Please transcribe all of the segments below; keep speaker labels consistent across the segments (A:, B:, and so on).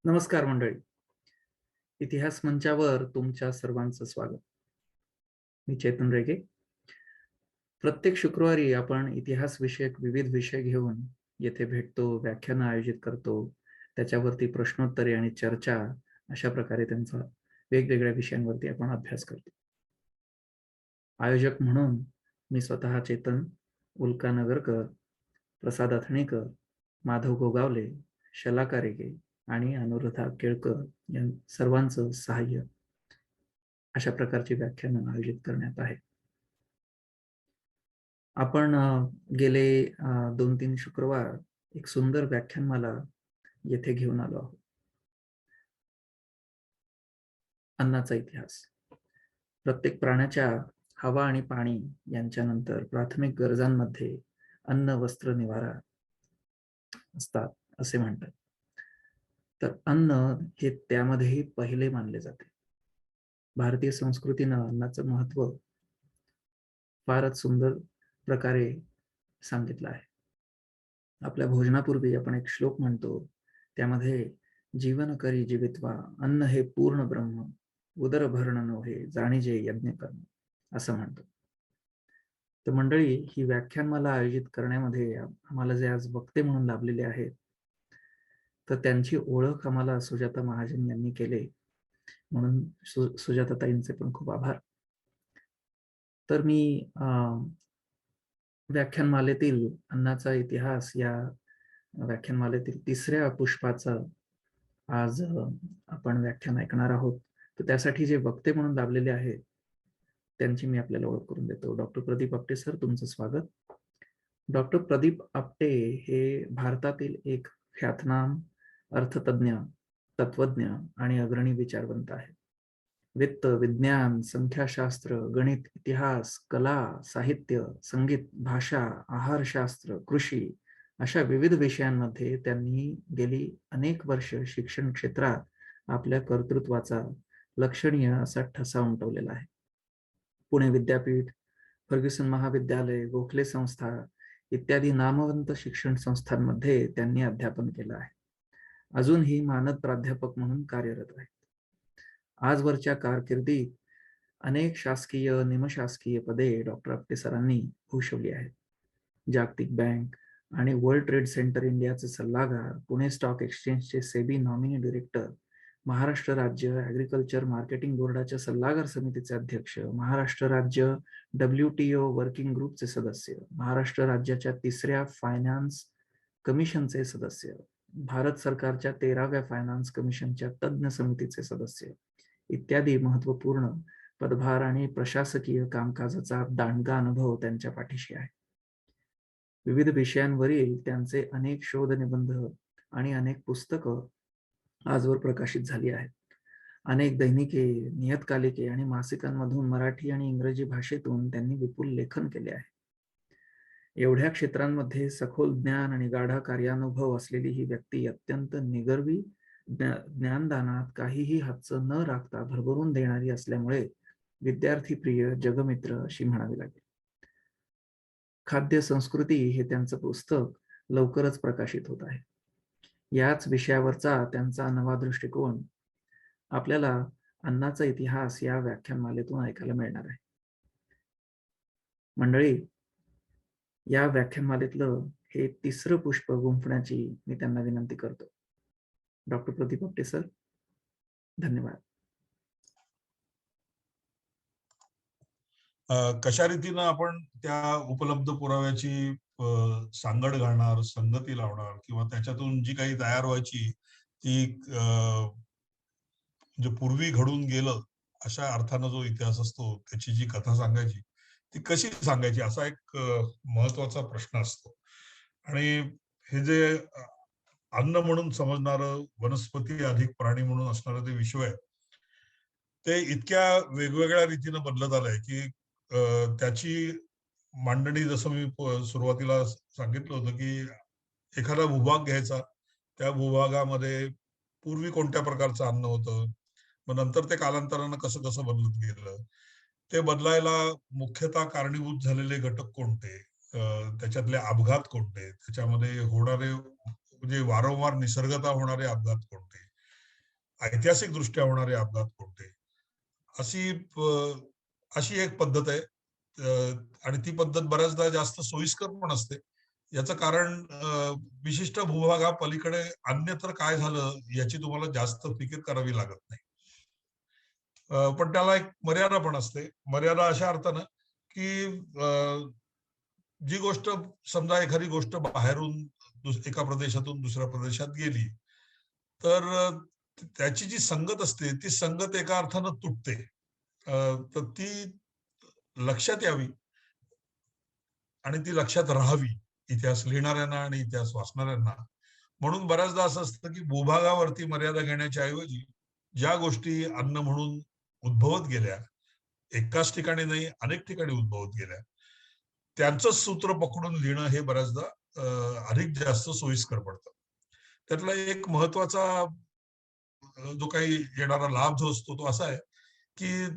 A: नमस्कार मंडळी. इतिहास मंचावर तुमच्या सर्वांचं स्वागत. मी चेतन रेगे. प्रत्येक शुक्रवारी आपण इतिहास विषयक विविध विषय घेऊन येथे भेटतो, व्याख्यानं आयोजित करतो, त्याच्यावरती प्रश्नोत्तरे आणि चर्चा अशा प्रकारे त्यांचा वेगवेगळ्या विषयांवरती आपण अभ्यास करतो. आयोजक म्हणून मी स्वतः चेतन, उल्का नगरकर, प्रसाद अथणीकर, माधव गोगावले, शलाका रेगे आणि अनुराधा केळकर या सर्वांचं सहाय्य अशा प्रकारची व्याख्यानं आयोजित करण्यात आहे. आपण गेले 2-3 शुक्रवार एक सुंदर व्याख्यानमाला येथे घेऊन आलो आहोत. अन्नाचा इतिहास. प्रत्येक प्राण्याच्या हवा आणि पाणी यांच्यानंतर प्राथमिक गरजांमध्ये अन्न, वस्त्र, निवारा असतात असे म्हणतात. तर अन्न हे त्यामध्येही पहिले मानले जाते. भारतीय संस्कृतीनं अन्नाचं महत्व फारच सुंदर प्रकारे सांगितलं आहे. आपल्या भोजनापूर्वी आपण एक श्लोक म्हणतो, त्यामध्ये जीवन करी जीवित्वा अन्न हे पूर्ण ब्रह्म उदर भरण नव्हे जाणीजे यज्ञ कर्म असं म्हणतो. तर मंडळी, ही व्याख्यानमाला आयोजित करण्यामध्ये आम्हाला जे आज वक्ते म्हणून लाभलेले आहेत, तर त्यांची ओळख आम्हाला सुजाता महाजन यांनी केले, म्हणून सुजाताताईंचे पण खूप आभार. तर मी व्याख्यानमालेतील अन्नाचा इतिहास या व्याख्यानमालेतील तिसऱ्या पुष्पाचं आज आपण व्याख्यान ऐकणार आहोत. तर त्यासाठी जे वक्ते म्हणून लाभलेले आहेत त्यांची मी आपल्याला ओळख करून देतो. डॉक्टर प्रदीप आपटे सर, तुमचं स्वागत. डॉक्टर प्रदीप आपटे हे भारतातील एक ख्यातनाम अर्थतज्ञ, तत्वज्ञ आणि अग्रणी विचारवंत आहेत. वित्त, विज्ञान, संख्याशास्त्र, गणित, इतिहास, कला, साहित्य, संगीत, भाषा, आहारशास्त्र, कृषी अशा विविध विषयांमध्ये त्यांनी गेली अनेक वर्ष शिक्षण क्षेत्रात आपल्या कर्तृत्वाचा लक्षणीय असा ठसा उमटवलेला आहे. पुणे विद्यापीठ, फर्ग्युसन महाविद्यालय, गोखले संस्था इत्यादी नामवंत शिक्षण संस्थांमध्ये त्यांनी अध्यापन केलं आहे. अजूनही मानद प्राध्यापक म्हणून कार्यरत आहेत. आजवरच्या कारकिर्दीत अनेक शासकीय, निमशासकीय पदे डॉक्टर आपटे सरांनी भूषवली आहेत. जागतिक बँक आणि वर्ल्ड ट्रेड सेंटर इंडियाचे सल्लागार, पुणे स्टॉक एक्सचेंजचे सेबी नॉमिनी डायरेक्टर, महाराष्ट्र राज्य ॲग्रिकल्चर मार्केटिंग बोर्डाच्या सल्लागार समितीचे अध्यक्ष, महाराष्ट्र राज्य WTO वर्किंग ग्रुपचे सदस्य, महाराष्ट्र राज्याच्या 3ऱ्या फायनान्स कमिशनचे सदस्य, भारत सरकारच्या 13व्या फायनान्स कमिशनच्या तज्ञ समितीचे सदस्य इत्यादी महत्वपूर्ण पदभार आणि प्रशासकीय कामकाजाचा दांडगा अनुभव त्यांच्या पाठीशी आहे. विविध विषयांवरील त्यांचे अनेक शोध निबंध आणि अनेक पुस्तकं आजवर प्रकाशित झाली आहेत. अनेक दैनिके, नियतकालिके आणि मासिकांमधून मराठी आणि इंग्रजी भाषेतून त्यांनी विपुल लेखन केले आहे. एवढ्या क्षेत्रांमध्ये सखोल ज्ञान आणि गाढा कार्यानुभव असलेली ही व्यक्ती अत्यंत निगर्वी, ज्ञानदानात काहीही हातचं न राखता भरभरून देणारी असल्यामुळे विद्यार्थी प्रिय, जगमित्र अशी म्हणावी लागेल. खाद्य संस्कृती हे त्यांचं पुस्तक लवकरच प्रकाशित होत आहे. याच विषयावरचा त्यांचा नवा दृष्टिकोन आपल्याला अन्नाचा इतिहास या व्याख्यानमालेतून ऐकायला मिळणार आहे. मंडळी, या व्याख्यानमालेतलं हे तिसरं पुष्प गुंफण्याची मी त्यांना विनंती करतो. डॉक्टर प्रदीप आपटे सर, धन्यवाद.
B: कशा रीतीनं आपण त्या उपलब्ध पुराव्याची सांगड घालणार, संगती लावणार किंवा त्याच्यातून जी काही तयार व्हायची ती जे पूर्वी घडून गेलं अशा अर्थानं जो इतिहास असतो, त्याची जी कथा सांगायची ती कशी सांगायची असा एक महत्वाचा प्रश्न असतो. आणि हे जे अन्न म्हणून समजणारं, वनस्पती अधिक प्राणी म्हणून असणारं ते विश्व आहे, ते इतक्या वेगवेगळ्या रीतीनं बदलत आलंय की त्याची मांडणी जसं मी सुरुवातीला सांगितलं होतं की एखादा भूभाग घ्यायचा, त्या भूभागामध्ये पूर्वी कोणत्या प्रकारचं अन्न होतं, मग नंतर ते कालांतरानं कसं कसं बदलत गेलं, ते बदलायला मुख्यतः कारणीभूत झालेले घटक कोणते, त्याच्यातले अपघात कोणते, त्याच्यामध्ये होणारे म्हणजे वारंवार निसर्गतः होणारे अपघात कोणते, ऐतिहासिक दृष्ट्या होणारे अपघात कोणते, अशी अशी एक पद्धत आहे. आणि ती पद्धत बऱ्याचदा जास्त सोयीस्कर पण असते. याचं कारण विशिष्ट भूभागापलीकडे अन्यत्र काय झालं याची तुम्हाला जास्त फिकीर करावी लागत नाही. पण त्याला एक मर्यादा पण असते. मर्यादा अशा अर्थानं, की जी गोष्ट समजा एखादी गोष्ट बाहेरून एका प्रदेशातून दुसऱ्या प्रदेशात गेली, तर त्याची जी संगत असते, ती संगत एका अर्थानं तुटते. तर ती लक्षात यावी आणि ती लक्षात राहावी इतिहास लिहिणाऱ्यांना आणि इतिहास वाचणाऱ्यांना. म्हणून बऱ्याचदा असं असतं, की भूभागावरती मर्यादा घेण्याच्या ऐवजी ज्या गोष्टी अन्न म्हणून उद्भवत गेल्या, एकाच ठिकाणी नाही, अनेक ठिकाणी उद्भवत गेल्या, त्यांचंच सूत्र पकडून लिहिणं हे बऱ्याचदा अधिक जास्त सोयीस्कर पडतं. त्यातला एक महत्वाचा जो काही येणारा लाभ जो असतो तो असा आहे, की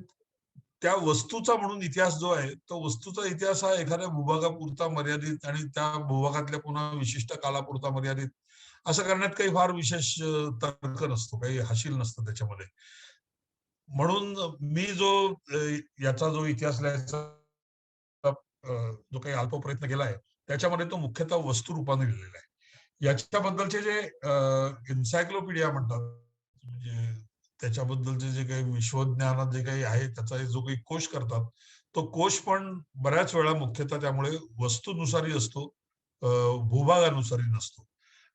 B: त्या वस्तूचा म्हणून इतिहास जो आहे, तो वस्तूचा इतिहास हा एखाद्या भूभागापुरता मर्यादित आणि त्या भूभागातल्या पुन्हा विशिष्ट कालापुरता मर्यादित असं करण्यात काही फार विशेष तर्क नसतो, काही हाशील नसतं त्याच्यामध्ये. म्हणून मी याचा जो इतिहास लिहायचा जो काही अल्प प्रयत्न केला आहे, त्याच्यामध्ये तो मुख्यतः वस्तू रूपाने लिहिलेला आहे. याच्याबद्दलचे जे एन्सायक्लोपीडिया म्हणतात, म्हणजे त्याच्याबद्दलचे जे काही विश्वज्ञानात जे काही आहे, त्याचा जो काही कोश करतात, तो कोश पण बऱ्याच वेळा मुख्यतः त्यामुळे वस्तूनुसारी असतो, भूभागानुसारी नसतो.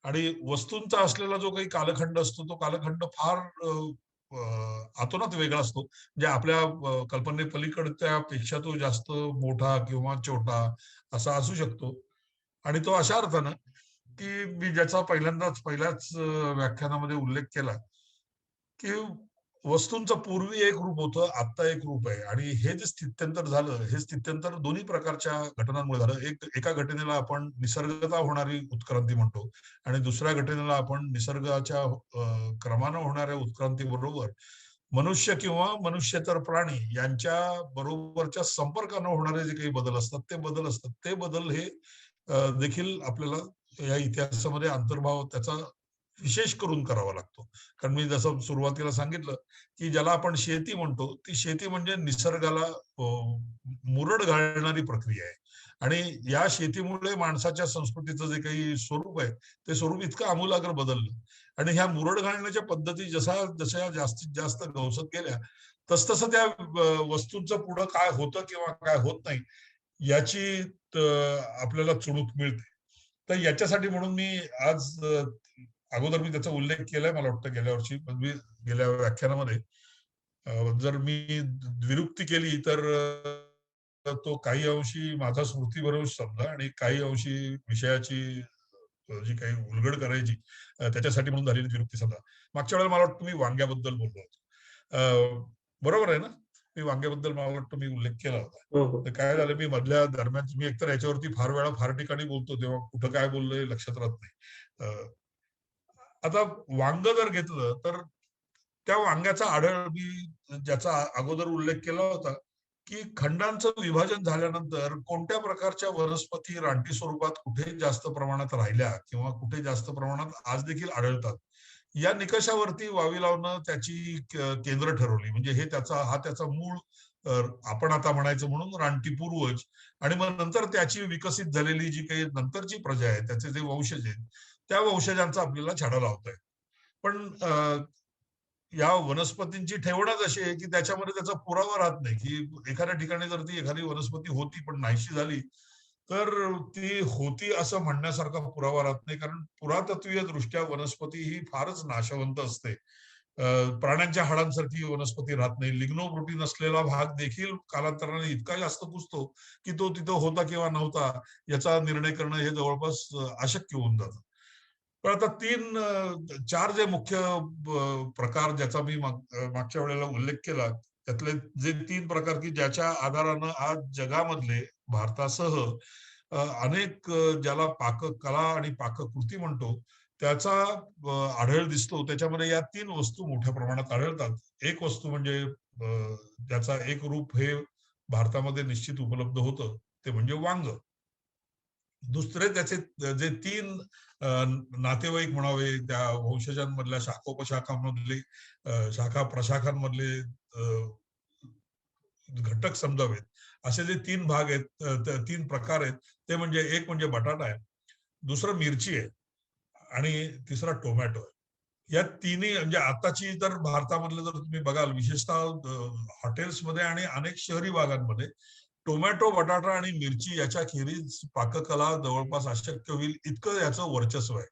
B: आणि वस्तूंचा असलेला जो काही कालखंड असतो, तो कालखंड फार अतोनात वेगळा असतो. म्हणजे आपल्या कल्पनेपलीकडच्या पेक्षा तो जास्त मोठा किंवा छोटा असा असू शकतो. आणि तो अशा अर्थानं, की मी ज्याचा पहिल्याच व्याख्यानामध्ये उल्लेख केला, की वस्तूंचं पूर्वी एक रूप होतं, आत्ता एक रूप आहे. आणि हे जे स्थित्यंतर झालं, हे स्थित्यंतर दोन्ही प्रकारच्या घटनांमुळे झालं. एका घटनेला आपण निसर्गतः होणारी उत्क्रांती म्हणतो आणि दुसऱ्या घटनेला आपण निसर्गाच्या क्रमानं होणाऱ्या उत्क्रांतीबरोबर मनुष्य किंवा मनुष्येतर प्राणी यांच्या बरोबरच्या संपर्कानं होणारे जे काही बदल असतात, ते बदल असतात. ते बदल हे देखील आपल्याला या इतिहासामध्ये अंतर्भाव त्याचा विशेष करून करावा लागतो. कारण मी जसं सुरुवातीला सांगितलं, की ज्याला आपण शेती म्हणतो, ती शेती म्हणजे निसर्गाला मुरड घालणारी प्रक्रिया आहे. आणि या शेतीमुळे माणसाच्या संस्कृतीचं जे काही स्वरूप आहे, ते स्वरूप इतकं आमूलाग्र बदललं. आणि ह्या मुरड घालण्याच्या पद्धती जशा जास्तीत जास्त गवसत गेल्या, तसतसं त्या वस्तूंचं पुढं काय होतं किंवा काय होत नाही, याची आपल्याला चुणूक मिळते. तर याच्यासाठी म्हणून मी आज अगोदर मी त्याचा उल्लेख केलाय मला वाटतं गेल्या वर्षी, पण मी गेल्या व्याख्यानामध्ये जर मी द्विरुक्ती केली तर तो काही अंशी माझा स्मृतीबरोबर समजा आणि काही अंशी विषयाची जी काही उलगड करायची त्याच्यासाठी म्हणून झालेली द्विरुक्ती समजा. मागच्या वेळेला मला वाटतं मी वांग्याबद्दल बोललो होतो. बरोबर आहे ना? मी वांग्याबद्दल मला वाटतं मी उल्लेख केला होता.
A: हो, हो.
B: तर काय झालं, मी मधल्या दरम्यान मी एकतर याच्यावरती फार वेळा फार ठिकाणी बोलतो, तेव्हा कुठं काय बोललोय लक्षात राहत नाही. आता वांग जर घेतलं तर त्या वांग्याचा आढळ मी ज्याचा अगोदर उल्लेख केला होता, की खंडांचं विभाजन झाल्यानंतर कोणत्या प्रकारच्या वनस्पती रानटी स्वरूपात कुठे जास्त प्रमाणात राहिल्या किंवा कुठे जास्त प्रमाणात आज देखील आढळतात, या निकषावरती वावी लावणं त्याची केंद्र ठरवली. म्हणजे हा त्याचा मूळ आपण आता म्हणायचं म्हणून रानटी पूर्वज. आणि मग नंतर त्याची विकसित झालेली जी काही नंतरची प्रजा आहे, त्याचे जे वंशज आहेत, त्या वंशजांचा आपल्याला छाडा लावता येतो. पण या वनस्पतींची ठेवणच अशी आहे, की त्याच्यामध्ये त्याचा पुरावा राहत नाही, की एखाद्या ठिकाणी जर ती एखादी वनस्पती होती पण नाहीशी झाली, तर ती होती असं म्हणण्यासारखा पुरावा राहत नाही. कारण पुरातत्वीय दृष्ट्या वनस्पती ही फारच नाशवंत असते. प्राण्यांच्या हाडांसारखी वनस्पती राहत नाही. लिग्नो प्रोटीन असलेला भाग देखील कालांतराने इतका जास्त कुजतो, की तो तिथं होता किंवा नव्हता याचा निर्णय करणं हे जवळपास अशक्य होऊन जातं. पण आता चार जे मुख्य प्रकार ज्याचा मी मागच्या वेळेला उल्लेख केला, त्यातले जे 3 प्रकार, की ज्याच्या आधारानं आज जगामधले भारतासह अनेक ज्याला पाककला आणि पाककृती म्हणतो, त्याचा आढळ दिसतो. त्याच्यामध्ये या 3 वस्तू मोठ्या प्रमाणात आढळतात. एक वस्तू म्हणजे ज्याचा एक रूप हे भारतामध्ये निश्चित उपलब्ध होतं, ते म्हणजे वांग. दुसरे त्याचे जे 3 नातेवाईक म्हणावे, त्या वंशजांमधल्या शाखोपशाखांमधले शाखा प्रशाखांमधले घटक समजावेत, असे जे 3 भाग आहेत, 3 प्रकार आहेत, ते म्हणजे एक म्हणजे बटाटा आहे, दुसरं मिरची आहे आणि तिसरा टोमॅटो आहे. या तिन्ही म्हणजे आताची तर भारतामधलं जर तुम्ही बघाल, विशेषतः हॉटेल्समध्ये आणि अनेक शहरी भागांमध्ये टोमॅटो, बटाटा आणि मिरची याच्या खेरीज पाककला जवळपास अशक्य होईल इतकं याचं वर्चस्व आहे.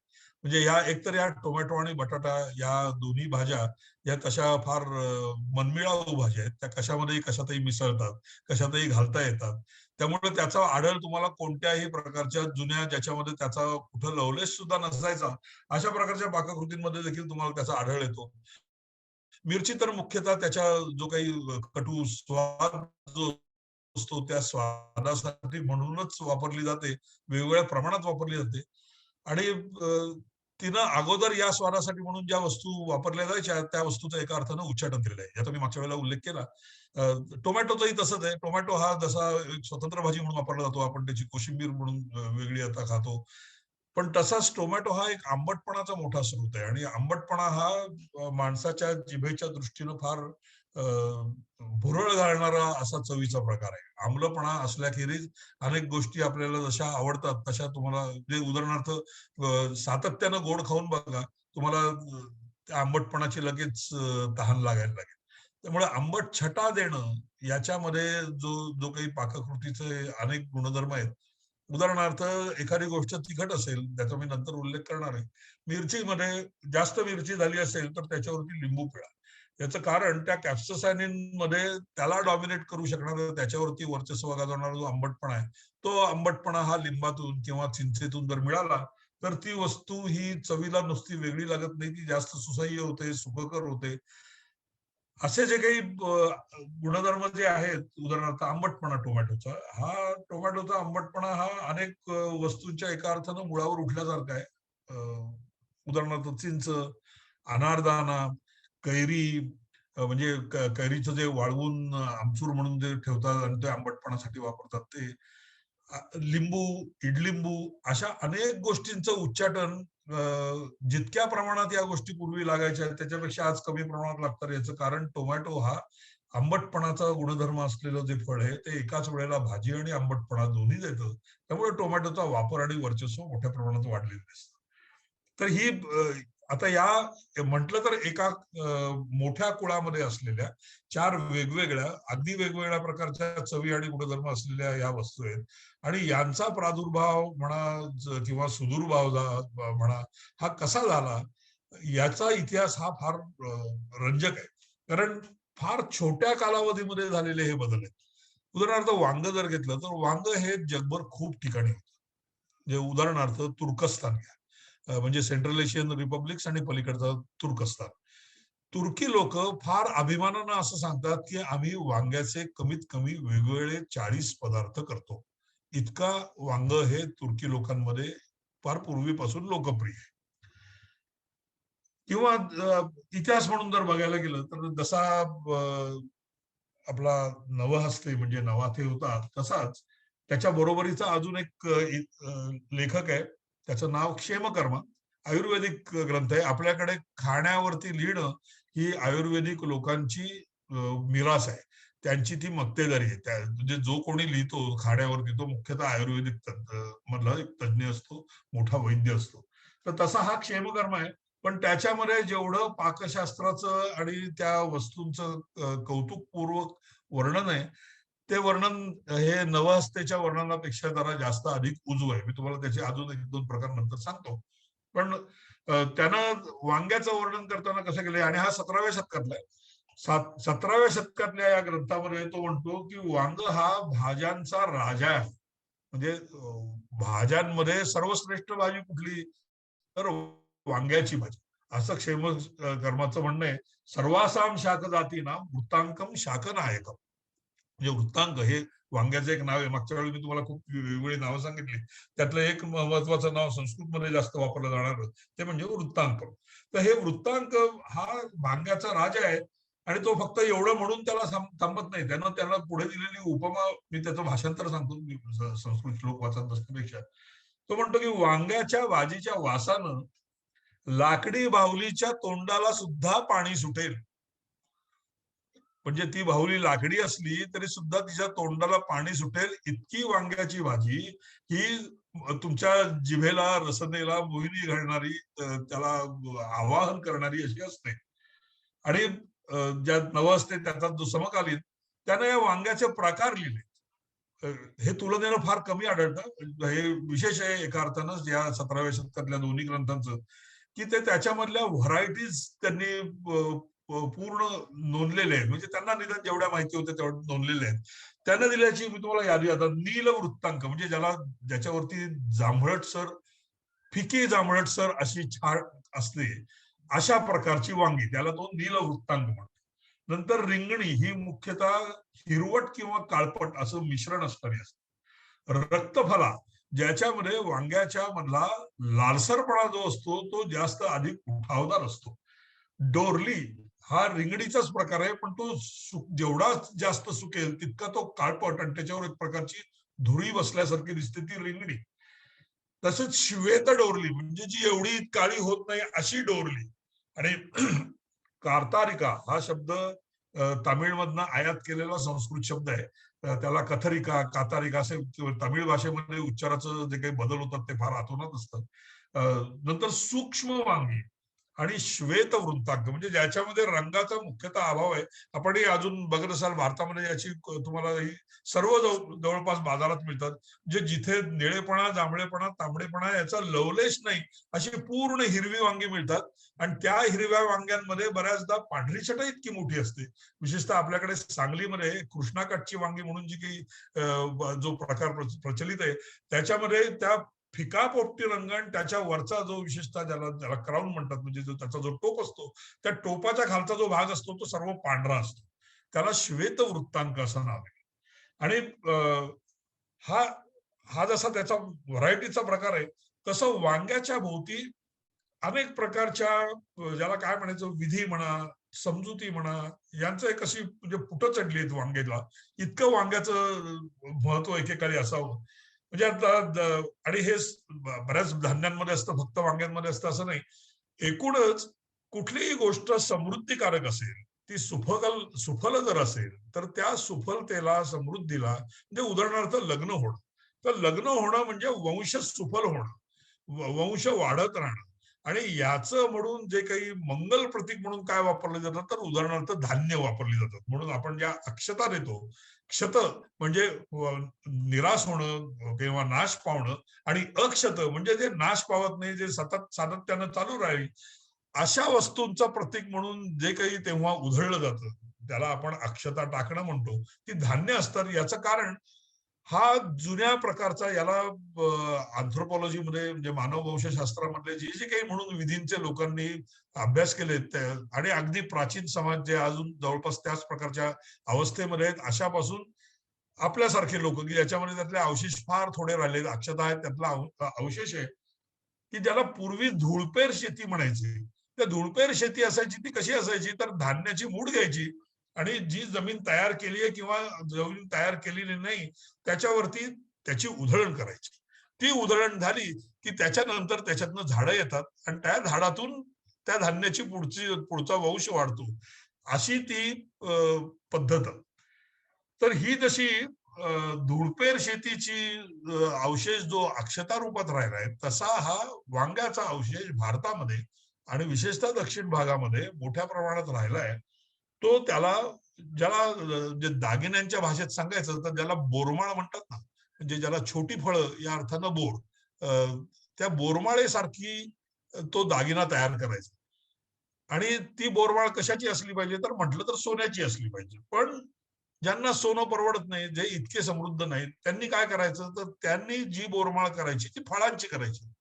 B: म्हणजे या एकतर या टोमॅटो आणि बटाटा या दोन्ही भाज्या या तशा फार मनमिळावू भाज्या आहेत. त्या कशामध्येही कशातही मिसळतात, कशातही घालता येतात. त्यामुळे त्याचा आढळ तुम्हाला कोणत्याही प्रकारच्या जुन्या ज्याच्यामध्ये त्याचा कुठं लवलेश सुद्धा नसायचा, अशा प्रकारच्या पाककृतींमध्ये देखील तुम्हाला त्याचा आढळ येतो. मिरची तर मुख्यतः त्याच्या जो काही कटू स्वाद जो असतो त्या स्वादासाठी म्हणूनच वापरली जाते, वेगवेगळ्या प्रमाणात वापरली जाते. आणि तिनं अगोदर या स्वादासाठी म्हणून ज्या वस्तू वापरल्या जायच्या त्या वस्तूचं एका अर्थानं उच्चाटन केलेलं आहे, याचा मी मागच्या वेळेला उल्लेख केला. टोमॅटोचंही तसंच आहे. टोमॅटो हा जसा एक स्वतंत्र भाजी म्हणून वापरला जातो, आपण त्याची कोशिंबीर म्हणून वेगळी आता खातो, पण तसाच टोमॅटो हा एक आंबटपणाचा मोठा स्रोत आहे आणि आंबटपणा हा माणसाच्या जिभेच्या दृष्टीनं फार भुरळ घालणारा असा चवीचा प्रकार आहे. आम्लपणा असल्याखेरीज अनेक गोष्टी आपल्याला जशा आवडतात तशा तुम्हाला, जे उदाहरणार्थ सातत्यानं गोड खाऊन बघा, तुम्हाला त्या आंबटपणाची लगेच तहान लागायला लागेल. त्यामुळे आंबट छटा देणं याच्यामध्ये जो जो काही पाककृतीचे अनेक गुणधर्म आहेत. उदाहरणार्थ, एखादी गोष्ट तिखट असेल, त्याचा मी नंतर उल्लेख करणार आहे. मिरचीमध्ये जास्त मिरची झाली असेल तर त्याच्यावरती लिंबू पिळा. याचं कारण त्या कॅप्सेसायनिन मध्ये त्याला डॉमिनेट करू शकणारा, त्याच्यावरती वर्चस्व गाजवणारा जो आंबटपणा आहे, तो आंबटपणा हा लिंबातून किंवा चिंचेतून जर मिळाला तर ती वस्तू ही चवीला नुसती वेगळी लागत नाही, ती जास्त सुसह्य होते, सुखकर होते. असे जे काही गुणधर्म जे आहेत, उदाहरणार्थ आंबटपणा टोमॅटोचा, हा टोमॅटोचा आंबटपणा हा अनेक वस्तूंच्या एका अर्थानं मुळावर उठल्यासारखा आहे. उदाहरणार्थ चिंच, अनारदाना, कैरी, म्हणजे कैरीचं जे वाळवून आमचूर म्हणून जे ठेवतात आणि ते आंबटपणासाठी वापरतात ते, लिंबू, इडलिंबू, अशा अनेक गोष्टींचं उच्चाटन जितक्या प्रमाणात या गोष्टी पूर्वी लागायच्या त्याच्यापेक्षा आज कमी प्रमाणात लागतात. याचं कारण टोमॅटो हा आंबटपणाचा गुणधर्म असलेलं जे फळ आहे, ते एकाच वेळेला भाजी आणि आंबटपणा दोन्ही देतं. त्यामुळे टोमॅटोचा वापर आणि वर्चस्व मोठ्या प्रमाणात वाढलेलं दिसतं. तर ही आता या म्हटलं तर एका मोठ्या कुळामध्ये असलेल्या 4 वेगवेगळ्या, अगदी वेगवेगळ्या प्रकारच्या चवी आणि गुणधर्म असलेल्या या वस्तू आहेत आणि यांचा प्रादुर्भाव म्हणा किंवा सुदूरभाव म्हणा, हा कसा झाला, याचा इतिहास हा फार रंजक आहे. कारण फार छोट्या कालावधीमध्ये झालेले हे बदल आहेत. उदाहरणार्थ वांग जर घेतलं तर वांग हे जगभर खूप ठिकाणी होतं. म्हणजे उदाहरणार्थ तुर्कस्तान घ्या, म्हणजे सेंट्रल एशियन रिपब्लिक्स आणि पलीकडचा तुर्कस्तान. तुर्की लोक फार अभिमानानं असं सांगतात की आम्ही वांग्याचे कमीत कमी वेगवेगळे 40 पदार्थ करतो. इतका वांग हे तुर्की लोकांमध्ये फार पूर्वीपासून लोकप्रिय आहे. किंवा इतिहास म्हणून जर बघायला गेलं तर जसा आपला नवहस्ते म्हणजे नवाथे होता, तसाच त्याच्या बरोबरीचा अजून एक लेखक आहे, त्याचं नाव क्षेमकर्मा, आयुर्वेदिक ग्रंथ आहे. आपल्याकडे खाण्यावरती लिहिणं ही आयुर्वेदिक लोकांची मिरास आहे, त्यांची ती मक्तेदारी आहे. म्हणजे जो कोणी लिहितो खाण्यावरती तो मुख्यतः आयुर्वेदिक मधला एक तज्ज्ञ असतो, मोठा वैद्य असतो. तर तसा हा क्षेमकर्मा आहे. पण त्याच्यामध्ये जेवढं पाकशास्त्राचं आणि त्या वस्तूंचं कौतुकपूर्वक वर्णन आहे, ते वर्णन हे नवहस्तेच्या वर्णनापेक्षा जरा जास्त अधिक उजव आहे. मी तुम्हाला त्याचे अजून 1-2 प्रकार नंतर सांगतो. पण त्यानं वांग्याचं वर्णन करताना कसं केलंय, आणि हा 17व्या शतकातला आहे. 17व्या शतकातल्या या ग्रंथामध्ये तो म्हणतो की वांग हा भाज्यांचा राजा आहे. म्हणजे भाज्यांमध्ये सर्वश्रेष्ठ भाजी कुठली, तर वांग्याची भाजी, असं कर्माचं म्हणणं आहे. सर्वासाम शाक जातीनां वृत्तांकम शाकनायकम. म्हणजे वृत्तांक हे वांग्याचं एक नाव आहे. मागच्या वेळी मी तुम्हाला खूप वेगवेगळी नावं सांगितली, त्यातलं एक महत्वाचं नाव संस्कृतमध्ये जास्त वापरलं जाणार ते म्हणजे वृत्तांक. तर हे वृत्तांक हा वांग्याचा राजा आहे आणि तो फक्त एवढं म्हणून त्याला थांबत नाही. त्याला पुढे दिलेली उपमा, मी त्याचं भाषांतर सांगतो संस्कृत श्लोक वाचत बसण्यापेक्षा. तो म्हणतो की वांग्याच्या भाजीच्या वासानं लाकडी बाहुलीच्या तोंडाला सुद्धा पाणी सुटेल. म्हणजे ती बाहुली लाकडी असली तरी सुद्धा तिच्या तोंडाला पाणी सुटेल इतकी वांग्याची भाजी ही तुमच्या जिभेला रसनेला मोहिनी घालणारी, त्याला आवाहन करणारी अशी असते. आणि ज्या नवं त्याचा जो समकालीन त्यानं या वांग्याचे प्रकार लिहिले. हे तुलनेनं फार कमी आढळतं. हे विशेष आहे एका अर्थानं या 17व्या शतकातल्या दोन्ही ग्रंथांचं, की ते त्याच्यामधल्या व्हरायटीज त्यांनी पूर्ण नोंदलेले आहेत. म्हणजे त्यांना निदान जेवढ्या माहिती होत्या तेवढ्या नोंदलेल्या आहेत. त्यांना दिल्याची मी तुम्हाला यादी आता नील वृत्तांक म्हणजे ज्याच्यावरती जांभळटसर, फिकी जांभळटसर अशी छाड असते अशा प्रकारची वांगी, त्याला तो नील वृत्तांक म्हणतो. नंतर रिंगणी ही मुख्यतः हिरवट किंवा काळपट असं मिश्रण असणारी असते. रक्तफला ज्याच्यामध्ये वांग्याच्या मधला लालसरपणा जो असतो तो जास्त अधिक उठावदार असतो. डोरली हा रिंगणीचाच प्रकार आहे, पण तो जेवढा जास्त सुकेल तितका तो काळपट आणि त्याच्यावर एक प्रकारची धुळी बसल्यासारखी दिसते ती रिंगणी. तसंच श्वेत डोरली म्हणजे जी एवढी काळी होत नाही अशी डोरली. आणि कार्तारिका हा शब्द तामिळमधनं आयात केलेला संस्कृत शब्द आहे. त्याला कथरिका, कातारिका असे तमिळ भाषेमध्ये उच्चाराचं जे काही बदल होतात ते फार अतोनात असतात. नंतर सूक्ष्म वांगी आणि श्वेत वृत्तांक म्हणजे ज्याच्यामध्ये रंगाचा मुख्यतः अभाव आहे. आपण अजून बघत असाल भारतामध्ये याची तुम्हाला सर्व जवळपास बाजारात मिळतात. जे जिथे निळेपणा, जांभळेपणा, तांबडेपणा याचा लवलेश नाही अशी पूर्ण हिरवी वांगी मिळतात. आणि त्या हिरव्या वांग्यांमध्ये बऱ्याचदा पांढरी छटा इतकी मोठी असते. विशेषतः आपल्याकडे सांगलीमध्ये कृष्णाकाठची वांगी म्हणून जी काही जो प्रकार प्रचलित आहे त्याच्यामध्ये त्या फिका पोपटी रंग आणि त्याच्या वरचा जो विशेषतः ज्याला क्राऊन म्हणतात म्हणजे जो त्याचा जो टोप असतो त्या टोपाच्या खालचा जो भाग असतो तो सर्व पांढरा असतो. त्याला श्वेत वृत्तांक असं नाव आहे. आणि हा हा जसा त्याचा व्हरायटीचा प्रकार आहे तसं वांग्याच्या भोवती अनेक प्रकारच्या ज्याला काय म्हणायचं विधी म्हणा, समजुती म्हणा, यांचं एक अशी म्हणजे पुटं चढली आहेत वांग्याला. इतकं वांग्याचं महत्व एकेकाळी असावं. म्हणजे आता आणि हे बऱ्याच धान्यांमध्ये असतं, फक्त वांग्यांमध्ये असतं असं नाही. एकूणच कुठलीही गोष्ट समृद्धिकारक असेल, ती सुफल जर असेल तर त्या सुफलतेला, समृद्धीला म्हणजे उदाहरणार्थ लग्न होणं. तर लग्न होणं म्हणजे वंश सुफल होणं, वंश वाढत राहणं. आणि याचं म्हणून जे काही मंगल प्रतीक म्हणून काय वापरले जातात तर उदाहरणार्थ धान्य वापरली जातात. म्हणून आपण ज्या अक्षता देतो, क्षत म्हणजे निराश होणं किंवा नाश पावणं, आणि अक्षत म्हणजे जे नाश पावत नाही, जे सतत सातत्यानं चालू राहील अशा वस्तूंचं प्रतीक म्हणून जे काही तेव्हा उधळलं जातं त्याला आपण अक्षता टाकणं म्हणतो. ती धान्य असतात. याचं कारण हा जुन्या प्रकारचा याला अँथ्रोपॉलॉजीमध्ये म्हणजे मानववंशशास्त्रामधले जे जे काही म्हणून विधींचे लोकांनी अभ्यास केले आणि अगदी प्राचीन समाज जे अजून जवळपास त्याच प्रकारच्या अवस्थेमध्ये आहेत अशापासून आपल्यासारखे लोक की ज्याच्यामध्ये त्यातले अवशेष फार थोडे राहिले, अक्षता आहेत त्यातला अवशेष आहे की ज्याला पूर्वी धुळपेर शेती म्हणायची. त्या धुळपेर शेती असायची ती कशी असायची तर धान्याची मूठ घ्यायची आणि जी जमीन तयार केली आहे किंवा जमीन तयार केलेली नाही त्याच्यावरती त्याची उधळण करायची. ती उधळण झाली की त्याच्यानंतर त्याच्यातनं झाडं येतात आणि त्या झाडातून त्या धान्याची पुढचा वंश वाढतो. अशी ती पद्धत. तर ही जशी धुळपेर शेतीची अवशेष जो अक्षता रूपात राहिला आहे तसा हा वांग्याचा अवशेष भारतामध्ये आणि विशेषतः दक्षिण भागामध्ये मोठ्या प्रमाणात राहिला आहे. तो ज्याला जे दागिन्यांच्या भाषेत सांगायचं तर ज्याला बोरमाळ म्हणतात ना, म्हणजे ज्याला छोटी फळं या अर्थानं बोर, त्या बोरमाळेसारखी तो दागिना तयार करायचा. आणि ती बोरमाळ कशाची असली पाहिजे तर म्हटलं तर सोन्याची असली पाहिजे. पण ज्यांना सोनं परवडत नाही, जे इतके समृद्ध नाहीत, त्यांनी काय करायचं तर त्यांनी जी बोरमाळ करायची ती फळांची करायची.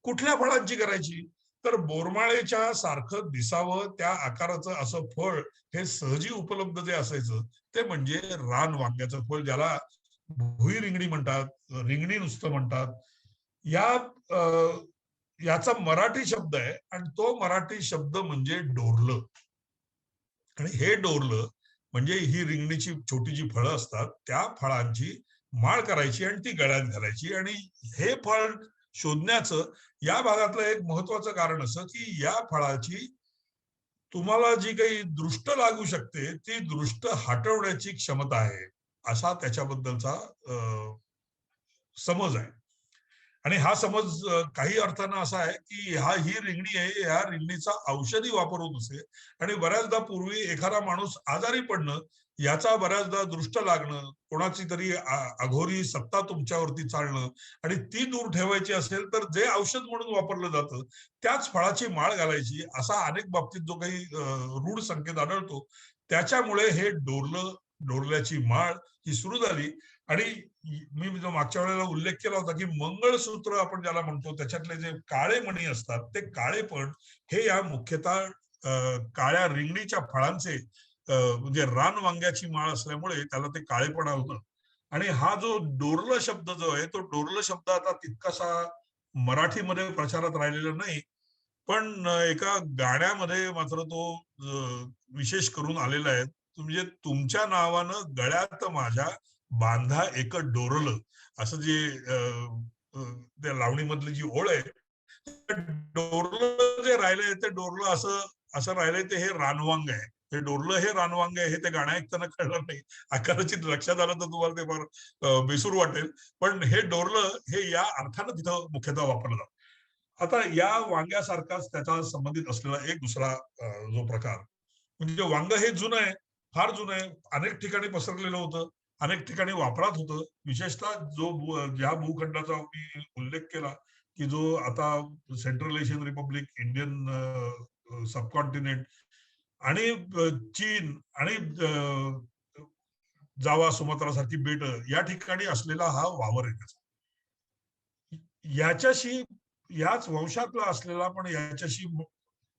B: कुठल्या फळांची करायची तर बोरमाळेच्या सारखं दिसावं त्या आकाराचं असं फळ हे सहजी उपलब्ध जे असायचं ते म्हणजे रान वांग्याचं फळ, ज्याला भुई रिंगणी म्हणतात, रिंगणी नुसतं म्हणतात. या याचा मराठी शब्द आहे आणि तो मराठी शब्द म्हणजे डोरलं. आणि हे डोरलं म्हणजे ही रिंगणीची छोटी जी फळं असतात त्या फळांची माळ करायची आणि ती गळ्यात घालायची. आणि हे फळ शोधण्याचं या भागातलं एक महत्वाचं कारण असं की या फळाची तुम्हाला जी काही दृष्ट लागू शकते ती दृष्ट हटवण्याची क्षमता आहे, असा त्याच्याबद्दलचा समज आहे. आणि हा समज काही अर्थानं असा आहे की ही रिंगणी आहे, ह्या रिंगणीचा औषधी वापर होत असे आणि बऱ्याचदा पूर्वी एखादा माणूस आजारी पडणं, याचा बऱ्याचदा दृष्ट लागणं, कोणाची तरी अघोरी सत्ता तुमच्यावरती चालणं आणि ती दूर ठेवायची असेल तर जे औषध म्हणून वापरलं जातं त्याच फळाची माळ घालायची, असा अनेक बाबतीत जो काही रूढ संकेत आढळतो, त्याच्यामुळे हे डोरल्याची माळ ही सुरू झाली. आणि मी जो मागच्या वेळेला उल्लेख केला होता की मंगळसूत्र आपण ज्याला म्हणतो त्याच्यातले जे काळे मणी असतात ते काळे पण हे या मुख्यतः काळ्या रिंगणीच्या फळांचे म्हणजे रान वांग्याची माळ असल्यामुळे त्याला ते काळेपणा होतं. आणि हा जो डोरलं शब्द जो आहे तो डोरलं शब्द आता तितकासा मराठीमध्ये प्रचारात राहिलेला नाही, पण एका गाण्यामध्ये मात्र तो विशेष करून आलेला आहे. म्हणजे तुमच्या नावानं गळ्यात माझ्या बांधा एक डोरलं, असं जे त्या लावणीमधली जी ओळ आहे, डोरलं जे राहिलंय ते डोरलं असं असं राहिलंय ते हे रानवांग आहे. हे डोरलं हे रानवांग आहे हे ते गाणं ऐकताना कळलं नाही. कदाचित लक्षात आलं तर तुम्हाला ते फार बेसूर वाटेल. पण हे डोरलं हे या अर्थानं तिथं मुख्यतः वापरलं जातं. आता या वांग्यासारखाच त्याचा संबंधित असलेला एक दुसरा जो प्रकार म्हणजे वांग हे जुनं आहे, फार जुनं आहे, अनेक ठिकाणी पसरलेलं होतं, अनेक ठिकाणी वापरात होतं. विशेषतः ज्या भूखंडाचा मी उल्लेख केला की जो आता central Asian Republic, Indian subcontinent आणि चीन आणि जावा सुमात्रा सारखी बेट या ठिकाणी असलेला हा वावर आहे. याच्याशी याच वंशातला असलेला पण याच्याशी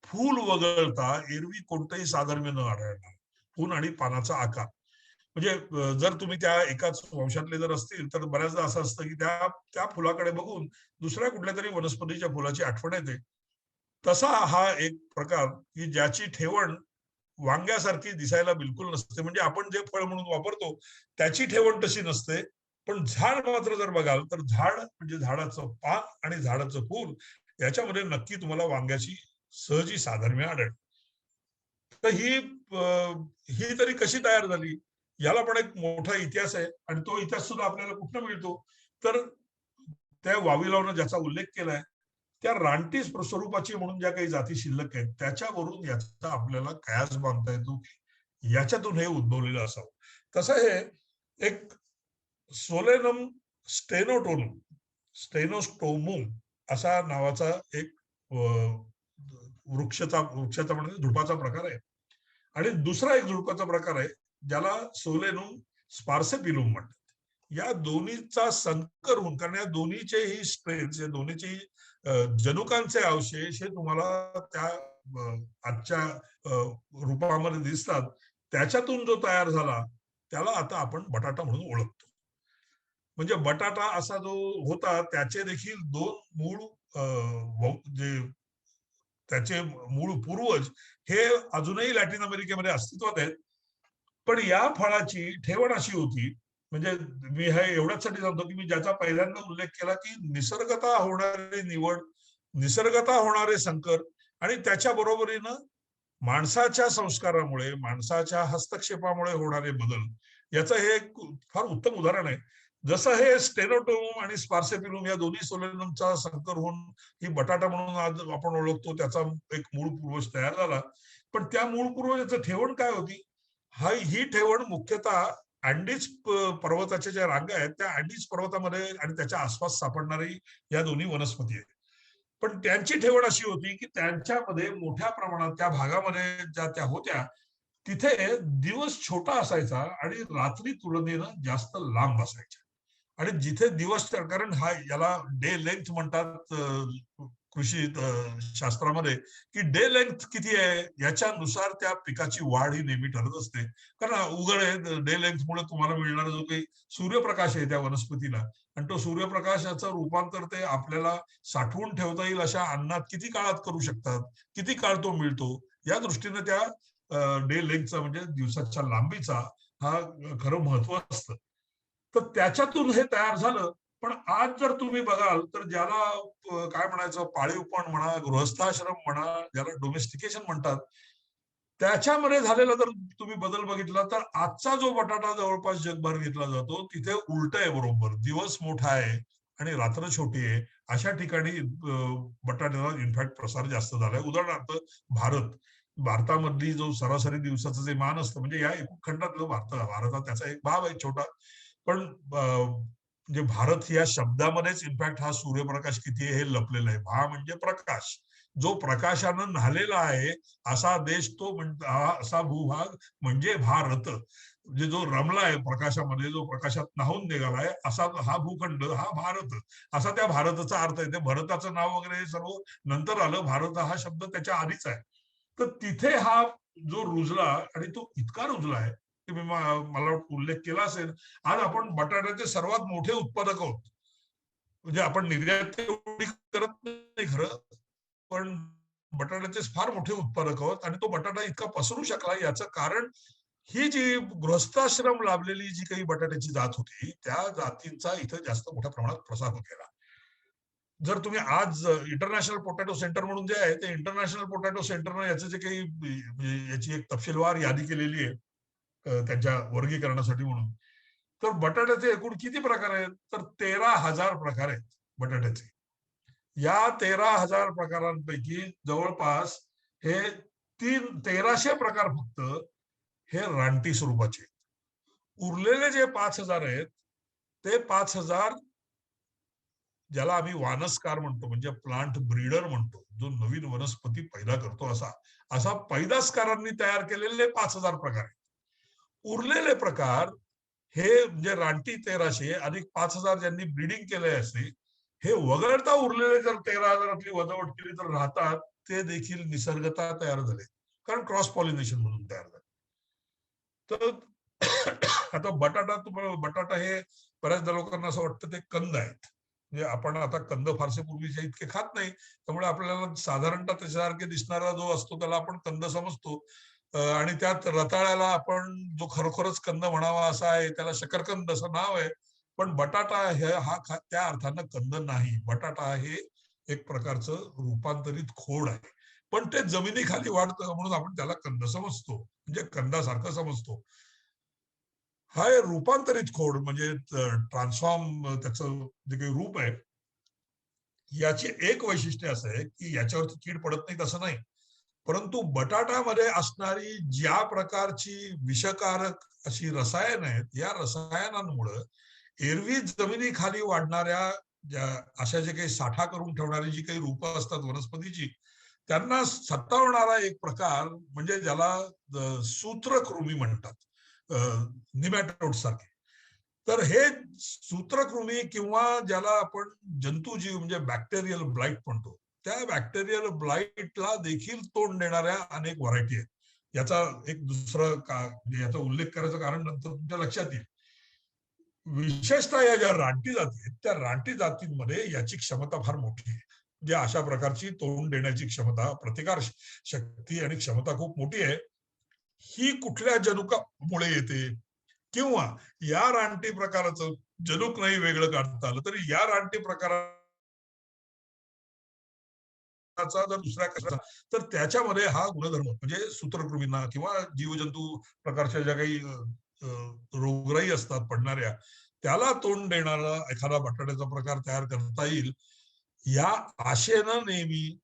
B: फूल वगळता एरवी कोणतंही साधर्म्य न आढळणार. फूल आणि पानाचा आकार म्हणजे जर तुम्ही त्या एकाच वंशातले जर असतील तर बऱ्याचदा असं असतं की त्या त्या फुलाकडे बघून दुसऱ्या कुठल्या तरी वनस्पतीच्या फुलाची आठवण येते. तसा हा एक प्रकार की ज्याची ठेवण वांग्यासारखी दिसायला बिलकुल नसते. म्हणजे आपण जे फळ म्हणून वापरतो त्याची ठेवण तशी नसते. पण झाड मात्र जर बघाल तर झाड म्हणजे झाडाचं पान आणि झाडाचं फूल याच्यामध्ये नक्की तुम्हाला वांग्याची सहजी साधर्म्य आढळेल. तर ही तरी कशी तयार झाली, याला पण एक मोठा इतिहास आहे आणि तो इतिहास सुद्धा आपल्याला कुठं मिळतो तर त्या वाविलावनं ज्याचा उल्लेख केलाय त्या रानटी स्वरूपाची म्हणून ज्या काही जाती शिल्लक आहेत त्याच्यावरून याचा आपल्याला कयास बांधता येतो याच्यातून हे उद्भवलेलं असावं. कसं हे एक सोलेनम स्टेनोटोनम स्टेनोस्टोमूम असा नावाचा एक वृक्षाचा म्हणजे झुडपाचा प्रकार आहे आणि दुसरा एक झुडपाचा प्रकार आहे ज्याला सोलेनम स्पार्सेपिलुम म्हणतात. या दोन्हीचा संकर होऊन कारण या दोन्हीचेही स्ट्रेन्स या दोन्हीची जनुकांचे अवशेष हे तुम्हाला त्या आजच्या रूपामध्ये दिसतात. त्याच्यातून जो तयार झाला त्याला आता आपण बटाटा म्हणून ओळखतो. म्हणजे बटाटा असा जो होता त्याचे देखील दोन मूळ जे त्याचे मूळ पूर्वज हे अजूनही लॅटिन अमेरिकेमध्ये अस्तित्वात आहेत. पण या फळाची ठेवण अशी होती म्हणजे मी हे एवढ्याचसाठी सांगतो की मी ज्याचा पहिल्यांदा उल्लेख केला की निसर्गतः होणारी निवड, निसर्गतः होणारे संकर आणि त्याच्या बरोबरीनं माणसाच्या संस्कारामुळे, माणसाच्या हस्तक्षेपामुळे होणारे बदल याचं हे एक फार उत्तम उदाहरण आहे. जसं हे स्टेनोटोम आणि स्पार्सेपिलुम या दोन्ही सोलेनमचा संकर होऊन ही बटाटा म्हणून आज आपण ओळखतो त्याचा एक मूळ पूर्वज तयार झाला. पण त्या मूळ पूर्वजाचं ठेवण काय होती? ही ठेवण मुख्यतः अँडीज पर्वताच्या ज्या रांगा आहेत त्या अँडीज पर्वतामध्ये आणि त्याच्या आसपास सापडणारी या दोन्ही वनस्पती आहेत. पण त्यांची ठेवण अशी होती की त्यांच्यामध्ये मोठ्या प्रमाणात त्या भागामध्ये ज्या त्या होत्या तिथे दिवस छोटा असायचा आणि रात्री तुलनेनं जास्त लांब असायच्या. आणि जिथे दिवस कारण याला डे लेंथ म्हणतात कृषी शास्त्रामध्ये की डे लेंथ किती आहे याच्यानुसार त्या पिकाची वाढ ही नेहमी ठरत असते. कारण उघड आहे डे लेंथमुळे तुम्हाला मिळणारा जो काही सूर्यप्रकाश आहे त्या वनस्पतीला आणि तो सूर्यप्रकाशाचं रूपांतर ते आपल्याला साठवून ठेवता येईल अशा अन्नात किती काळात करू शकतात, किती काळ तो मिळतो या दृष्टीने त्या डे लेंथचा म्हणजे दिवसाच्या लांबीचा हा खरं महत्व असतं. तर त्याच्यातून हे तयार झालं पण आज जर तुम्ही बघाल तर ज्याला काय म्हणायचं पाळीवपण म्हणा, गृहस्थाश्रम म्हणा, ज्याला डोमेस्टिकेशन म्हणतात, त्याच्यामध्ये झालेला जर तुम्ही बदल बघितला तर आजचा जो बटाटा जवळपास जगभर घेतला जातो तिथे उलट आहे बरोबर. दिवस मोठा आहे आणि रात्र छोटी आहे. अशा ठिकाणी बटाट्याचा इनफॅक्ट प्रसार जास्त झालाय. उदाहरणार्थ भारत. भारतामधली जो सरासरी दिवसाचं जे मान असतं म्हणजे या एकूण खंडातलं भारतात त्याचा एक भाग आहे छोटा. पण म्हणजे भारत या शब्दामध्येच इनफॅक्ट हा सूर्यप्रकाश किती आहे हे लपलेलं आहे. भा म्हणजे प्रकाश. जो प्रकाशानं न्हालेला आहे असा देश तो असा भूभाग म्हणजे भारत. म्हणजे जो रमला आहे प्रकाशामध्ये, जो प्रकाशात न्हाऊन निघालाय असा हा भूखंड हा भारत. असा त्या भारताचा अर्थ आहे. ते भारताचं नाव वगैरे सर्व नंतर आलं. भारत हा शब्द त्याच्या आधीच आहे. तर तिथे हा जो रुजला आणि तो इतका रुजला आहे की मला उल्लेख केला असेल, आज आपण बटाट्याचे सर्वात मोठे उत्पादक आहोत. म्हणजे आपण निर्यात एवढी करत नाही खरं, पण बटाट्याचे फार मोठे उत्पादक आहोत आणि तो बटाटा इतका पसरू शकला याचं कारण ही जी गृहस्थाश्रम लाभलेली जी काही बटाट्याची जात होती त्या जातींचा इथं जास्त मोठ्या प्रमाणात प्रसार होत गेला. जर तुम्ही आज इंटरनॅशनल पोटॅटो सेंटर म्हणून जे आहे ते इंटरनॅशनल पोटॅटो सेंटरनं याचं जे काही म्हणजे याची एक तपशीलवार यादी केलेली आहे त्यांच्या वर्गीकरणासाठी म्हणून. तर बटाट्याचे एकूण किती प्रकार आहेत तर 13,000 प्रकार आहेत बटाट्याचे. या 13,000 प्रकारांपैकी जवळपास हे 1,300 प्रकार फक्त हे रानटी स्वरूपाचे. उरलेले जे 5,000 आहेत ते 5,000 ज्याला आम्ही वानसकार म्हणतो म्हणजे प्लांट ब्रीडर म्हणतो, जो नवीन वनस्पती पैदा करतो असा पैदासकारांनी तयार केलेले 5,000 प्रकार आहेत. उरलेले प्रकार हे म्हणजे रानटी 1,300 अधिक 5,000 ज्यांनी ब्रीडिंग केले असते, हे वगळता उरलेले जर 13,000तली वजावट केली तर राहतात ते देखील निसर्गतः तयार झाले. कारण क्रॉस पॉलिनेशन म्हणून तयार झाले. तर आता बटाटा हे बऱ्याचदा लोकांना असं वाटतं ते कंद आहेत. म्हणजे आपण आता कंद फारसे पूर्वीचे इतके खात नाही. त्यामुळे आपल्याला साधारणतः त्याच्यासारखे दिसणारा जो असतो त्याला आपण कंद समजतो. आणि त्यात रताळ्याला आपण जो खरोखरच कंद म्हणावा असा आहे त्याला शकरकंद असं नाव आहे. पण बटाटा हा त्या अर्थानं कंद नाही. बटाटा हे एक प्रकारचं रूपांतरित खोड आहे. पण ते जमिनीखाली वाढतं म्हणून आपण त्याला कंद समजतो. म्हणजे कंदासारखं समजतो. हा रूपांतरित खोड म्हणजे ट्रान्सफॉर्म त्याचं जे काही रूप आहे, याची एक वैशिष्ट्य असं आहे की याच्यावरती कीड पडत नाही तसं नाही. परंतु बटाट्यामध्ये असणारी ज्या प्रकारची विषकारक अशी रसायन आहेत, या रसायनांमुळं एरवी जमिनीखाली वाढणाऱ्या अशा जे काही साठा करून ठेवणारी जी काही रूपं असतात वनस्पतीची, त्यांना सतावणारा एक प्रकार म्हणजे ज्याला सूत्रकृमी म्हणतात, निमॅटोड सारखे. तर हे सूत्रकृमी किंवा ज्याला आपण जंतुजीव म्हणजे बॅक्टेरियल ब्लाइट म्हणतो, त्या बॅक्टेरियल ब्लाइटला देखील तोंड देणाऱ्या अनेक व्हरायटी आहेत. याचा एक दुसरं म्हणजे याचा उल्लेख करायचं कारण नंतर तुमच्या लक्षात येईल. विशेषतः या ज्या रानटी जाती आहेत त्या रानटी जातींमध्ये याची क्षमता फार मोठी आहे. म्हणजे अशा प्रकारची तोंड देण्याची क्षमता, प्रतिकार शक्ती आणि क्षमता खूप मोठी आहे. ही कुठल्या जनुकामुळे येते किंवा या रानटी प्रकाराचं जनुक नाही वेगळं काढता आलं तरी या रानटी प्रकाराचा जर दुसऱ्या कशाचा तर त्याच्यामध्ये हा गुणधर्म म्हणजे सूत्रकृमींना किंवा जीवजंतू प्रकारच्या ज्या काही रोगराई असतात पडणाऱ्या त्याला तोंड देणारा एखादा बटाट्याचा प्रकार तयार करता येईल या आशेनं नेहमी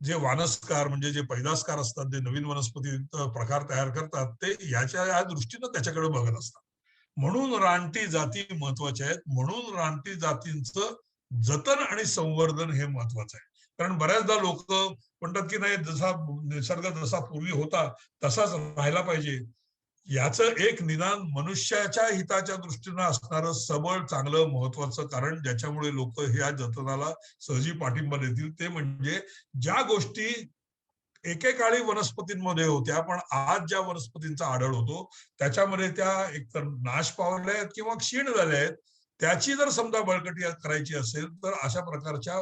B: जे वानसकार म्हणजे जे पैदासकार असतात, जे नवीन वनस्पती प्रकार तयार करतात ते या दृष्टीनं त्याच्याकडे बघत असतात. म्हणून रानटी जाती महत्वाच्या आहेत. म्हणून रानटी जातींचं जतन आणि संवर्धन हे महत्वाचं आहे. कारण बऱ्याचदा लोक म्हणतात की नाही जसा निसर्ग जसा पूर्वी होता तसाच राहायला पाहिजे. याचं एक निदान मनुष्याच्या हिताच्या दृष्टीनं असणारं सबळ चांगलं महत्वाचं कारण ज्याच्यामुळे लोक ह्या जतनाला सहजी पाठिंबा देतील ते म्हणजे ज्या गोष्टी एकेकाळी वनस्पतींमध्ये होत्या पण आज ज्या वनस्पतींचा आढळ होतो त्याच्यामध्ये त्या एकतर नाश पावल्या आहेत किंवा क्षीण झाल्या आहेत. त्याची जर समजा बळकटी करायची असेल तर अशा प्रकारच्या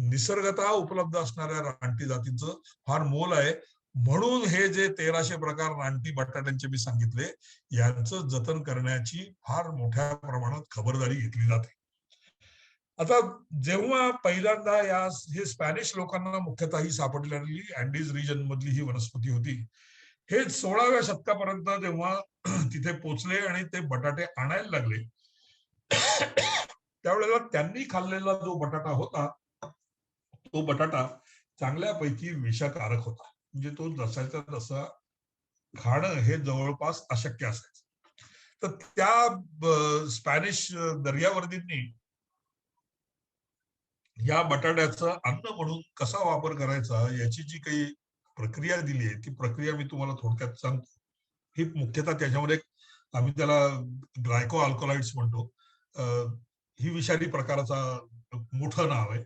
B: निसर्गतः उपलब्ध असणाऱ्या रानटी जातींचं फार मोल आहे. म्हणून हे जे 1,300 प्रकार रानटी बटाट्यांचे मी सांगितले यांचं जतन करण्याची फार मोठ्या प्रमाणात खबरदारी घेतली जाते. आता जेव्हा पहिल्यांदा हे स्पॅनिश लोकांना मुख्यतः ही सापडलेली अँडीज रिजन मधली ही वनस्पती होती, हे 16व्या शतकापर्यंत जेव्हा तिथे पोचले आणि ते बटाटे आणायला लागले, त्यावेळेला त्यांनी खाल्लेला जो बटाटा होता, तो बटाटा चांगल्यापैकी विषकारक होता. म्हणजे तो जसाच्या तसा खाणं हे जवळपास अशक्य असायचं. तर त्या स्पॅनिश दर्यावर्दींनी या बटाट्याचं अन्न म्हणून कसा वापर करायचा याची जी काही प्रक्रिया दिली आहे, ती प्रक्रिया मी तुम्हाला थोडक्यात सांगतो. ही मुख्यतः त्याच्यामध्ये आम्ही त्याला ग्लायको अल्कोलाइड्स म्हणतो. ही विषारी प्रकाराचा मोठं नाव आहे.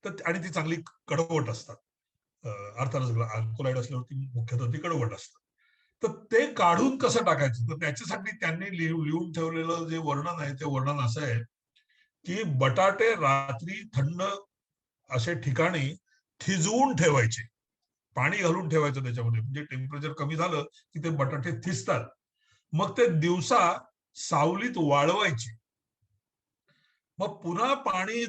B: तर आणि ती चांगली कडवट असतात. अर्थातच अल्कोलाइड असल्यावरती मुख्यतः ती कडवट असतात. तर ते काढून कसं टाकायचं, तर त्याच्यासाठी त्यांनी लिहून ठेवलेलं जे वर्णन आहे, ते वर्णन असं आहे की बटाटे रात्री थंड असे ठिकाणी थिजवून ठेवायचे, पाणी घालून ठेवायचं त्याच्यामध्ये, म्हणजे टेम्परेचर कमी झालं की ते बटाटे थिजतात. मग ते दिवसा सावलीत वाळवायचे, मग पुन्हा पाणी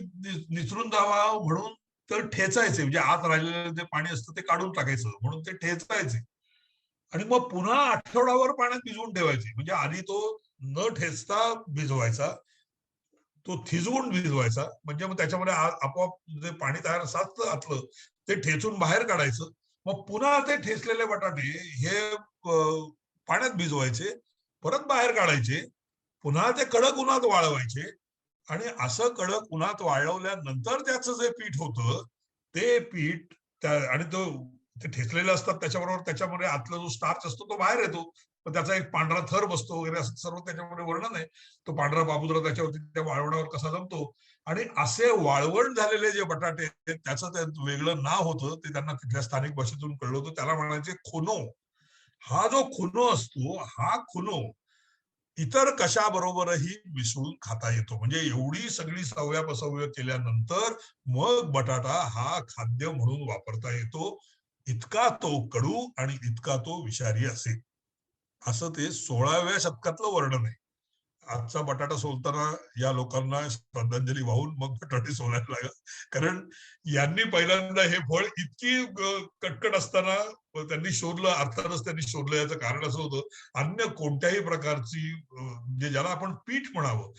B: निचरून जावा म्हणून तर ठेचायचे, म्हणजे आत राहिलेलं जे पाणी असतं ते काढून टाकायचं म्हणून ते ठेचायचे आणि मग पुन्हा आठवडाभर पाण्यात भिजवून ठेवायचे. म्हणजे आधी तो न ठेचता भिजवायचा, तो थिजवून भिजवायचा, म्हणजे मग त्याच्यामध्ये आपोआप जे पाणी तयार साचतं आतलं ते ठेचून बाहेर काढायचं. मग पुन्हा ते ठेचलेले बटाटे हे पाण्यात भिजवायचे, परत बाहेर काढायचे, पुन्हा ते कडक उन्हात वाळवायचे आणि असं कडक उन्हात वाळवल्यानंतर त्याचं जे पीठ होतं, ते पीठ आणि तो ते ठेचलेले असतात त्याच्याबरोबर त्याच्यामध्ये आतला जो स्टार्च असतो तो बाहेर येतो, पण त्याचा एक पांढरा थर बसतो वगैरे, असं सर्व त्याच्यामध्ये वर्णन आहे. तो पांढरा बाबुद्रा त्याच्यावरती त्या वाळवण्यावर कसा जमतो. आणि असे वाळवण झालेले जे बटाटे त्याचं ते वेगळं नाव होतं, ते त्यांना तिथल्या स्थानिक भाषेतून कळलं होतं, त्याला म्हणायचे खुनो. हा जो खुनो असतो, हा खुनो इतर कशाबरोबरही मिसळून खाता येतो. म्हणजे एवढी सगळी सव्यापसव्य केल्यानंतर मग बटाटा हा खाद्य म्हणून वापरता येतो. इतका तो कडू आणि इतका तो विषारी असेल, असं ते 16व्या शतकातलं वर्णन आहे. आजचा बटाटा सोलताना या लोकांना श्रद्धांजली वाहून मग बटाटे सोलायला लागला. कारण यांनी पहिल्यांदा हे फळ इतकी कटकट असताना त्यांनी शोधलं. अर्थातच त्यांनी शोधलं, याचं कारण असं होतं, अन्य कोणत्याही प्रकारची म्हणजे ज्याला आपण पीठ म्हणावं,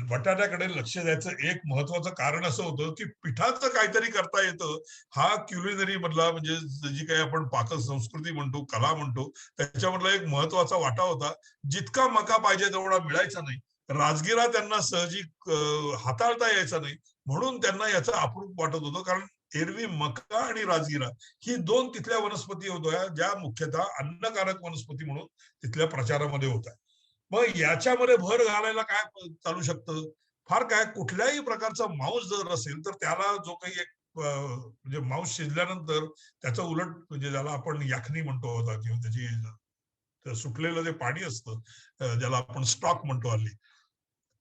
B: बटाट्याकडे लक्ष द्यायचं एक महत्वाचं कारण असं होतं की पिठाचं काहीतरी करता येतं. हा क्युलिनरी मधला, म्हणजे जी काही आपण पाकसंस्कृती म्हणतो, कला म्हणतो, त्याच्यामधला एक महत्वाचा वाटा होता. जितका मका पाहिजे तेवढा मिळायचा नाही. राजगिरा त्यांना सहजी हाताळता यायचा नाही, म्हणून त्यांना याचं अप्रूप वाटत होतं. कारण एरवी मका आणि राजगिरा ही दोन तिथल्या वनस्पती होत्या, ज्या मुख्यतः अन्नकारक वनस्पती म्हणून तिथल्या प्रचारामध्ये होत्या. मग याच्यामध्ये भर घालायला काय चालू शकतं? फार काय, कुठल्याही प्रकारचा मांस जर असेल तर त्याला जो काही एक म्हणजे मांस शिजल्यानंतर त्याचं उलट, म्हणजे ज्याला आपण याखनी म्हणतो होता, किंवा त्याची सुटलेलं जे पाणी असतं, ज्याला आपण स्टॉक म्हणतो हल्ली,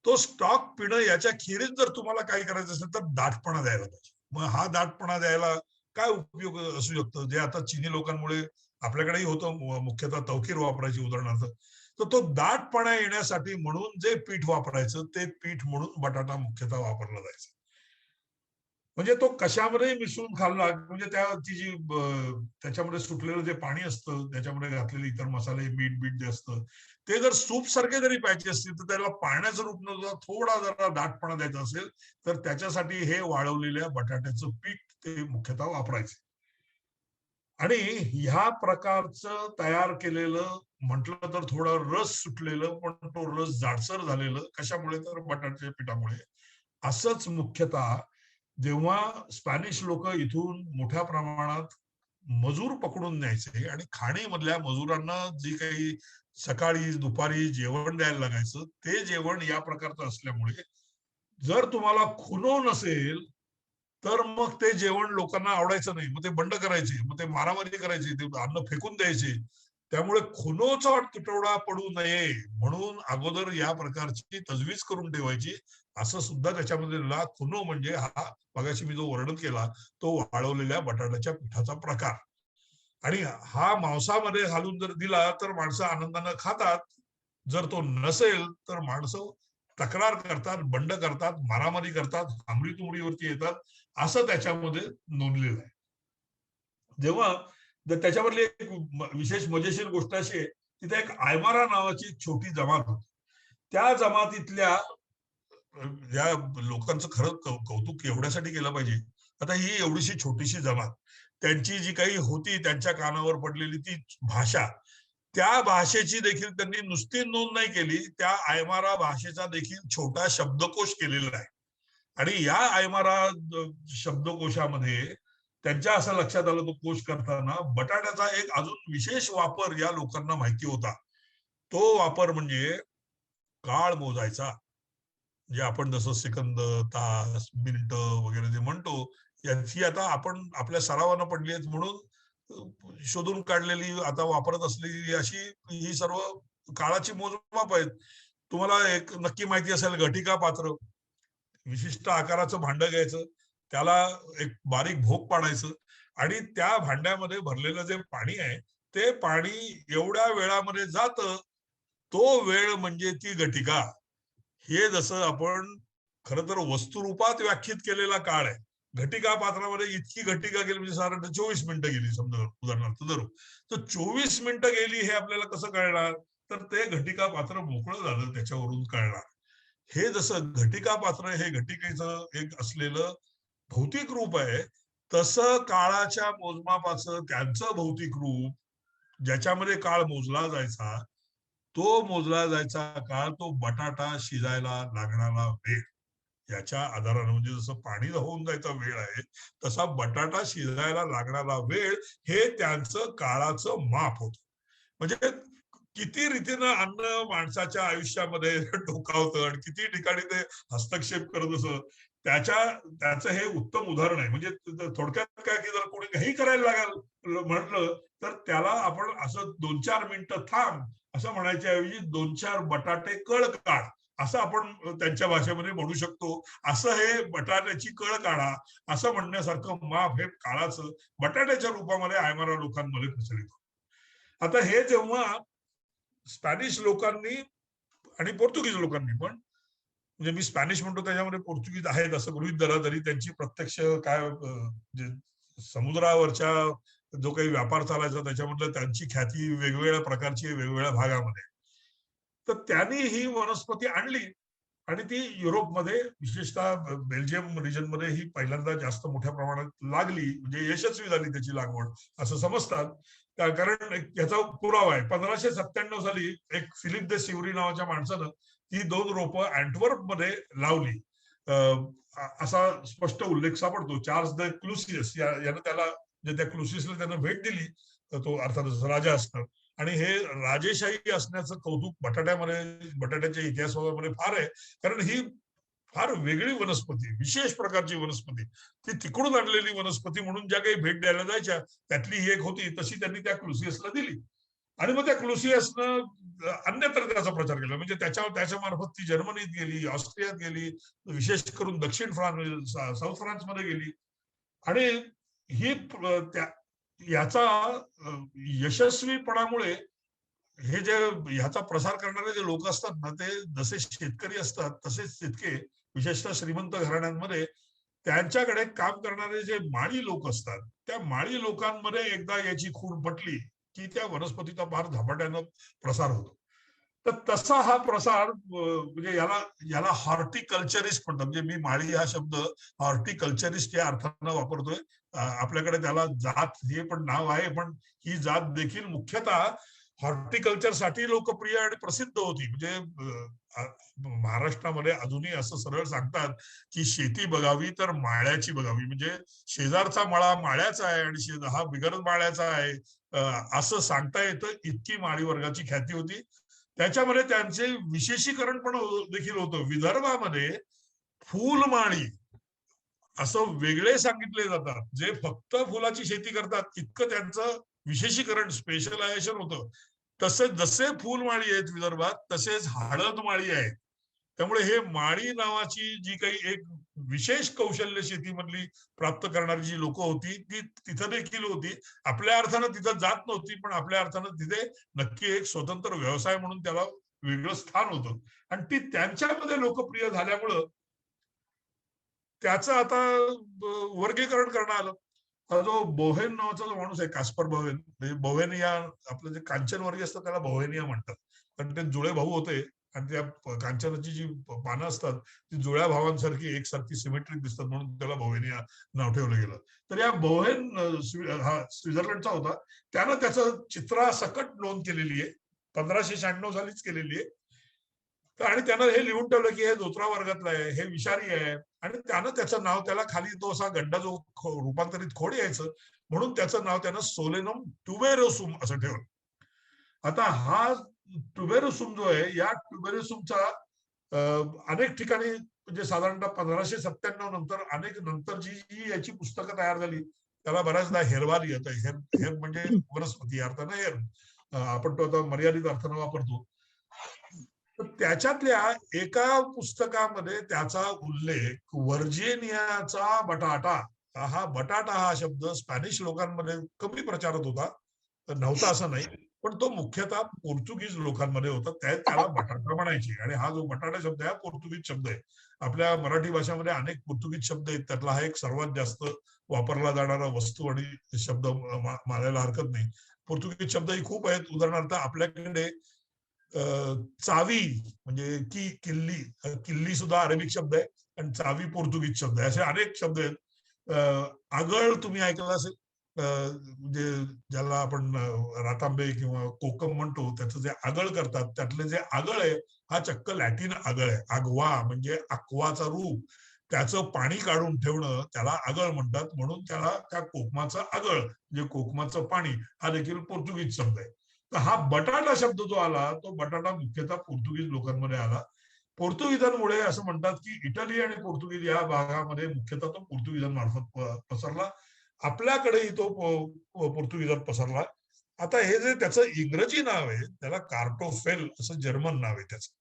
B: तो स्टॉक पिणं याच्या खेरीज जर तुम्हाला काय करायचं असेल तर दाटपणा द्यायला पाहिजे. मग हा दाटपणा द्यायला काय उपयोग असू शकतो, जे आता चीनी लोकांमुळे आपल्याकडेही होतं, मुख्यतः तवकीर वापरायची उदाहरणार्थ. तर तो दाटपणा येण्यासाठी म्हणून जे पीठ वापरायचं, ते पीठ म्हणून बटाटा मुख्यतः वापरला जायचा. म्हणजे तो कशामध्ये मिसळून खाल्ला, म्हणजे ती जी त्याच्यामध्ये सुटलेलं जे पाणी असतं, त्याच्यामध्ये घातलेले इतर मसाले, मीठ बीठ जे असतं, ते जर सूप सारखे जरी प्यायचे असतील तर त्याला पाण्याचं रूप न देता थोडा जरा दाटपणा द्यायचा असेल तर त्याच्यासाठी हे वाळवलेल्या बटाट्याचं पीठ ते मुख्यतः वापरायचे. आणि ह्या प्रकारचं तयार केलेलं, म्हटलं तर थोडं रस सुटलेलं, पण तो रस जाडसर झालेलं, कशामुळे तर बटाट्याच्या पिठामुळे. असंच मुख्यतः जेव्हा स्पॅनिश लोक इथून मोठ्या प्रमाणात मजूर पकडून न्यायचे आणि खाणीमधल्या मजुरांना जी काही सकाळी दुपारी जेवण द्यायला लागायचं, ते जेवण या प्रकारचं असल्यामुळे जर तुम्हाला खुनो नसेल तर मग ते जेवण लोकांना आवडायचं नाही. मग ते बंड करायचे, मग ते मारामारी करायचे, ते अन्न फेकून द्यायचे. त्यामुळे खुनोचा तुटवडा पडू नये म्हणून अगोदर या प्रकारची तजवीज करून ठेवायची. असं सुद्धा त्याच्यामध्ये खुनो म्हणजे हा मगाशी मी जो वर्णन केला तो वाळवलेल्या बटाट्याच्या पिठाचा प्रकार. आणि हा मांसामध्ये घालून जर दिला तर माणसं आनंदानं खातात. जर तो नसेल तर माणसं तक्रार करतात, बंड करतात, मारामारी करतात, हमरी-तुमरीवरती येतात, असं त्याच्यामध्ये नोंदलेलं आहे. जेव्हा त्याच्यामधली एक विशेष मजेशीर गोष्ट अशी आहे, तिथे एक आयमारा नावाची एक छोटी जमात होती. त्या जमातीतल्या या लोकांचं खरं कौतुक एवढ्यासाठी केलं पाहिजे. आता ही एवढीशी छोटीशी जमात, त्यांची जी काही होती त्यांच्या कानावर पडलेली ती भाषा, त्या भाषेची देखील त्यांनी नुसती नोंद नाही केली, त्या आयमारा भाषेचा देखील छोटा शब्दकोश केलेला आहे. आणि या आयमारा शब्दकोशामध्ये त्यांच्या असं लक्षात आलं तो कोश करताना बटाट्याचा एक अजून विशेष वापर या लोकांना माहिती होता. तो वापर म्हणजे काळ मोजायचा. म्हणजे आपण जसं सेकंद, तास, मिनिट वगैरे जे म्हणतो, याची आता आपण आपल्या सरावानं पडली आहेत म्हणून शोधून काढलेली, आता वापरत असलेली अशी ही सर्व काळाची मोजमाप आहेत. तुम्हाला एक नक्की माहिती असेल, घटिका पात्र, विशिष्ट आकाराचं भांडं घ्यायचं, त्याला एक बारीक भोक पाडायचं आणि त्या भांड्यामध्ये भरलेलं जे पाणी आहे, ते पाणी एवढ्या वेळामध्ये जातं, तो वेळ म्हणजे ती घटिका. हे जसं आपण खरं तर वस्तुरूपात व्याख्यित केलेला काळ आहे. घटिका पात्रामध्ये इतकी घटिका गेली म्हणजे साधारण 24 मिनिटं गेली, समजा उदाहरणार्थ धरू. तर 24 मिनिटं गेली हे आपल्याला कसं कळणार? तर ते घटिका पात्र मोकळं झालं त्याच्यावरून कळणार. हे जसं घटिका पात्र हे घटिकेचं एक असलेलं भौतिक रूप आहे, तसं काळाच्या मोजमापाचं त्यांचं भौतिक रूप, ज्याच्यामध्ये काळ मोजला जायचा, तो मोजला जायचा काळ, तो बटाटा शिजायला लागणारा वेळ, याच्या आधारानं, म्हणजे जसं पाणी होऊन जायचा वेळ आहे, तसा बटाटा शिजायला लागणारा वेळ हे त्यांचं काळाचं माप होतं. म्हणजे किती रीतीनं अन्न माणसाच्या आयुष्यामध्ये डोकावतं आणि किती ठिकाणी ते हस्तक्षेप करत असं, त्याचं हे उत्तम उदाहरण आहे. म्हणजे थोडक्यात काय, की जर कोणी काही करायला लागाल म्हटलं, तर त्याला आपण असं 2-4 मिनिटं थांब असं म्हणायच्या ऐवजी 2-4 बटाटे कळ काढ, असं आपण त्यांच्या भाषेमध्ये म्हणू शकतो. असं हे बटाट्याची कळ काढा असं म्हणण्यासारखं माप हे काळाचं बटाट्याच्या रूपामध्ये आयमारा लोकांमध्ये प्रचलित होतं. आता हे जेव्हा स्पॅनिश लोकांनी आणि पोर्तुगीज लोकांनी पण, म्हणजे मी स्पॅनिश म्हणतो त्याच्यामध्ये पोर्तुगीज आहेत असं गृहीत धरा, तरी त्यांची प्रत्यक्ष काय जे समुद्रावरच्या जो काही व्यापार चालायचा त्याच्यामधलं त्यांची ख्याती वेगवेगळ्या प्रकारची वेगवेगळ्या भागामध्ये, तर त्यांनी ही वनस्पती आणली आणि ती युरोपमध्ये, विशेषतः बेल्जियम रिजनमध्ये ही पहिल्यांदा जास्त मोठ्या प्रमाणात लागली, म्हणजे यशस्वी झाली त्याची लागवड असं समजतात. कारण याचा पुरावा आहे, 1597 साली एक फिलिप दे सिवरी नावाच्या माणसानं ही 2 रोपं अँटवर्प मध्ये लावली, असा स्पष्ट उल्लेख सापडतो. चार्ल्स द क्लुसियस यानं त्याला, जे त्या क्लुसियसला त्यानं भेट दिली, तो अर्थातच राजा असणार, आणि हे राजेशाही असण्याचं कौतुक बटाट्याच्या इतिहासामध्ये फार आहे. कारण ही फार वेगळी वनस्पती, विशेष प्रकारची वनस्पती, ती तिकडून आणलेली वनस्पती म्हणून ज्या काही भेट द्यायला जायच्या त्यातली ही एक होती, तशी त्यांनी त्या क्लुसियसला दिली. आणि मग त्या क्लुसियसनं अन्यत्र त्याचा प्रचार केला, म्हणजे त्याच्या मार्फत ती जर्मनीत गेली, ऑस्ट्रियात गेली, विशेष करून दक्षिण फ्रान्स, साऊथ फ्रान्समध्ये गेली. आणि ही याचा यशस्वीपणामुळे हे जे ह्याचा प्रसार करणारे जे लोक असतात ना, ते जसे शेतकरी असतात तसेच तितके, विशेषतः श्रीमंत घराण्यांमध्ये त्यांच्याकडे काम करणारे जे माळी लोक असतात, त्या माळी लोकांमध्ये एकदा याची खूण पटली की त्या वनस्पतीचा फार झपाट्यानं प्रसार होतो. तर तसा हा प्रसार, म्हणजे याला याला हॉर्टिकल्चरिस्ट म्हणतात. म्हणजे मी माळी हा शब्द हॉर्टिकल्चरिस्ट या अर्थानं वापरतोय. आपल्याकडे त्याला जात हे पण नाव आहे, पण ही जात देखील मुख्यतः हॉर्टिकल्चरसाठी लोकप्रिय आणि प्रसिद्ध होती. म्हणजे महाराष्ट्रामध्ये अजूनही असं सरळ सांगतात की शेती बघावी तर माळ्याची बघावी. म्हणजे शेजारचा मळा माळ्याचा आहे आणि हा बिगर माळ्याचा आहे, असं सांगता येतं, इतकी माळी वर्गाची ख्याती होती. त्याच्यामध्ये त्यांचे विशेषीकरण पण देखील होतं. विदर्भामध्ये फुलमाळी असं वेगळे सांगितले जातात, जे फक्त फुलाची शेती करतात, इतकं त्यांचं विशेषीकरण, स्पेशलायझेशन होतं. तसे जसे फुलमाळी आहेत विदर्भात, तसेच हळद माळी आहेत. त्यामुळे हे माळी नावाची जी काही एक विशेष कौशल्य शेतीमधली प्राप्त करणारी जी लोक होती, ती तिथं देखील होती. आपल्या अर्थानं तिथं जात नव्हती, पण आपल्या अर्थानं तिथे नक्की एक स्वतंत्र व्यवसाय म्हणून त्याला वेगळं स्थान होतं आणि ती त्यांच्यामध्ये लोकप्रिय झाल्यामुळं त्याचं आता वर्गीकरण करण्यात आलं. हा जो बोहेन नावाचा जो माणूस आहे, कास्पर बोहेन, म्हणजे बोहेनिया, आपलं जे कांचनवर्गीय असतं त्याला बोहेनिया म्हणतात. कारण ते जुळे भाऊ होते आणि त्या कांचनाची जी पानं असतात ती जुळ्या भावांसारखी एकसारखी सिमेट्रिक दिसतात, म्हणून त्याला बोहेनिया नाव ठेवलं गेलं. तर या बोहेन हा स्वित्झर्लंडचा होता. त्यानं त्याचं चित्रासकट नोंद केलेली आहे, 1596 सालीच केलेली आहे. आणि त्यानं हे लिहून ठेवलं की हे धोत्रा वर्गातलं आहे, हे विषारी आहे, आणि त्यानं त्याचं नाव, त्याला खाली तो असा गड्डा जो रूपांतरित खोड यायचं, म्हणून त्याचं नाव त्यानं सोलेनम ट्युबेरोसुम असं ठेवलं. आता हा ट्युबेरोसुम जो आहे, या ट्युबेरोसुमचा अनेक ठिकाणी, म्हणजे साधारणतः 1597 नंतर अनेक नंतर जी याची पुस्तकं तयार झाली, त्याला बऱ्याचदा हेरवाली येतं. हेर म्हणजे वनस्पती अर्थानं हेर, आपण तो आता मर्यादित अर्थानं वापरतो. तर त्याच्यातल्या एका पुस्तकामध्ये त्याचा उल्लेख व्हर्जिनियाचा बटाटा, हा शब्द स्पॅनिश लोकांमध्ये कमी प्रचारात होता, नव्हता असं नाही, पण तो मुख्यतः पोर्तुगीज लोकांमध्ये होता. त्याला बटाटा म्हणायचे. आणि हा जो बटाटा शब्द आहे, हा पोर्तुगीज शब्द आहे. आपल्या मराठी भाषेमध्ये अनेक पोर्तुगीज शब्द आहेत, त्यातला हा एक सर्वात जास्त वापरला जाणारा वस्तू आणि शब्द मानायला हरकत नाही. पोर्तुगीज शब्दही खूप आहेत. उदाहरणार्थ आपल्याकडे चावी म्हणजे किल्ली, किल्ली सुद्धा अरेबिक शब्द आहे आणि चावी पोर्तुगीज शब्द आहे. असे अनेक शब्द आहेत. आगळ तुम्ही ऐकलं असेल, म्हणजे ज्याला आपण रातांबे किंवा कोकम म्हणतो, त्याचं जे आगळ करतात, त्यातले जे आगळ आहे, हा चक्क लॅटिन आगळ आहे. आगवा म्हणजे अक्वाचा रूप, त्याचं पाणी काढून ठेवणं त्याला आगळ म्हणतात, म्हणून त्याला त्या कोकमाचं आगळ म्हणजे कोकमाचं पाणी हा देखील पोर्तुगीज शब्द आहे. तर हा बटाटा शब्द जो आला, तो बटाटा मुख्यतः पोर्तुगीज लोकांमध्ये आला. पोर्तुगीजांमुळे असं म्हणतात की इटली आणि पोर्तुगीज या भागामध्ये मुख्यतः तो पोर्तुगीजांमार्फत पसरला. आपल्याकडेही तो पोर्तुगीजात पसरला. आता हे जे त्याचं इंग्रजी नाव आहे, त्याला कार्टोफेल असं जर्मन नाव आहे त्याचं.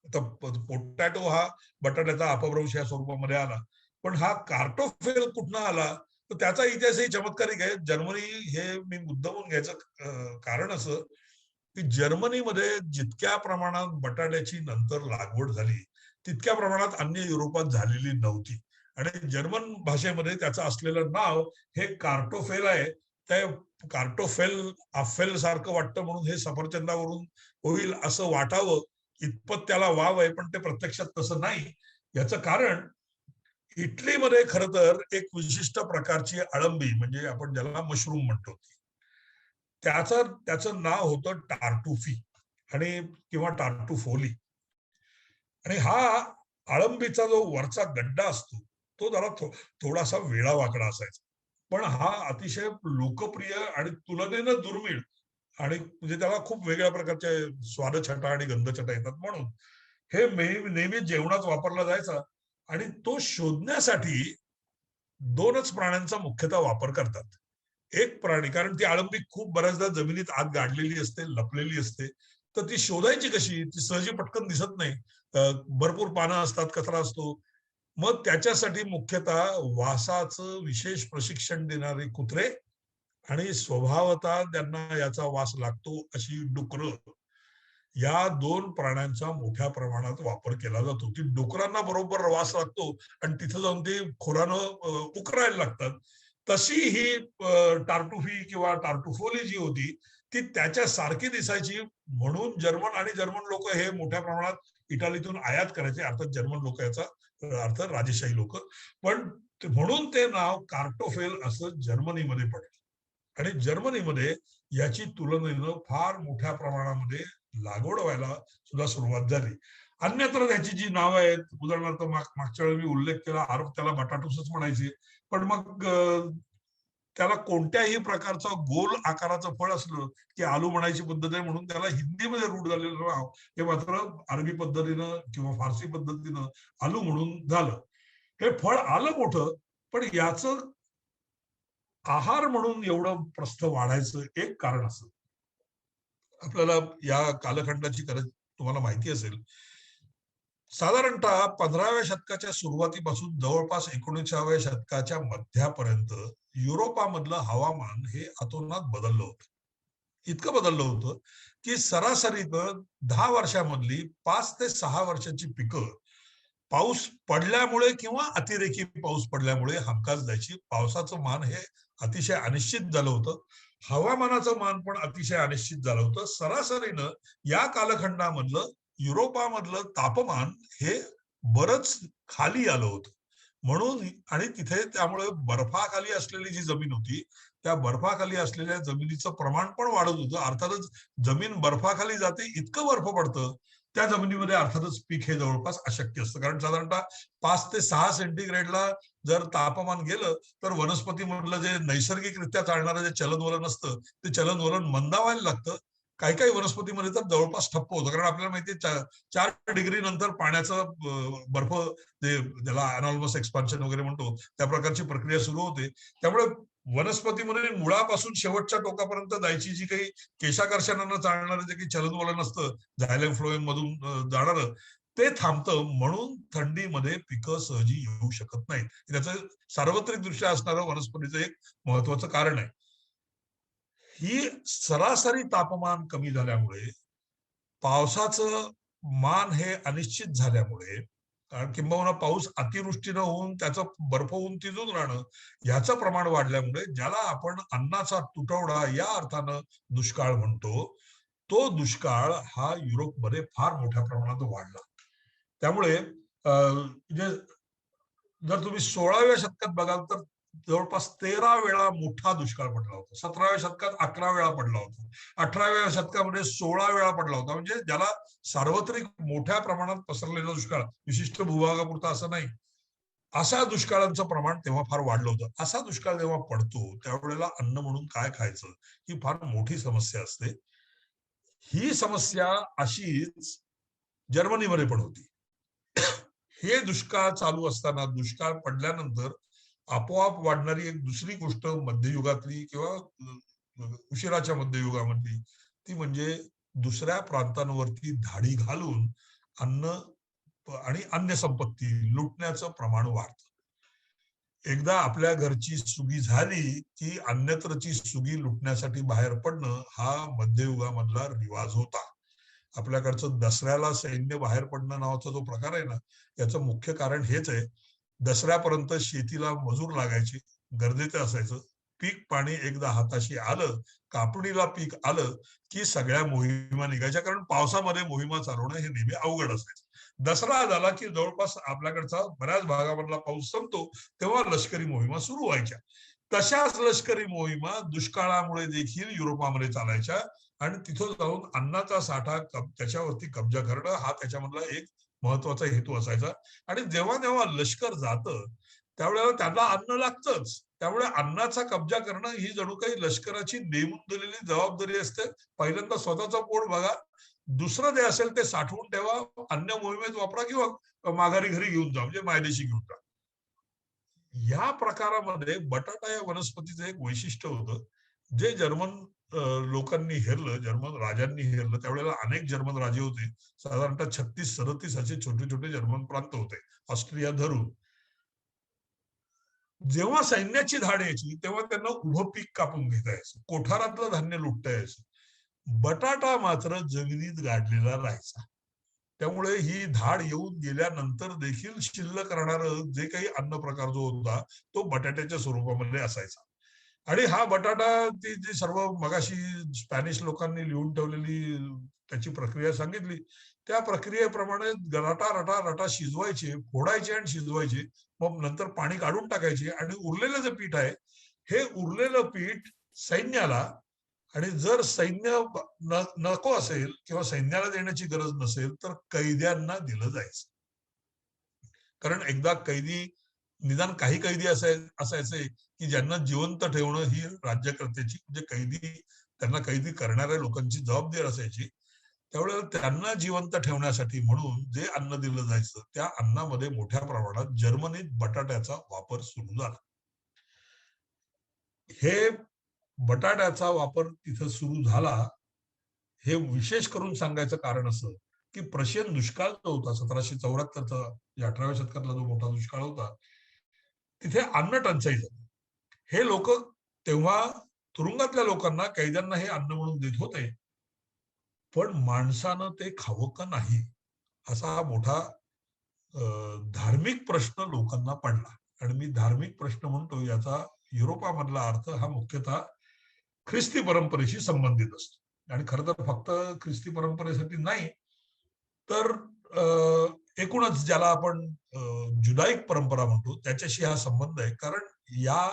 B: आता पोटॅटो हा बटाट्याचा अपभ्रंश या स्वरूपामध्ये आला, पण हा कार्टोफेल कुठनं आला, तर त्याचा इतिहासही चमत्कारिक आहे. जर्मनी हे मी मुद्दामून घ्यायचं कारण असं की जर्मनीमध्ये जितक्या प्रमाणात बटाट्याची नंतर लागवड झाली, तितक्या प्रमाणात अन्य युरोपात झालेली नव्हती. आणि जर्मन भाषेमध्ये त्याचं असलेलं नाव हे कार्टोफेल आहे. त्या कार्टोफेल आफेल सारखं वाटतं म्हणून हे सफरचंदावरून होईल असं वाटावं इतपत त्याला वाव आहे, पण ते प्रत्यक्षात तसं नाही. याचं कारण इटलीमध्ये खरं तर एक विशिष्ट प्रकारची अळंबी, म्हणजे आपण ज्याला मशरूम म्हणतो, त्याचं नाव होतं टार्टुफी आणि किंवा टार्टुफोली. आणि हा अळंबीचा जो वरचा गड्डा असतो, तो जरा थोडासा वेळा वाकडा असायचा, पण हा अतिशय लोकप्रिय आणि तुलनेनं दुर्मिळ, आणि म्हणजे त्याला खूप वेगळ्या प्रकारचे स्वादछटा आणि गंधछटा येतात, म्हणून हे नेहमी जेवणात वापरला जायचा. आणि तो शोधण्यासाठी दोनच प्राण्यांचा मुख्यतः वापर करतात. एक प्राणी, कारण ती अळंबी खूप बऱ्याचदा जमिनीत आत गाडलेली असते, लपलेली असते, तर ती शोधायची कशी, ती सहजी पटकन दिसत नाही. भरपूर पानं असतात, कचरा असतो. मग त्याच्यासाठी मुख्यतः वासाचं विशेष प्रशिक्षण देणारे कुत्रे आणि स्वभावतः त्यांना याचा वास लागतो अशी डुकरं, या दोन प्राण्यांचा मोठ्या प्रमाणात वापर केला जातो. ती डुकरांना बरोबर वास लागतो आणि तिथं जाऊन ते खोरानं उकरायला लागतात. तशी ही टार्टुफी किंवा टार्टुफोली जी होती, ती त्याच्यासारखी दिसायची, म्हणून जर्मन लोक हे मोठ्या प्रमाणात इटालीतून आयात करायचे. अर्थात जर्मन लोक याचा अर्थ राजेशाही लोक, पण म्हणून ते नाव कार्टोफेल असं जर्मनीमध्ये पडलं. आणि जर्मनीमध्ये याची तुलनेनं फार मोठ्या प्रमाणामध्ये लागवड व्हायला सुद्धा सुरुवात झाली. अन्यत्र त्याची जी नावं आहेत, उदाहरणार्थ मागच्या वेळी मी उल्लेख केला, अरब त्याला बटाटूसच म्हणायचे, पण मग त्याला कोणत्याही प्रकारचा गोल आकाराचं फळ असलं की आलू म्हणायची पद्धत आहे, म्हणून त्याला हिंदीमध्ये रूढ झालेलं नाव हे मात्र अरबी पद्धतीनं किंवा फारसी पद्धतीनं आलू म्हणून झालं. हे फळ आलं मोठं, पण याचं आहार म्हणून एवढं प्रस्थ वाढायचं एक कारण असं, आपल्याला या कालखंडाची गरज तुम्हाला माहिती असेल, साधारणतः 15व्या शतकाच्या सुरुवातीपासून जवळपास 19व्या शतकाच्या मध्यापर्यंत युरोपामधलं हवामान हे अतोनात बदललं होतं. इतकं बदललं होतं की सरासरीनं 10 वर्षामधली 5 ते 6 वर्षाची पिकं पाऊस पडल्यामुळे किंवा अतिरेकी पाऊस पडल्यामुळे हमखास जायची. पावसाचं मान हे अतिशय अनिश्चित झालं होतं. हवामानाचं मान पण अतिशय अनिश्चित झालं होतं. सरासरीनं या कालखंडामधलं युरोपामधलं तापमान हे बरंच खाली आलं होतं. म्हणून आणि तिथे त्यामुळे बर्फाखाली असलेली जी जमीन होती, त्या बर्फाखाली असलेल्या जमिनीचं प्रमाण पण वाढत होतं. अर्थातच जमीन बर्फाखाली जाते, इतकं बर्फ पडतं, त्या जमिनीमध्ये अर्थातच पीक हे जवळपास अशक्य असतं. कारण साधारणतः 5 ते 6 सेंटीग्रेडला जर तापमान गेलं, तर वनस्पतीमधलं जे नैसर्गिकरित्या चालणारं जे चलनवलन असतं, ते चलनवलन मंदावायला लागतं. काही काही वनस्पतीमध्ये तर जवळपास ठप्प होतं. कारण आपल्याला माहितीये 4 डिग्री नंतर पाण्याचं बर्फ जे ज्याला अनॉर्मस एक्सपान्शन वगैरे म्हणतो, त्या प्रकारची प्रक्रिया सुरू होते. त्यामुळे वनस्पतीमध्ये मुळापासून शेवटच्या टोकापर्यंत जायची जी काही केशाकर्षणानं चालणारं जे काही चलनवलन असतं, झायलम फ्लोएम मधून जाणारं, ते थांबतं. म्हणून थंडीमध्ये पिकं सहजी येऊ शकत नाहीत. त्याचं सार्वत्रिक दृष्ट्या असणारं वनस्पतीचं एक महत्वाचं कारण आहे. ही सरासरी तापमान कमी झाल्यामुळे, पावसाचं मान हे अनिश्चित झाल्यामुळे, कारण किंबहुना पाऊस अतिवृष्टीनं होऊन त्याचं बर्फ होऊन तिजून राहणं, याचं प्रमाण वाढल्यामुळे ज्याला आपण अन्नाचा तुटवडा या अर्थानं दुष्काळ म्हणतो, तो दुष्काळ हा युरोपमध्ये फार मोठ्या प्रमाणात वाढला. त्यामुळे म्हणजे जर तुम्ही 16व्या शतकात बघाल तर जवळपास 13 वेळा मोठा दुष्काळ पडला होता. 17व्या शतकात 11 वेळा पडला होता. 18व्या शतकामध्ये 16 वेळा पडला होता. म्हणजे ज्याला सार्वत्रिक मोठ्या प्रमाणात पसरलेला दुष्काळ, विशिष्ट भूभागापुरता असं नाही, अशा दुष्काळांचं प्रमाण तेव्हा फार वाढलं होतं. असा दुष्काळ जेव्हा पडतो त्यावेळेला अन्न म्हणून काय खायचं ही फार मोठी समस्या असते. ही समस्या अशीच जर्मनीमध्ये पण होती. हे दुष्काळ चालू असताना, दुष्काळ पडल्यानंतर आपोआप वाढणारी एक दुसरी गोष्ट मध्ययुगातली किंवा उशिराच्या मध्ययुगामधली, ती म्हणजे दुसऱ्या प्रांतांवरती धाडी घालून अन्न आणि अन्य संपत्ती लुटण्याचं प्रमाण वाढतं. एकदा आपल्या घरची सुगी झाली की अन्यत्रची सुगी लुटण्यासाठी बाहेर पडणं हा मध्ययुगामधला रिवाज होता. आपल्याकडचं दसऱ्याला सैन्य बाहेर पडणं नावाचा जो प्रकार आहे ना, याचं मुख्य कारण हेच आहे. दसऱ्यापर्यंत शेतीला मजूर लागायचे, गरजेचं असायचं. पीक पाणी एकदा हाताशी आलं, कापणीला पीक आलं की सगळ्या मोहिमा निघायच्या. कारण पावसामध्ये मोहिमा चालवणं हे नेहमी अवघड असायचं. दसरा झाला की जवळपास आपल्याकडचा बऱ्याच भागामधला पाऊस संपतो, तेव्हा लष्करी मोहिमा सुरू व्हायच्या. तशाच लष्करी मोहिमा दुष्काळामुळे देखील युरोपामध्ये चालायच्या आणि तिथं जाऊन अन्नाचा साठा त्याच्यावरती कब्जा करणं हा त्याच्यामधला एक महत्वाचा हेतू असायचा. आणि जेव्हा जेव्हा लष्कर जातं त्यावेळेला त्यांना अन्न लागतंच. त्यामुळे अन्नाचा कब्जा करणं ही जणू काही लष्कराची नेमून दिलेली जबाबदारी असते. पहिल्यांदा स्वतःचं पोट बघा, दुसरं जे असेल ते साठवून ठेवा, अन्य मोहिमेत वापरा किंवा माघारी घरी घेऊन जा, म्हणजे मायदेशी घेऊन जा. या प्रकारामध्ये बटाटा या वनस्पतीचं एक वैशिष्ट्य होतं, जे जर्मन लोकांनी हेरलं, जर्मन राजांनी हेरलं. त्यावेळेला अनेक जर्मन राजे होते. साधारणतः 36-37 असे छोटे छोटे जर्मन प्रांत होते, ऑस्ट्रिया धरून. जेव्हा सैन्याची धाड यायची तेव्हा त्यांना उभं पीक कापून घेता यायचं, कोठारातलं धान्य लुटता यायचं. बटाटा मात्र जमिनीत गाडलेला राहायचा. त्यामुळे ही धाड येऊन गेल्यानंतर देखील शिल्लक राहणारं जे काही अन्न प्रकार जो होता तो बटाट्याच्या स्वरूपामध्ये असायचा. आणि हा बटाटा ती जी सर्व मगाशी स्पॅनिश लोकांनी लिहून ठेवलेली त्याची प्रक्रिया सांगितली, त्या प्रक्रियेप्रमाणे रटा रटा रटा शिजवायचे, फोडायचे आणि शिजवायचे. मग नंतर पाणी काढून टाकायचे आणि उरलेलं जे पीठ आहे, हे उरलेलं पीठ सैन्याला, आणि जर सैन्य नको असेल किंवा सैन्याला देण्याची गरज नसेल तर कैद्यांना दिलं जायचं. कारण एकदा कैदी, निदान काही कैदी असायचे की ज्यांना जिवंत ठेवणं ही राज्यकर्त्याची, म्हणजे कैदी, त्यांना कैदी करणाऱ्या लोकांची जबाबदारी असायची. त्यावेळेला त्यांना जिवंत ठेवण्यासाठी म्हणून जे अन्न दिलं जायचं त्या अन्नामध्ये मोठ्या प्रमाणात जर्मनीत बटाट्याचा वापर सुरू झाला. हे बटाट्याचा वापर तिथं सुरू झाला, हे विशेष करून सांगायचं कारण असं की प्रशियन दुष्काळ जो होता 1774चा, 18व्या शतकातला जो मोठा दुष्काळ होता, तिथे अन्न टंचाई झाली. हे लोक तेव्हा तुरुंगातल्या लोकांना, कैद्यांना हे अन्न म्हणून देत होते. पण माणसानं ते खावं का नाही, असा हा मोठा धार्मिक प्रश्न लोकांना पडला. आणि मी धार्मिक प्रश्न म्हणतो याचा युरोपामधला अर्थ हा मुख्यतः ख्रिस्ती परंपरेशी संबंधित असतो. आणि खरं तर फक्त ख्रिस्ती परंपरेसाठी नाही, तर एकूणच ज्याला आपण जुदाईक परंपरा म्हणतो त्याच्याशी हा संबंध आहे. कारण या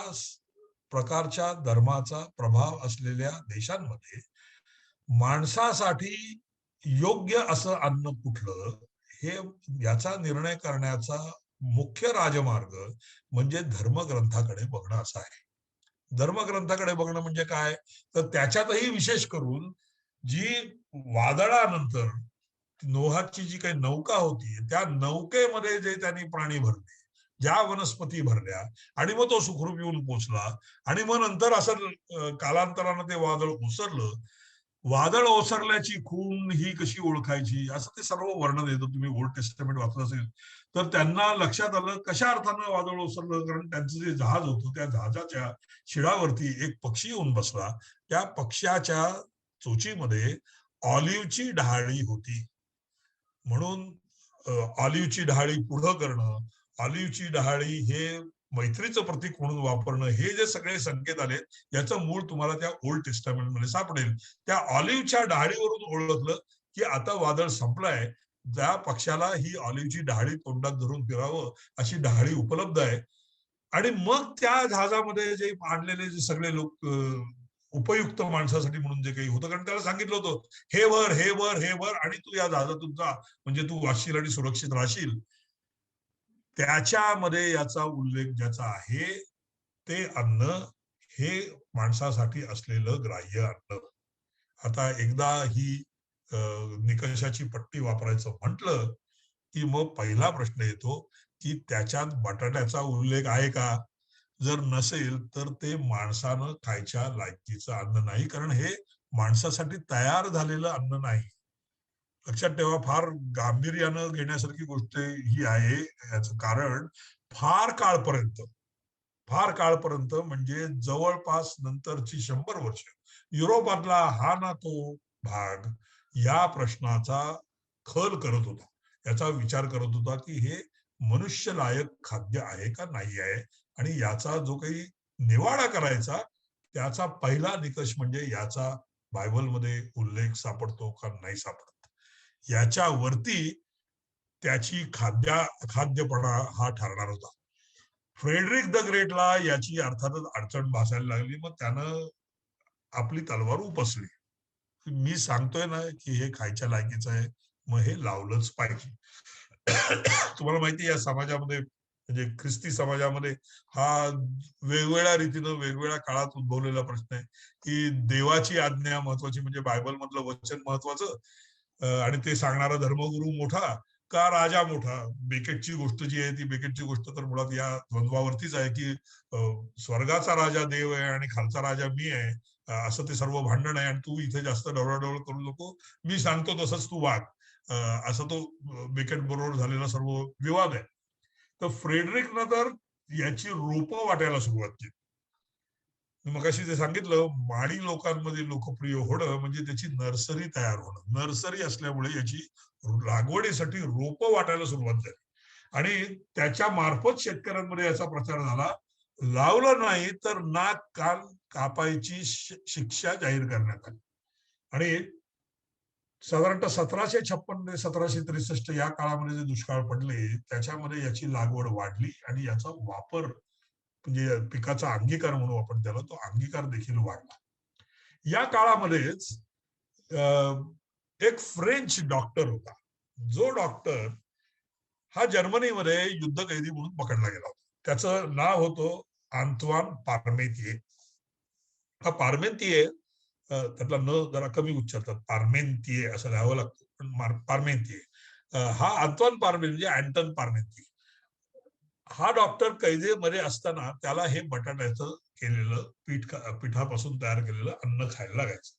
B: प्रकारच्या धर्माचा प्रभाव असलेल्या देशांमध्ये माणसासाठी योग्य असं अन्न कुठलं, हे याचा निर्णय करण्याचा मुख्य राजमार्ग म्हणजे धर्मग्रंथाकडे बघणं असा आहे. धर्मग्रंथाकडे बघणं म्हणजे काय, तर त्याच्यातही विशेष करून जी वादळानंतर नोहाची जी काही नौका होती, त्या नौकेमध्ये जे त्यांनी प्राणी भरले, ज्या वनस्पती भरल्या, आणि मग तो सुखरूप येऊन पोचला, आणि मग नंतर असं कालांतरानं ते वादळ ओसरलं. वादळ ओसरल्याची खूण ही कशी ओळखायची, असं ते सर्व वर्णन येतं. तुम्ही ओल्ड टेस्टमेंट वाचलं असेल तर त्यांना लक्षात आलं कशा अर्थानं वादळ ओसरलं. कारण त्यांचं जे जहाज होतं त्या जहाजाच्या शिडावरती एक पक्षी येऊन बसला. त्या पक्ष्याच्या चोचीमध्ये ऑलिव्हची डहाळी होती. म्हणून ऑलिव्हची डहाळी पुढं करणं, ऑलिव्हची डहाळी हे मैत्रीचं प्रतीक म्हणून वापरणं, हे जे सगळे संकेत आले, याचं मूळ तुम्हाला त्या ओल्ड टेस्टामेंट मध्ये सापडेल. त्या ऑलिव्हच्या डहाळीवरून ओळखलं की आता वादळ संपलंय, ज्या पक्षाला ही ऑलिव्हची डहाळी तोंडात धरून फिरावं अशी डहाळी उपलब्ध आहे. आणि मग त्या जहाजामध्ये जे आणलेले जे सगळे लोक उपयुक्त माणसासाठी म्हणून जे काही होतं, कारण त्याला सांगितलं होतं हे वर, हे वर, हे वर, आणि तू या जहाजातून जा, म्हणजे तू वाचशील आणि सुरक्षित राहशील. त्याच्यामध्ये याचा उल्लेख ज्याचा आहे ते अन्न हे माणसासाठी असलेलं ग्राह्य अन्न. आता एकदा ही निकषाची पट्टी वापरायचं म्हटलं की मग पहिला प्रश्न येतो की त्याच्यात बटाट्याचा उल्लेख आहे का. जर नसेल तर ते माणसानं खायच्या लायकीचं अन्न नाही, कारण हे माणसासाठी तयार झालेलं अन्न नाही. लक्षात ठेवा, फार गांभीर्यानं घेण्यासारखी गोष्ट ही आहे. याचं कारण फार काळपर्यंत म्हणजे जवळपास नंतरची 100 वर्ष युरोपातला हा ना तो भाग या प्रश्नाचा खल करत होता. याचा विचार करत होता की हे मनुष्यलायक खाद्य आहे का नाही आहे, आणि याचा जो काही निवाडा करायचा त्याचा पहिला निकष म्हणजे याचा बायबलमध्ये उल्लेख सापडतो का नाही सापडत, याच्यावरती त्याची खाद्यपणा हा ठरणार होता. फ्रेडरिक द ग्रेटला याची अर्थातच अडचण भासायला लागली. मग त्यानं आपली तलवार उपसली. मी सांगतोय ना की हे खायच्या लायकीचं आहे, मग हे लावलंच पाहिजे. तुम्हाला माहिती या समाजामध्ये, म्हणजे ख्रिस्ती समाजामध्ये, हा वेगवेगळ्या रीतीनं वेगवेगळ्या काळात उद्भवलेला प्रश्न आहे की देवाची आज्ञा महत्वाची, म्हणजे बायबल मधलं वचन महत्वाचं, आणि ते सांगणारा धर्मगुरू मोठा का राजा मोठा. बेकेटची गोष्ट जी आहे ती बेकेटची गोष्ट तर मुळात या द्वंद्वावरतीच आहे की स्वर्गाचा राजा देव आहे आणि खालचा राजा मी आहे, असं ते सर्व भांडण आहे. आणि तू इथे जास्त डवळाडवळ करू नको, मी सांगतो तसंच तू वाग, असा तो बेकेट बरोबर झालेला सर्व विवाद आहे. तर फ्रेडरिकनं तर याची रोपं वाटायला सुरुवात केली. मगाशी जे सांगितलं, माडी लोकांमध्ये लोकप्रिय होणं म्हणजे त्याची नर्सरी तयार होणं. नर्सरी असल्यामुळे याची लागवडीसाठी रोपं वाटायला सुरुवात झाली आणि त्याच्या मार्फत शेतकऱ्यांमध्ये याचा प्रचार झाला. लावलं नाही तर नाक कान कापायची शिक्षा जाहीर करण्यात आली. आणि साधारणतः 1756 ते 1763 या काळामध्ये जे दुष्काळ पडले त्याच्यामध्ये याची लागवड वाढली आणि याचा वापर, म्हणजे पिकाचा अंगीकार म्हणू आपण त्याला, तो अंगीकार देखील वाढला. या काळामध्येच एक फ्रेंच डॉक्टर होता. जो डॉक्टर हा जर्मनीमध्ये युद्धकैदी म्हणून पकडला गेला होता. त्याचं नाव होतं आंतवान पार्मेतिये. हा पार्मेंतिये, त्यातला न जरा कमी उच्चारतात, पार्मेंतिये असं लिहावं लागतं, पण पार्मेंतिये. हा आंतवान पार्मेंतिये म्हणजे अँटन पार्मेंतिये. हा डॉक्टर कैदेमध्ये असताना त्याला हे बटाट्याचं केलेलं पिठापासून तयार केलेलं अन्न खायला लागायचं.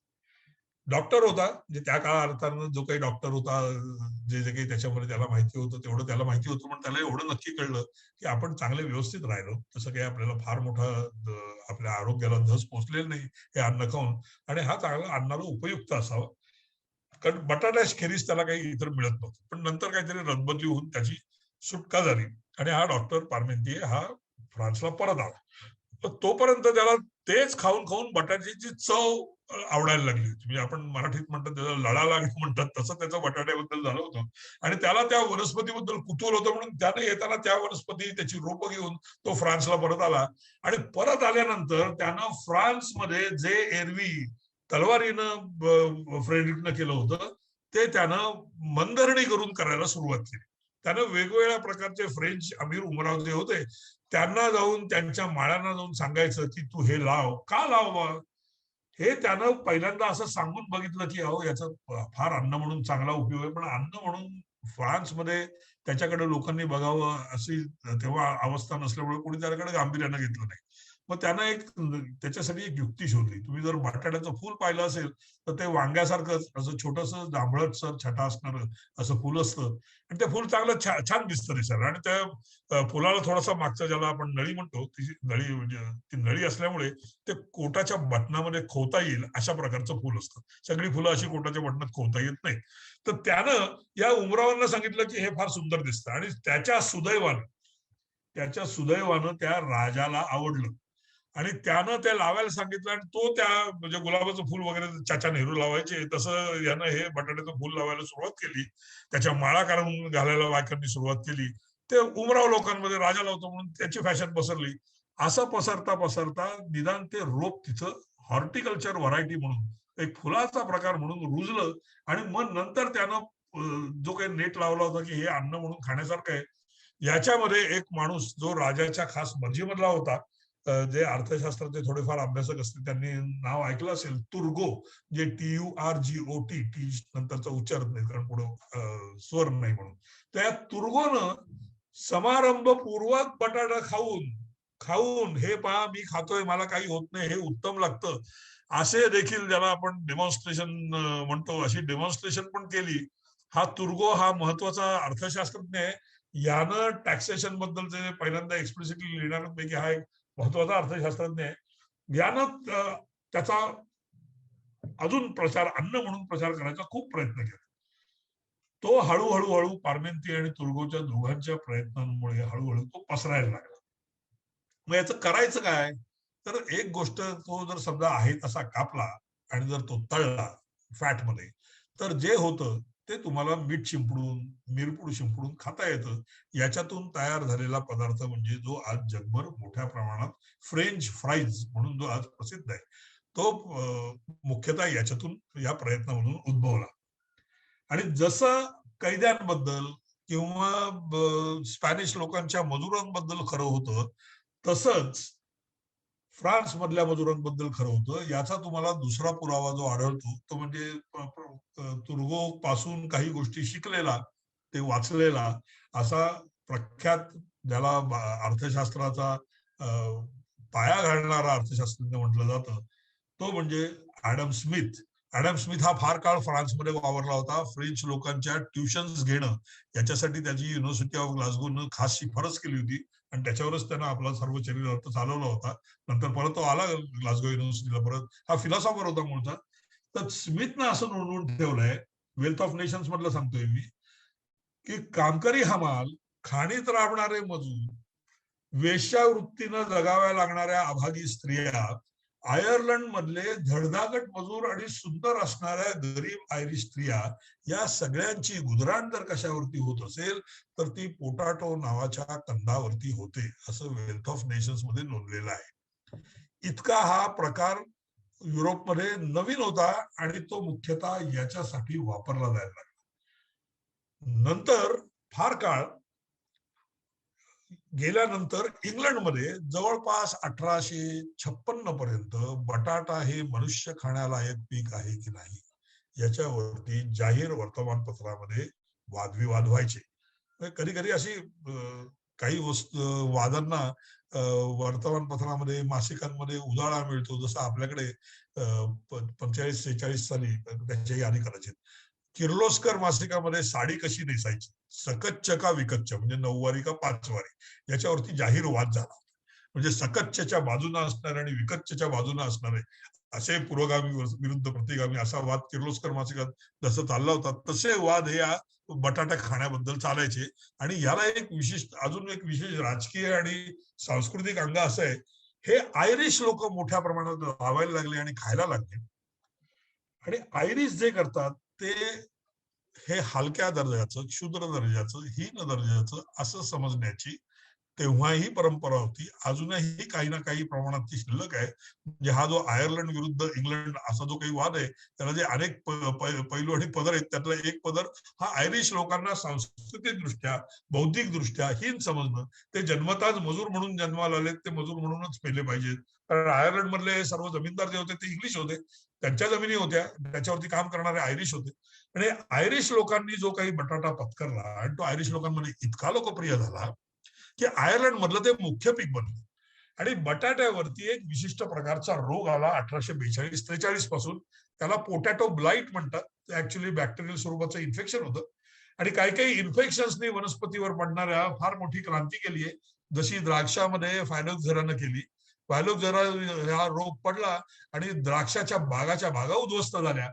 B: डॉक्टर होता, म्हणजे त्या काळा अर्थानं जो काही डॉक्टर होता, जे जे काही त्याच्यामध्ये त्याला माहिती होतं तेवढं त्याला माहिती होतं, पण त्याला एवढं नक्की कळलं की आपण चांगले व्यवस्थित राहिलो, तसं काही आपल्याला फार मोठा आपल्या आरोग्याला धस पोचलेलं नाही हे अन्न खाऊन, आणि हा चांगला अन्नाला उपयुक्त असावा. कारण बटाट्या खेरीज त्याला काही इतर मिळत नव्हतं. पण नंतर काहीतरी रदबदली होऊन त्याची सुटका झाली आणि हा डॉक्टर पार्मेंटिये हा फ्रान्सला परत आला. तर तोपर्यंत त्याला तेच खाऊन खाऊन बटाट्याची चव आवडायला लागली होती. म्हणजे आपण मराठीत म्हणतात त्याला लळा लागणं म्हणतात, तसं त्याचं बटाट्याबद्दल झालं होतं. आणि त्याला त्या वनस्पतीबद्दल कुतूहल होतं म्हणून त्याने येताना त्या वनस्पती त्याची रोपं घेऊन तो फ्रान्सला परत आला. आणि परत आल्यानंतर त्यानं फ्रान्समध्ये जे एरवी तलवारीनं फ्रेडरिकनं केलं होतं ते त्यानं मनधरणी करून करायला सुरुवात केली. त्यानं वेगवेगळ्या प्रकारचे फ्रेंच अमीर उमराव जे होते त्यांना जाऊन त्यांच्या माळ्यांना जाऊन सांगायचं की तू हे लाव. का लाव बा? हे त्यानं पहिल्यांदा असं सांगून बघितलं की अहो याचा फार अन्न म्हणून चांगला उपयोग आहे, पण अन्न म्हणून फ्रान्समध्ये त्याच्याकडे लोकांनी बघावं अशी तेव्हा अवस्था नसल्यामुळे कोणी त्याच्याकडे गांभीर्यानं घेतलं नाही. मग त्यानं त्याच्यासाठी एक युक्ती शोधली. तुम्ही जर बटाट्याचं फूल पाहिलं असेल तर ते वांग्यासारखंच असं छोटंसं जांभळटसर छटा असणारं असं फुल असतं आणि ते फुल चांगलं छान दिसतं दिसायला. आणि त्या फुलाला थोडासा मागचा ज्याला आपण नळी म्हणतो ती नळी म्हणजे ती नळी असल्यामुळे ते कोटाच्या बटनामध्ये खोवता येईल अशा प्रकारचं फुल असतं. सगळी फुलं अशी कोटाच्या बटनात खोवता येत नाही. तर त्यानं या उमरावांना सांगितलं की हे फार सुंदर दिसतं आणि त्याच्या सुदैवानं त्या राजाला आवडलं आणि त्यानं ते लावायला सांगितलं आणि तो त्या म्हणजे गुलाबाचं फुल वगैरे चाचा नेहरू लावायचे तसं यानं हे बटाट्याचं फुल लावायला सुरुवात केली. त्याच्या माळा काढून घालायला बायकांनी सुरुवात केली. ते उमराव लोकांमध्ये राजा लावतो म्हणून त्याची फॅशन पसरली. असं पसरता पसरता निदान ते रोप तिथं हॉर्टिकल्चर व्हरायटी म्हणून एक फुलाचा प्रकार म्हणून रुजलं आणि मग नंतर त्यानं जो काही नेट लावला होता की हे अन्न म्हणून खाण्यासारखं आहे याच्यामध्ये एक माणूस जो राजाच्या खास मर्जीमधला होता, जे अर्थशास्त्राचे थोडेफार अभ्यासक असतील त्यांनी नाव ऐकलं असेल, तुर्गो, जे TURGOT, टी नंतरचा उच्चारत नाही कारण पुढे स्वर नाही म्हणून. त्या तुर्गोनं समारंभपूर्वक बटाटा खाऊन खाऊन हे पहा मी खातोय मला काही होत नाही हे उत्तम लागतं असे देखील ज्याला आपण डेमॉन्स्ट्रेशन म्हणतो अशी डेमॉन्स्ट्रेशन पण केली. हा तुर्गो हा महत्वाचा अर्थशास्त्रज्ञ आहे. यानं टॅक्सेशन बद्दल जे पहिल्यांदा एक्सप्लिसिटली लिहिणाऱ्यांपैकी हा एक महत्वाचा अर्थशास्त्रज्ञ आहे. यानं त्याचा अजून प्रचार अन्न म्हणून प्रचार करायचा खूप प्रयत्न केला. तो हळूहळू पार्मेंती आणि तुर्गोच्या दोघांच्या प्रयत्नांमुळे हळूहळू तो पसरायला लागला. मग याचं करायचं काय? तर एक गोष्ट तो जर समजा आहे तसा कापला आणि जर तो तळला फॅटमध्ये तर जे होतं ते तुम्हाला मीठ शिंपडून मिरपूड शिंपडून खाता येतं. याच्यातून तयार झालेला पदार्थ म्हणजे जो आज जगभर मोठ्या प्रमाणात फ्रेंच फ्राईज म्हणून जो आज प्रसिद्ध आहे तो मुख्यतः याच्यातून या प्रयत्नामधून उद्भवला. आणि जसं कैद्यांबद्दल किंवा स्पॅनिश लोकांच्या मजुरांबद्दल खरं होतं तसंच फ्रान्स मधल्या मजुरांबद्दल खरं होतं. याचा तुम्हाला दुसरा पुरावा जो आढळतो तो म्हणजे तुर्गो पासून काही गोष्टी शिकलेला ते वाचलेला असा प्रख्यात ज्याला अर्थशास्त्राचा पाया घालणारा अर्थशास्त्रज्ञ म्हटलं जातं तो म्हणजे ऍडम स्मिथ. ऍडम स्मिथ हा फार काळ फ्रान्समध्ये वावरला होता. फ्रेंच लोकांच्या ट्युशन्स घेणं याच्यासाठी त्याची युनिव्हर्सिटी ऑफ ग्लासगोनं खास शिफारस केली होती आणि त्याच्यावरच त्यानं आपला सर्व चरित्र चालवला होता. नंतर परत तो आला ग्लासगो युनिव्हर्सिटीला परत. हा फिलॉसॉफर होता मूळचा. तर स्मिथनं असं नोंदवून ठेवलंय वेल्थ ऑफ नेशन्स मधलं सांगतोय मी की कामकरी हमाल, खाणीत राबणारे मजूर, वेश्यावृत्तीनं जगाव्या लागणाऱ्या अभागी स्त्रिया, आयर्लंड मधले धडधाकट मजूर आणि सुंदर असणाऱ्या गरीब आयरिश स्त्रिया या सगळ्यांची गुजराण जर कशावरती होत असेल तर ती पोटॅटो नावाच्या कंदावरती होते असं वेल्थ ऑफ नेशन्स मध्ये नोंदलेलं आहे. इतका हा प्रकार युरोपमध्ये नवीन होता आणि तो मुख्यतः याच्यासाठी वापरला जायला लागला. नंतर फार काळ गेल्यानंतर इंग्लंडमध्ये जवळपास 1856 पर्यंत बटाटा हे मनुष्य खाण्यालायक पीक आहे की नाही याच्यावरती जाहीर वर्तमानपत्रामध्ये वादविवाद व्हायचे. कधी कधी अशी काही वादांना वर्तमानपत्रामध्ये मासिकांमध्ये उजाळा मिळतो जसं आपल्याकडे 45-46 साली त्याची यादी करायची. किर्लोस्कर मासिकामध्ये साडी कशी नेसायची, सकच्च का विकच्च म्हणजे 9 वारी का 5 वारी याच्यावरती जाहीर वाद झाला. म्हणजे सकच्चच्या बाजूने असणारे आणि विकच्चच्या बाजूने असणारे असे पुरोगामी विरुद्ध प्रतिगामी असा वाद किर्लोस्कर मासिकात जसं चालला होता, तसे वाद हे या बटाटा खाण्याबद्दल चालायचे. आणि याला एक विशिष्ट अजून एक विशेष राजकीय आणि सांस्कृतिक अंग असं आहे, हे आयरिश लोक मोठ्या प्रमाणात लावायला लागले आणि खायला लागले. आणि आयरिश जे करतात ते हे हलक्या दर्जाचं, क्षुद्र दर्जाचं, हीन दर्जाचं असं समजण्याची तेव्हाही परंपरा होती. अजूनही काही ना काही प्रमाणात ती शिल्लक आहे. म्हणजे हा जो आयर्लंड विरुद्ध इंग्लंड असा जो काही वाद आहे, त्याला जे अनेक पैलू आणि पदर आहेत, त्यातला एक पदर हा आयरिश लोकांना सांस्कृतिक दृष्ट्या, बौद्धिक दृष्ट्या हीन समजणं. ते जन्मताच मजूर म्हणून जन्माला आले, ते मजूर म्हणूनच पेले पाहिजेत. कारण आयर्लंड मधले सर्व जमीनदार जे होते ते इंग्लिश होते, त्यांच्या जमिनी होत्या, त्याच्यावरती काम करणारे आयरिश होते. आणि आयरिश लोकांनी जो काही बटाटा पत्करला आणि तो आयरिश लोकांमध्ये इतका लोकप्रिय झाला की आयर्लंड मधलं ते मुख्य पीक बनलं. आणि बटाट्यावरती एक विशिष्ट प्रकारचा रोग आला 1842-43 पासून. त्याला पोटॅटो ब्लाइट म्हणतात. ऍक्च्युअली बॅक्टेरियल स्वरूपाचं इन्फेक्शन होतं. आणि काही काही इन्फेक्शन्सनी वनस्पतीवर पडणाऱ्या फार मोठी क्रांती केली आहे. जशी द्राक्षामध्ये फायलोक्झेरानं केली. फायलोक्झेरा हा रोग पडला आणि द्राक्षाच्या बागा उद्ध्वस्त झाल्या.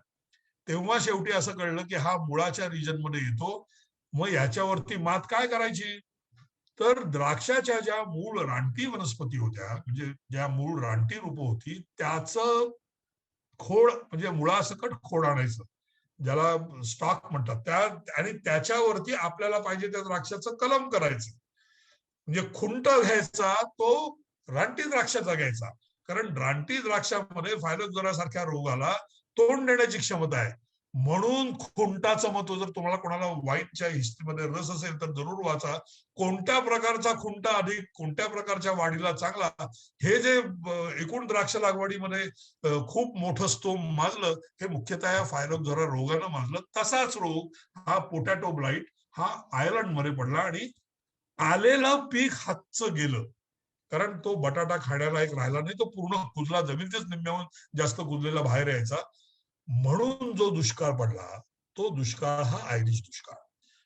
B: तेव्हा शेवटी असं कळलं की हा मुळाच्या रिजन मध्ये येतो. मग याच्यावरती मात काय करायची? तर द्राक्षाच्या ज्या मूळ रानटी वनस्पती होत्या, म्हणजे ज्या मूळ रानटी रूप होती, त्याचं खोड म्हणजे मुळासकट खोड आणायचं, ज्याला स्टॉक म्हणतात, त्या आणि त्याच्यावरती आपल्याला पाहिजे त्या द्राक्षाचं कलम करायचं. म्हणजे खुंट घ्यायचा तो रानटी द्राक्षाचा घ्यायचा. कारण रानटी द्राक्षामध्ये फायलोक्झेरा सारख्या रोगाला तोंड देण्याची क्षमता आहे. म्हणून खुंटाचं महत्व, जर तुम्हाला कोणाला वाईनच्या हिस्ट्रीमध्ये रस असेल तर जरूर वाचा. कोणत्या प्रकारचा खुंटा अधिक कोणत्या प्रकारच्या वाढीला चांगला, हे जे एकूण द्राक्ष लागवडीमध्ये खूप मोठं स्तोम माजलं, हे मुख्यतः या फायलोक्झेरा रोगानं माजलं. तसाच रोग हा पोटॅटो ब्लाइट हा आयर्लंडमध्ये पडला आणि आलेलं पीक हातचं गेलं. कारण तो बटाटा खाण्याला एक राहिला नाही, तो पूर्ण कुजला, जमिनीतच निम्म्याहून जास्त कुजलेला बाहेर यायचा. म्हणून जो दुष्काळ पडला, तो दुष्काळ हा आयरिश दुष्काळ.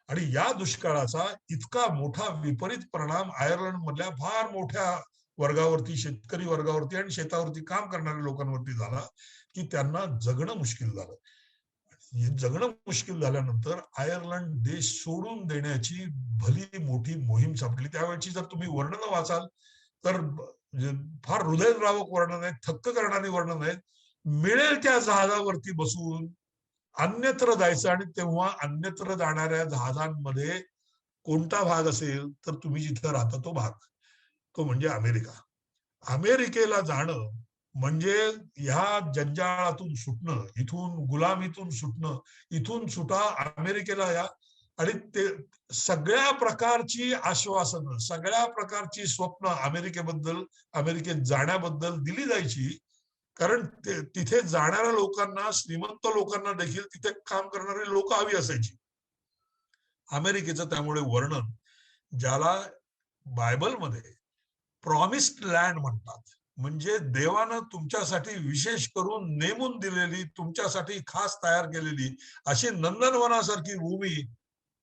B: आणि या दुष्काळाचा इतका मोठा विपरीत परिणाम आयर्लंड मधल्या फार मोठ्या वर्गावरती, शेतकरी वर्गावरती आणि शेतावरती काम करणाऱ्या लोकांवरती झाला की त्यांना जगणं मुश्किल झालं. जगणं मुश्किल झाल्यानंतर आयर्लंड देश सोडून देण्याची भली मोठी मोहीम सापडली. त्यावेळची जर तुम्ही वर्णनं वाचाल तर फार हृदयद्रावक वर्णन आहेत, थक्क करणारी वर्णन आहेत. मिळेल त्या जहाजावरती बसून अन्यत्र जायचं आणि तेव्हा अन्यत्र जाणाऱ्या जहाजांमध्ये कोणता भाग असेल तर तुम्ही जिथे राहता तो भाग, तो म्हणजे अमेरिका. अमेरिकेला जाणं म्हणजे ह्या जंजाळातून सुटणं, इथून गुलामीतून सुटणं, इथून सुटा अमेरिकेला या. आणि ते सगळ्या प्रकारची आश्वासनं, सगळ्या प्रकारची स्वप्न अमेरिकेबद्दल, अमेरिकेत जाण्याबद्दल दिली जायची. कारण तिथे जाणाऱ्या लोकांना, श्रीमंत लोकांना देखील तिथे काम करणारे लोक हवी असायची. अमेरिकेचं त्यामुळे वर्णन, ज्याला बायबलमध्ये प्रॉमिस्ड लँड म्हणतात, म्हणजे देवानं तुमच्यासाठी विशेष करून नेमून दिलेली, तुमच्यासाठी खास तयार केलेली अशी नंदनवनासारखी भूमी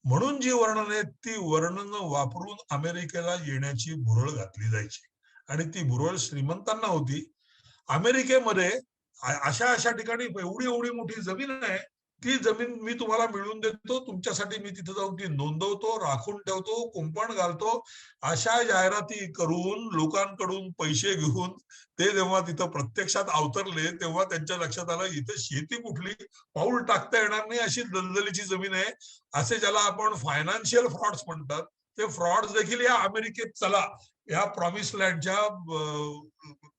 B: म्हणून जी वर्णन आहेत, ती वर्णनं वापरून अमेरिकेला येण्याची भुरळ घातली जायची. आणि ती भुरळ श्रीमंतांना होती. अमेरिकेमध्ये अशा ठिकाणी एवढी मोठी जमीन आहे, ती जमीन मी तुम्हाला मिळवून देतो, तुमच्यासाठी मी तिथे जाऊन ती नोंदवतो, राखून ठेवतो, कुंपण घालतो, अशा जाहिराती करून लोकांकडून पैसे घेऊन ते जेव्हा तिथं प्रत्यक्षात अवतरले, तेव्हा त्यांच्या लक्षात आलं इथे शेती कुठली, पाऊल टाकता येणार नाही अशी दलदलीची जमीन आहे. असे ज्याला आपण फायनान्शियल फ्रॉड्स म्हणतात, ते फ्रॉड्स देखील या अमेरिकेत चला या प्रॉमिस लँडच्या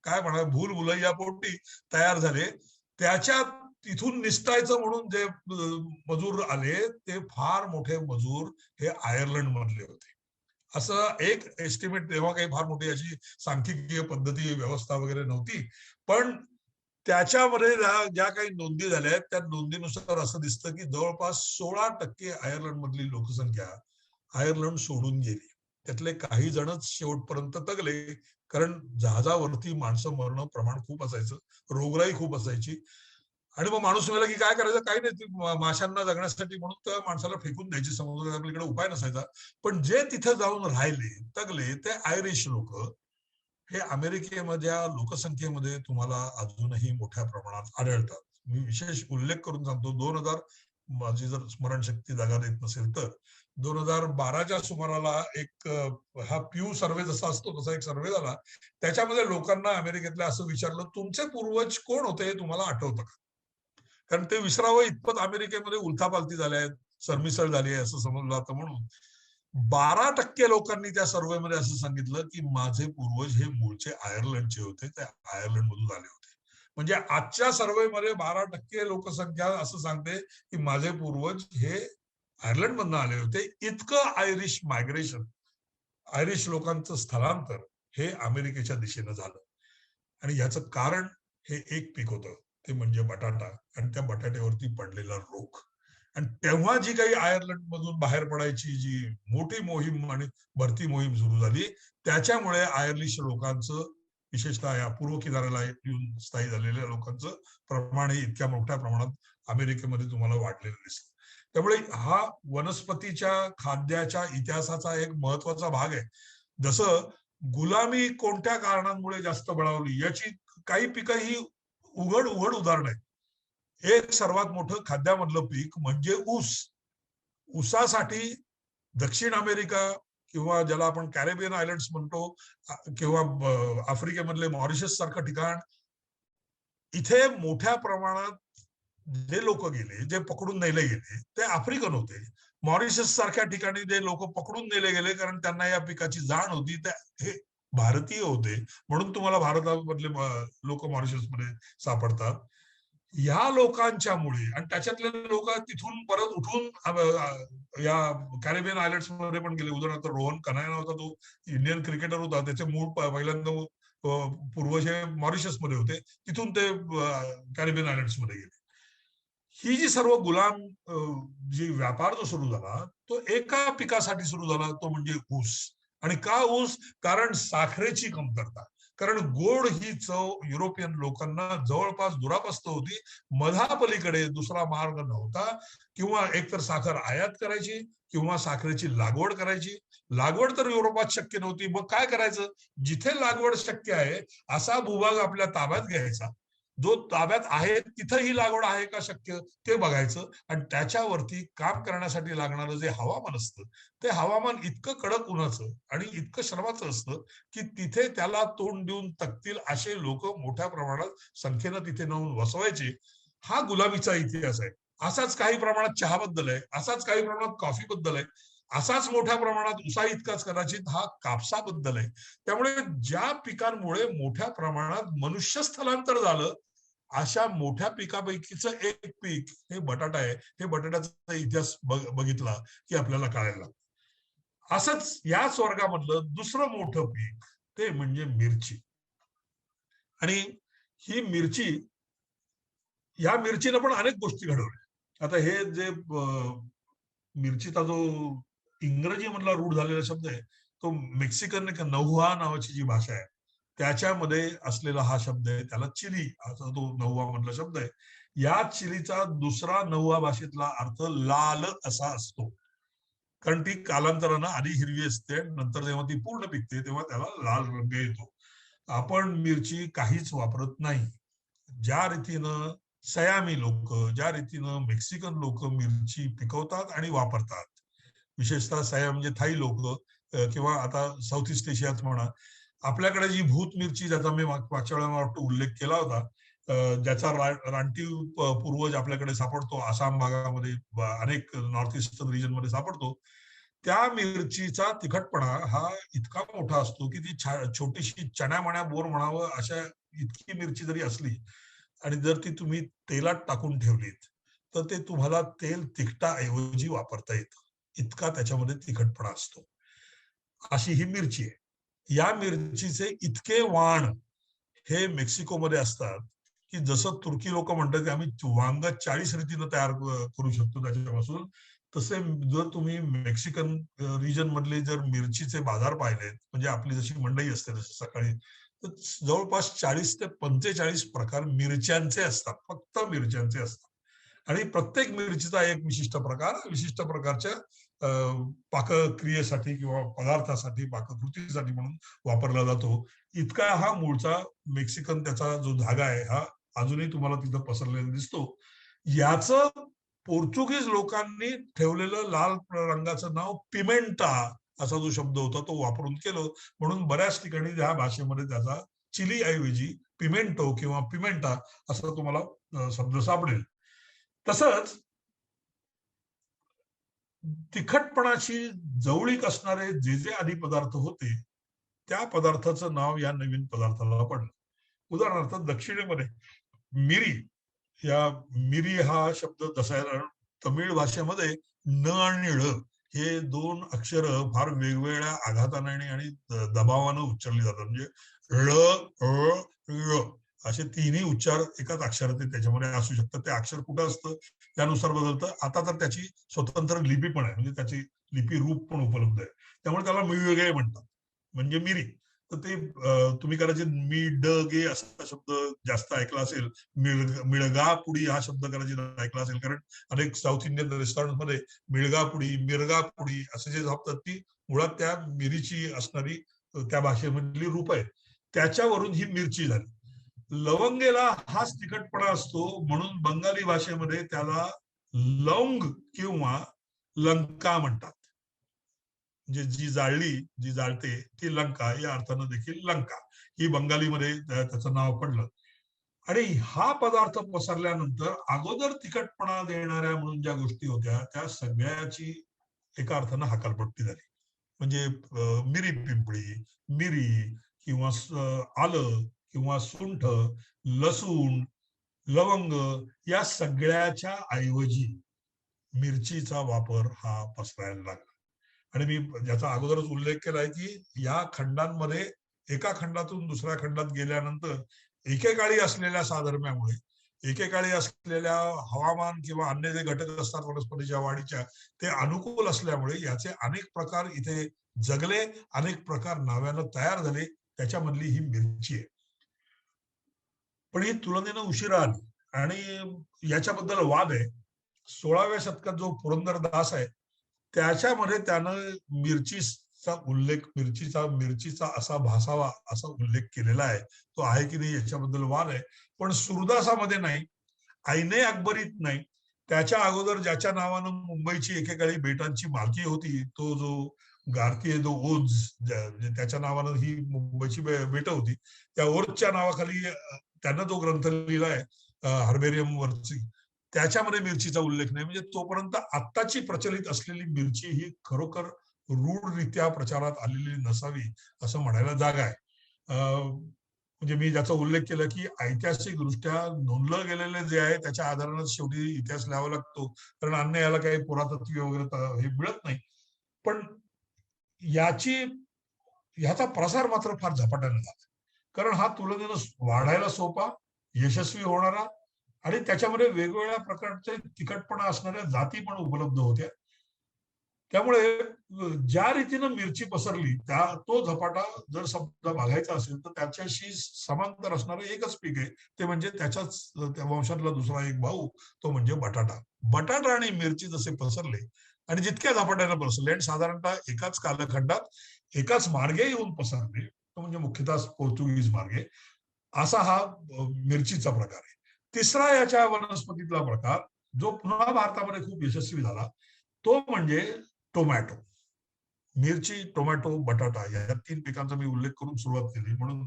B: काय म्हणा भूलभुलैया पोटी तयार झाले. त्याच्यात तिथून निसटायचं म्हणून जे मजूर आले, ते फार मोठे मजूर हे आयर्लंड मधले होते. असं एक एस्टिमेट, तेव्हा काही फार मोठी अशी सांख्यिकीय पद्धती व्यवस्था वगैरे नव्हती, पण त्याच्यामध्ये ज्या काही नोंदी झाल्या आहेत त्या नोंदीनुसार असं दिसतं की जवळपास 16% आयर्लंड मधली लोकसंख्या आयर्लंड सोडून गेली. त्यातले काही जणच शेवटपर्यंत तगले, कारण जहाजावरती माणसं मरणं प्रमाण खूप असायचं, रोगराई खूप असायची. आणि मग माणूस मिळाला की काय करायचं, काही नाही, माशांना जगण्यासाठी म्हणून त्या माणसाला फेकून द्यायची, समुद्रात आपल्याकडे उपाय नसायचा. पण जे तिथे जाऊन राहिले, तगले, ते आयरिश लोक हे अमेरिकेमधल्या लोकसंख्येमध्ये तुम्हाला अजूनही मोठ्या प्रमाणात आढळतात. मी विशेष उल्लेख करून सांगतो, 2000, माझी जर स्मरणशक्ती जागा देत नसेल तर 2012च्या सुमाराला एक हा प्यू सर्व्हे जसा असतो तसा एक सर्व्हे झाला. त्याच्यामध्ये लोकांना अमेरिकेतल्या असं विचारलं, तुमचे पूर्वज कोण होते हे तुम्हाला आठवतं का? कारण ते विसरावं इतपत अमेरिकेमध्ये उलथापालथी झाल्या आहेत, सरमिसळ झाली आहे असं समजलं जातं. म्हणून 12% लोकांनी त्या सर्व्हेमध्ये असं सांगितलं की माझे पूर्वज हे मूळचे आयर्लंडचे होते, ते आयर्लंड मधून आले होते. म्हणजे आजच्या सर्व्हेमध्ये 12% लोकसंख्या असं सांगते की माझे पूर्वज हे आयर्लंड मधून आले होते. इतकं आयरिश मायग्रेशन, आयरिश लोकांचं स्थलांतर हे अमेरिकेच्या दिशेनं झालं. आणि याचं कारण हे एक पीक होतं, ते म्हणजे बटाटा आणि त्या बटाट्यावरती पडलेला रोग. आणि तेव्हा जी काही आयर्लंड मधून बाहेर पडायची जी मोठी मोहीम आणि भरती मोहीम सुरू झाली, त्याच्यामुळे आयर्लिश लोकांचं, विशेषतः या पूर्व किनाऱ्याला येऊन स्थायी झालेल्या लोकांचं प्रमाण हे इतक्या मोठ्या प्रमाणात अमेरिकेमध्ये तुम्हाला वाढलेलं दिसतं. त्यामुळे हा वनस्पतीच्या खाद्याच्या इतिहासाचा एक महत्वाचा भाग आहे. जसं गुलामी कोणत्या कारणांमुळे जास्त बळावली याची काही पिकं ही उघड उदाहरण आहेत. एक सर्वात मोठं खाद्यामधलं पीक म्हणजे ऊस. ऊसासाठी दक्षिण अमेरिका किंवा ज्याला आपण कॅरेबियन आयलंड्स म्हणतो किंवा आफ्रिकेमधले मॉरिशस सारखं ठिकाण, इथे मोठ्या प्रमाणात जे लोक गेले, जे पकडून नेले गेले ते आफ्रिकन होते. मॉरिशस सारख्या ठिकाणी जे लोक पकडून नेले गेले कारण त्यांना या पिकाची जाण होती, हे भारतीय होते. म्हणून तुम्हाला भारतामधले लोक मॉरिशसमध्ये सापडतात. या लोकांच्यामुळे आणि त्याच्यातले लोक तिथून परत उठून या कॅरेबियन आयलंड्स मध्ये पण गेले. उदाहरणार्थ रोहन कनायना होता, तो इंडियन क्रिकेटर होता, त्याचे मूळ पहिल्यांदा पूर्वज हे मॉरिशस मध्ये होते, तिथून ते कॅरेबियन आयलंड्स मध्ये गेले. ही जी सर्व गुलाम जी व्यापार जो सुरू झाला तो एका पिकासाठी सुरू झाला, तो म्हणजे ऊस. आणि का ऊस? कारण साखरेची कमतरता. कारण गोड ही चव युरोपियन लोकांना जवळपास दुरापस्त होती. मधापलीकडे दुसरा मार्ग नव्हता. किंवा एकतर साखर आयात करायची किंवा साखरेची लागवड करायची. लागवड तर युरोपात शक्य नव्हती. मग काय करायचं? जिथे लागवड शक्य आहे असा भूभाग आपल्या ताब्यात घ्यायचा. जो ताब्यात आहे तिथं ही लागवड आहे का शक्य ते बघायचं. आणि त्याच्यावरती काम करण्यासाठी लागणारं जे हवामान असतं, ते हवामान इतकं कडक उन्हाचं आणि इतकं श्रमाचं असतं की तिथे त्याला तोंड देऊन तकतील असे लोक मोठ्या प्रमाणात संख्येनं तिथे नेऊन वसवायचे. हा गुलामीचा इतिहास आहे. असाच काही प्रमाणात चहाबद्दल आहे, असाच काही प्रमाणात कॉफीबद्दल आहे, असाच मोठ्या प्रमाणात उसा इतकाच कदाचित हा कापसाबद्दल आहे. त्यामुळे ज्या पिकांमुळे मोठ्या प्रमाणात मनुष्य स्थलांतर झालं, अशा मोठ्या पिकापैकीच एक पीक हे बटाटा आहे. हे बटाट्याचा इतिहास बघितला की आपल्याला कळायला लागतं. असंच याच वर्गामधलं दुसरं मोठं पीक ते म्हणजे मिरची. आणि ही मिरची, या मिरचीनं पण अनेक गोष्टी घडवल्या. आता हे जे मिरचीचा जो इंग्रजी मधला रूढ झालेला शब्द आहे, तो मेक्सिकन नहुआ नावाची जी भाषा आहे त्याच्यामध्ये असलेला हा शब्द आहे. त्याला चिली असा तो नहुआ मधला शब्द आहे. या चिलीचा दुसरा नहुआ भाषेतला अर्थ लाल असा असतो. कारण ती कालांतरानं आधी हिरवी असते, नंतर जेव्हा ती पूर्ण पिकते तेव्हा त्याला लाल रंग येतो. आपण मिरची काहीच वापरत नाही. ज्या रीतीनं सयामी लोक, ज्या रीतीनं मेक्सिकन लोक मिरची पिकवतात आणि वापरतात, विशेषतः सया म्हणजे थाई लोक किंवा आता साऊथ ईस्ट एशियात म्हणा, आपल्याकडे जी भूत मिरची, ज्याचा मी मागच्या वेळेला वाटतो उल्लेख केला होता, ज्याचा रानटी पूर्वज आपल्याकडे सापडतो आसाम भागामध्ये, अनेक नॉर्थ ईस्टर्न रिजन मध्ये सापडतो. त्या मिरचीचा तिखटपणा हा इतका मोठा असतो की ती छोटीशी चण्यामण्या बोर म्हणावं अशा इतकी मिरची जरी असली आणि जर ती तुम्ही तेलात टाकून ठेवलीत तर ते तुम्हाला तेल तिखटाऐवजी वापरता येतं. इतका त्याच्यामध्ये तिखटपणा असतो. अशी ही मिरची आहे. या मिरचीचे इतके वाण हे मेक्सिकोमध्ये असतात की जसं तुर्की लोक म्हणतात की आम्ही वांग 40 रीतीनं तयार करू शकतो त्याच्यापासून, तसे जर तुम्ही मेक्सिकन रिजन मधले जर मिरचीचे बाजार पाहिलेत, म्हणजे आपली जशी मंडई असते जशी सकाळी, तर जवळपास 40 ते 45 प्रकार मिरच्यांचे असतात, फक्त मिरच्यांचे असतात. आणि प्रत्येक मिरचीचा एक विशिष्ट प्रकार, विशिष्ट प्रकारच्या पाकक्रियेसाठी किंवा पदार्थासाठी पाककृतीसाठी म्हणून वापरला जातो. इतका हा मूळचा मेक्सिकन त्याचा जो धागा आहे हा अजूनही तुम्हाला तिथं पसरलेला दिसतो. याचं पोर्तुगीज लोकांनी ठेवलेलं लाल रंगाचं नाव पिमेंटा असा जो शब्द होता तो वापरून केलं, म्हणून बऱ्याच ठिकाणी ह्या भाषेमध्ये त्याचा चिली ऐवजी पिमेंटो किंवा पिमेंटा असा तुम्हाला शब्द सापडेल. तसंच तिखटपणाची जवळीक असणारे जे जे आधी पदार्थ होते त्या पदार्थाचं नाव या नवीन पदार्थाला पडलं. उदाहरणार्थ दक्षिणेमध्ये मिरी, या मिरी हा शब्द दसायला तमिळ भाषेमध्ये न आणि ळ हे दोन अक्षर फार वेगवेगळ्या आघाताने आणि दबावानं उच्चारली जातात. म्हणजे ळ असे तिन्ही उच्चार एकाच अक्षरात त्याच्यामध्ये असू शकतात. ते अक्षर कुठं असतं त्यानुसार बदलतं. आता तर त्याची स्वतंत्र लिपी पण आहे, म्हणजे त्याची लिपी रूप पण उपलब्ध आहे. त्यामुळे त्याला वेगवेगळे म्हणतात. म्हणजे मिरी तर ते तुम्ही कदाचित मी ड गे असा शब्द जास्त ऐकला असेल. मिळगा पुडी हा शब्द कदाचित ऐकला असेल, कारण अनेक साऊथ इंडियन रेस्टॉरंट मध्ये मिळगा पुडी, मिरगा पुडी असे जे जपतात ती मुळात त्या मिरीची असणारी त्या भाषेमधली रूप आहे. त्याच्यावरून ही मिरची झाली. लवंगेला हाच तिखटपणा असतो, म्हणून बंगाली भाषेमध्ये त्याला लवंग किंवा लंका म्हणतात. म्हणजे जी जाळली, जी जाळते ती लंका या अर्थानं देखील लंका ही बंगालीमध्ये त्याचं नाव पडलं. आणि हा पदार्थ पसरल्यानंतर अगोदर तिखटपणा देणाऱ्या म्हणून ज्या गोष्टी होत्या त्या सगळ्याची एका अर्थानं हकालपट्टी झाली. म्हणजे मिरी पिंपळी, मिरी किंवा आलं किंवा सुंठ, लसूण, लवंग या सगळ्याच्या ऐवजी मिरचीचा वापर हा पसरायला लागला. आणि मी ज्याचा अगोदरच उल्लेख केलाय की या खंडांमध्ये एका खंडातून दुसऱ्या खंडात गेल्यानंतर एकेकाळी असलेल्या साधर्म्यामुळे, एकेकाळी असलेल्या हवामान किंवा अन्य जे घटक असतात वनस्पतीच्या वाढीच्या ते अनुकूल असल्यामुळे याचे अनेक प्रकार इथे जगले, अनेक प्रकार नव्यानं तयार झाले. त्याच्यामधली ही मिरची आहे. पण ही तुलनेनं उशिरा आली आणि याच्याबद्दल वाद आहे. 16व्या शतकात जो पुरंदरदास आहे त्याच्यामध्ये त्यानं मिरचीचा उल्लेख, मिरचीचा असा भासावा असा उल्लेख केलेला आहे. तो आहे की नाही याच्याबद्दल वाद आहे. पण सुरदासामध्ये नाही, ऐने अकबरीत नाही. त्याच्या अगोदर ज्याच्या नावानं मुंबईची एकेकाळी बेटांची मालकी होती, तो जो गारतीय दो ओज त्याच्या नावानं ही मुंबईची बेट होती. त्या ओजच्या नावाखाली त्यानं जो ग्रंथ लिहिलाय हर्बेरियम वरची, त्याच्यामध्ये मिरचीचा उल्लेख नाही. म्हणजे तोपर्यंत आत्ताची प्रचलित असलेली मिरची ही खरोखर रूढरित्या प्रचारात आलेली नसावी असं म्हणायला जागा आहे. म्हणजे मी ज्याचा उल्लेख केला की ऐतिहासिक दृष्ट्या नोंदलं गेलेले जे आहे त्याच्या आधारानं शेवटी इतिहास लिहावा लागतो, कारण अन्य याला काही पुरातत्व वगैरे हे मिळत नाही. पण ह्याचा प्रसार मात्र फार झपाट्याने झाला, कारण हा तुलनेनं वाढायला सोपा, यशस्वी होणारा आणि त्याच्यामध्ये वेगवेगळ्या प्रकारचे तिखटपणा असणाऱ्या जाती पण उपलब्ध होत्या. त्यामुळे ज्या रीतीनं मिरची पसरली तो झपाटा जर समजा बघायचा असेल तर त्याच्याशी समांतर असणारं एकच पीक आहे, ते म्हणजे त्याच्याच त्या वंशातला दुसरा एक भाऊ, तो म्हणजे बटाटा. बटाटा आणि मिरची जसे पसरले आणि जितक्या झपाट्यानं पसरले आणि साधारणतः एकाच कालखंडात एकाच मार्गे येऊन पसरले, तो म्हणजे मुख्यतः पोर्तुगीज मार्गे, असा हा मिरचीचा प्रकार आहे. तिसरा याच्या वनस्पतीतला प्रकार जो पुन्हा भारतामध्ये खूप यशस्वी झाला तो म्हणजे टोमॅटो. मिरची, टोमॅटो, बटाटा या तीन पिकांचा मी उल्लेख करून सुरुवात केली, म्हणून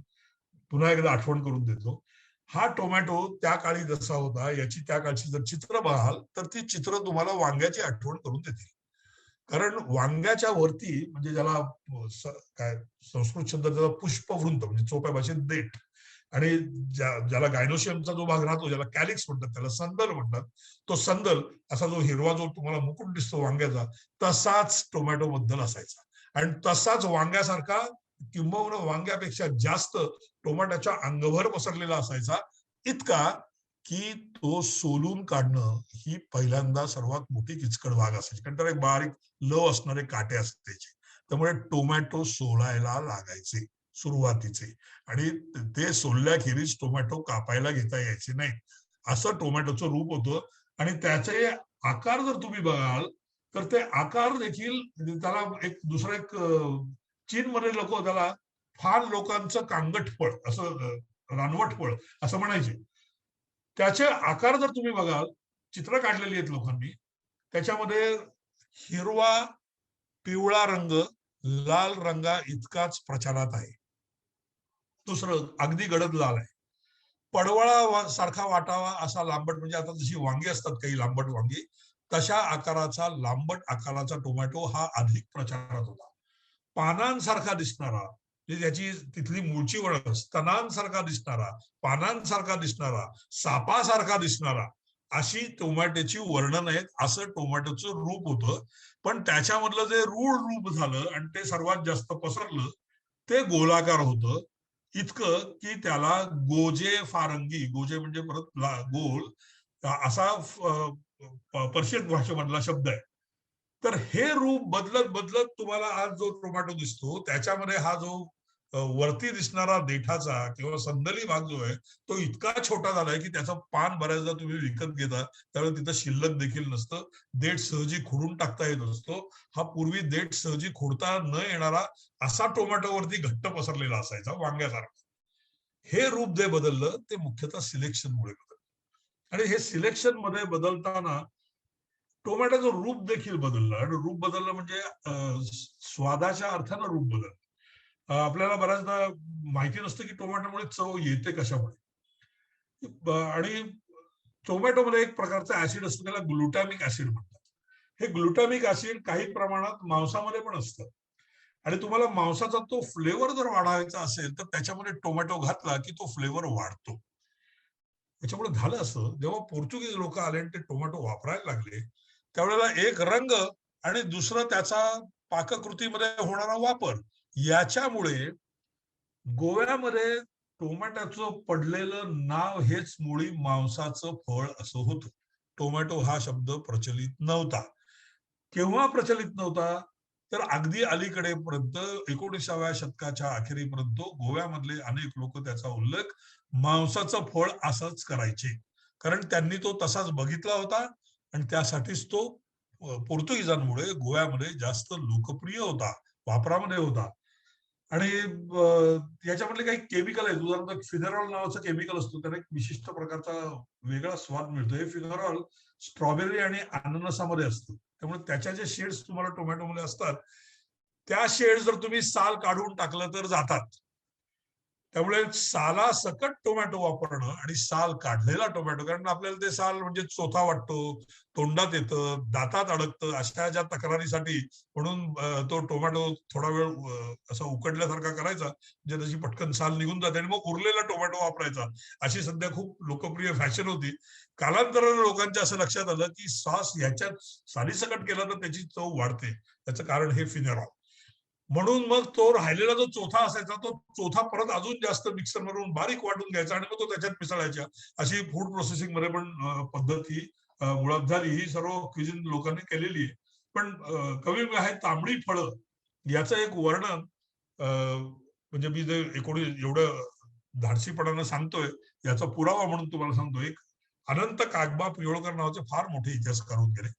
B: पुन्हा एकदा आठवण करून देतो. हा टोमॅटो त्या काळी जसा होता याची त्या काळची जर चित्र बघाल तर ती चित्र तुम्हाला वांग्याची आठवण करून देतील. कारण वांग्याच्या वरती म्हणजे ज्याला काय संस्कृत शब्द त्याला पुष्पवृंत म्हणजे सोप्या भाषेत देठ, आणि ज्याला गायनोशियमचा जो भाग राहतो ज्याला कॅलिक्स म्हणतात त्याला संदल म्हणतात. तो संदल असा जो हिरवा जो तुम्हाला मुकुट दिसतो वांग्याचा तसाच टोमॅटो बद्दल असायचा, आणि तसाच वांग्यासारखा किंबहुना वांग्यापेक्षा जास्त टोमॅटोच्या अंगभर पसरलेला असायचा, इतका की तो सोलून काढणं ही पहिल्यांदा सर्वात मोठी किचकट भाग असायची, कारण त्याला एक बारीक लव असणारे काटे असायचे. त्यामुळे टोमॅटो सोलायला लागायचे सुरुवातीचे, आणि ते सोलल्याखेरीज टोमॅटो कापायला घेता यायचे नाही, असं टोमॅटोचं रूप होतं. आणि त्याचे आकार जर तुम्ही बघाल तर ते आकार देखील त्याला एक दुसरं एक चीनमध्ये लोक त्याला फार लोकांचं कांगट फळ असं रानवट फळ असं म्हणायचे. त्याचे आकार जर तुम्ही बघाल, चित्र काढलेली आहेत लोकांनी, त्याच्यामध्ये हिरवा, पिवळा रंग लाल रंगा इतकाच प्रचारात आहे. दुसरं अगदी गडद लाल आहे. पडवळा सारखा वाटावा असा लांबट, म्हणजे आता जशी वांगी असतात काही लांबट वांगी, तशा आकाराचा लांबट आकाराचा टोमॅटो हा अधिक प्रचारात होता. पानांसारखा दिसणारा, म्हणजे त्याची तिथली मूळची वळण, स्तनांसारखा दिसणारा, पानांसारखा दिसणारा, सापासारखा दिसणारा, अशी टोमॅटोची वर्णन आहेत. असं टोमॅटोचं रूप होतं. पण त्याच्यामधलं जे रूढ रूप झालं आणि ते सर्वात जास्त पसरलं, ते गोलाकार होतं. इतकं की त्याला गोजे फारंगी, गोजे म्हणजे परत गोल, असा पर्शियन भाषेमधला शब्द आहे. तर हे रूप बदलत बदलत तुम्हाला आज जो टोमॅटो दिसतो, त्याच्यामध्ये हा जो वरती दिसणारा देठाचा किंवा संदली भाग जो आहे, तो इतका छोटा झालाय की त्याचं पान बऱ्याचदा तुम्ही विकत घेता त्यावेळेला तिथं शिल्लक देखील नसतं. देठ सहजी खोडून टाकता येत असतो. हा पूर्वी देठ सहजी खोडता न येणारा असा टोमॅटोवरती घट्ट पसरलेला असायचा वांग्यासारखा. हे रूप जे बदललं ते मुख्यतः सिलेक्शनमुळे बदललं. आणि हे सिलेक्शन मध्ये बदलताना टोमॅटोचं रूप देखील बदललं. आणि रूप बदललं म्हणजे स्वादाच्या अर्थानं रूप बदललं. आपल्याला बऱ्याचदा माहिती नसतं की टोमॅटोमुळे चव येते कशामुळे. आणि टोमॅटोमध्ये एक प्रकारचा ऍसिड असतो, त्याला ग्लुटॅमिक ऍसिड म्हणतात. हे ग्लुटॅमिक ऍसिड काही प्रमाणात मांसामध्ये पण असतं. आणि तुम्हाला मांसाचा तो फ्लेवर जर वाढवायचा असेल तर त्याच्यामध्ये टोमॅटो घातला की तो फ्लेवर वाढतो. त्याच्यामुळे झालं असं, जेव्हा पोर्तुगीज लोक आले आणि ते टोमॅटो वापरायला लागले, त्यावेळेला एक रंग आणि दुसरं त्याचा पाककृतीमध्ये होणारा वापर, याच्यामुळे गोव्यामध्ये टोमॅटोचं पडलेलं नाव हेच मुळी मांसाचं फळ असं होतं. टोमॅटो हा शब्द प्रचलित नव्हता. केव्हा प्रचलित नव्हता? तर अगदी अलीकडेपर्यंत 19व्या शतकाच्या अखेरीपर्यंत गोव्यामधले अनेक लोक त्याचा उल्लेख मांसाचं फळ असंच करायचे. कारण त्यांनी तो तसाच बघितला होता आणि त्यासाठीच तो पोर्तुगीजांमुळे गोव्यामध्ये जास्त लोकप्रिय होता, वापरामध्ये होता. आणि याच्यामधले काही केमिकल आहेत. उदाहरणार्थ फिनरॉल नावाचं केमिकल असतो, त्याला एक विशिष्ट प्रकारचा वेगळा स्वाद मिळतो. हे फिनरॉल स्ट्रॉबेरी आणि अननसामध्ये असतं. त्यामुळे त्याच्या जे शेड्स तुम्हाला टोमॅटोमध्ये असतात, त्या शेड्स जर तुम्ही साल काढून टाकलं तर जातात. त्यामुळे सालासकट टोमॅटो वापरणं आणि साल काढलेला टोमॅटो, कारण आपल्याला ते साल म्हणजे चोथा वाटतो, तोंडात येतं, दातात अडकतं, अशा ज्या तक्रारीसाठी म्हणून तो टोमॅटो थोडा वेळ असा उकडल्यासारखा करायचा, म्हणजे त्याची पटकन साल निघून जाते आणि मग उरलेला टोमॅटो वापरायचा. अशी सध्या खूप लोकप्रिय फॅशन होती. कालांतराने लोकांच्या असं लक्षात आलं की सॉस ह्याच्यात सालीसकट केला तर त्याची चव वाढते. त्याचं कारण हे फिनरॉल. म्हणून मग तो राहिलेला जो चोथा असायचा, तो चोथा परत अजून जास्त मिक्सर मधून बारीक वाटून घ्यायचा आणि मग तो त्याच्यात मिसळायचा. अशी फूड प्रोसेसिंग मध्ये पण पद्धत ही मुळात झाली. ही सर्व क्विझिन लोकांनी केलेली आहे. पण कवी आहे तांबडी फळं याचं एक वर्णन, म्हणजे मी जे एवढं धाडसीपणानं सांगतोय, याचा पुरावा म्हणून तुम्हाला सांगतो. एक अनंत कागबा पियोळकर नावाचे फार मोठे इतिहासकार होऊन गेले.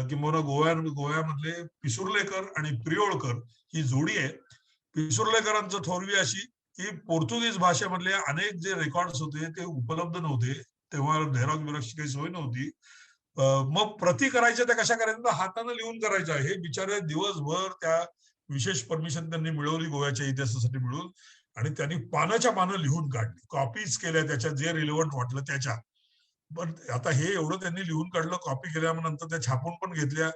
B: किंवा गोव्यामधले पिसुर्लेकर आणि प्रियोळकर ही जोडी आहे. पिसुर्लेकरांचं थोरवी अशी की पोर्तुगीज भाषेमधले अनेक जे रेकॉर्ड्स होते ते उपलब्ध नव्हते. तेव्हा झेरॉक्स बिरॉक्सची काही सोय नव्हती. मग प्रती करायच्या त्या कशा करायच्या, हाताने लिहून करायच्या. हे बिचारे दिवसभर त्या विशेष परमिशन त्यांनी मिळवली गोव्याच्या इतिहासासाठी मिळून, आणि त्यांनी पानाच्या पानं लिहून काढली, कॉपीज केल्या त्याच्या, जे रिलेव्हंट वाटलं त्याच्या. पण आता हे एवढं त्यांनी लिहून काढलं, कॉपी केल्यानंतर त्या छापून पण घेतल्या.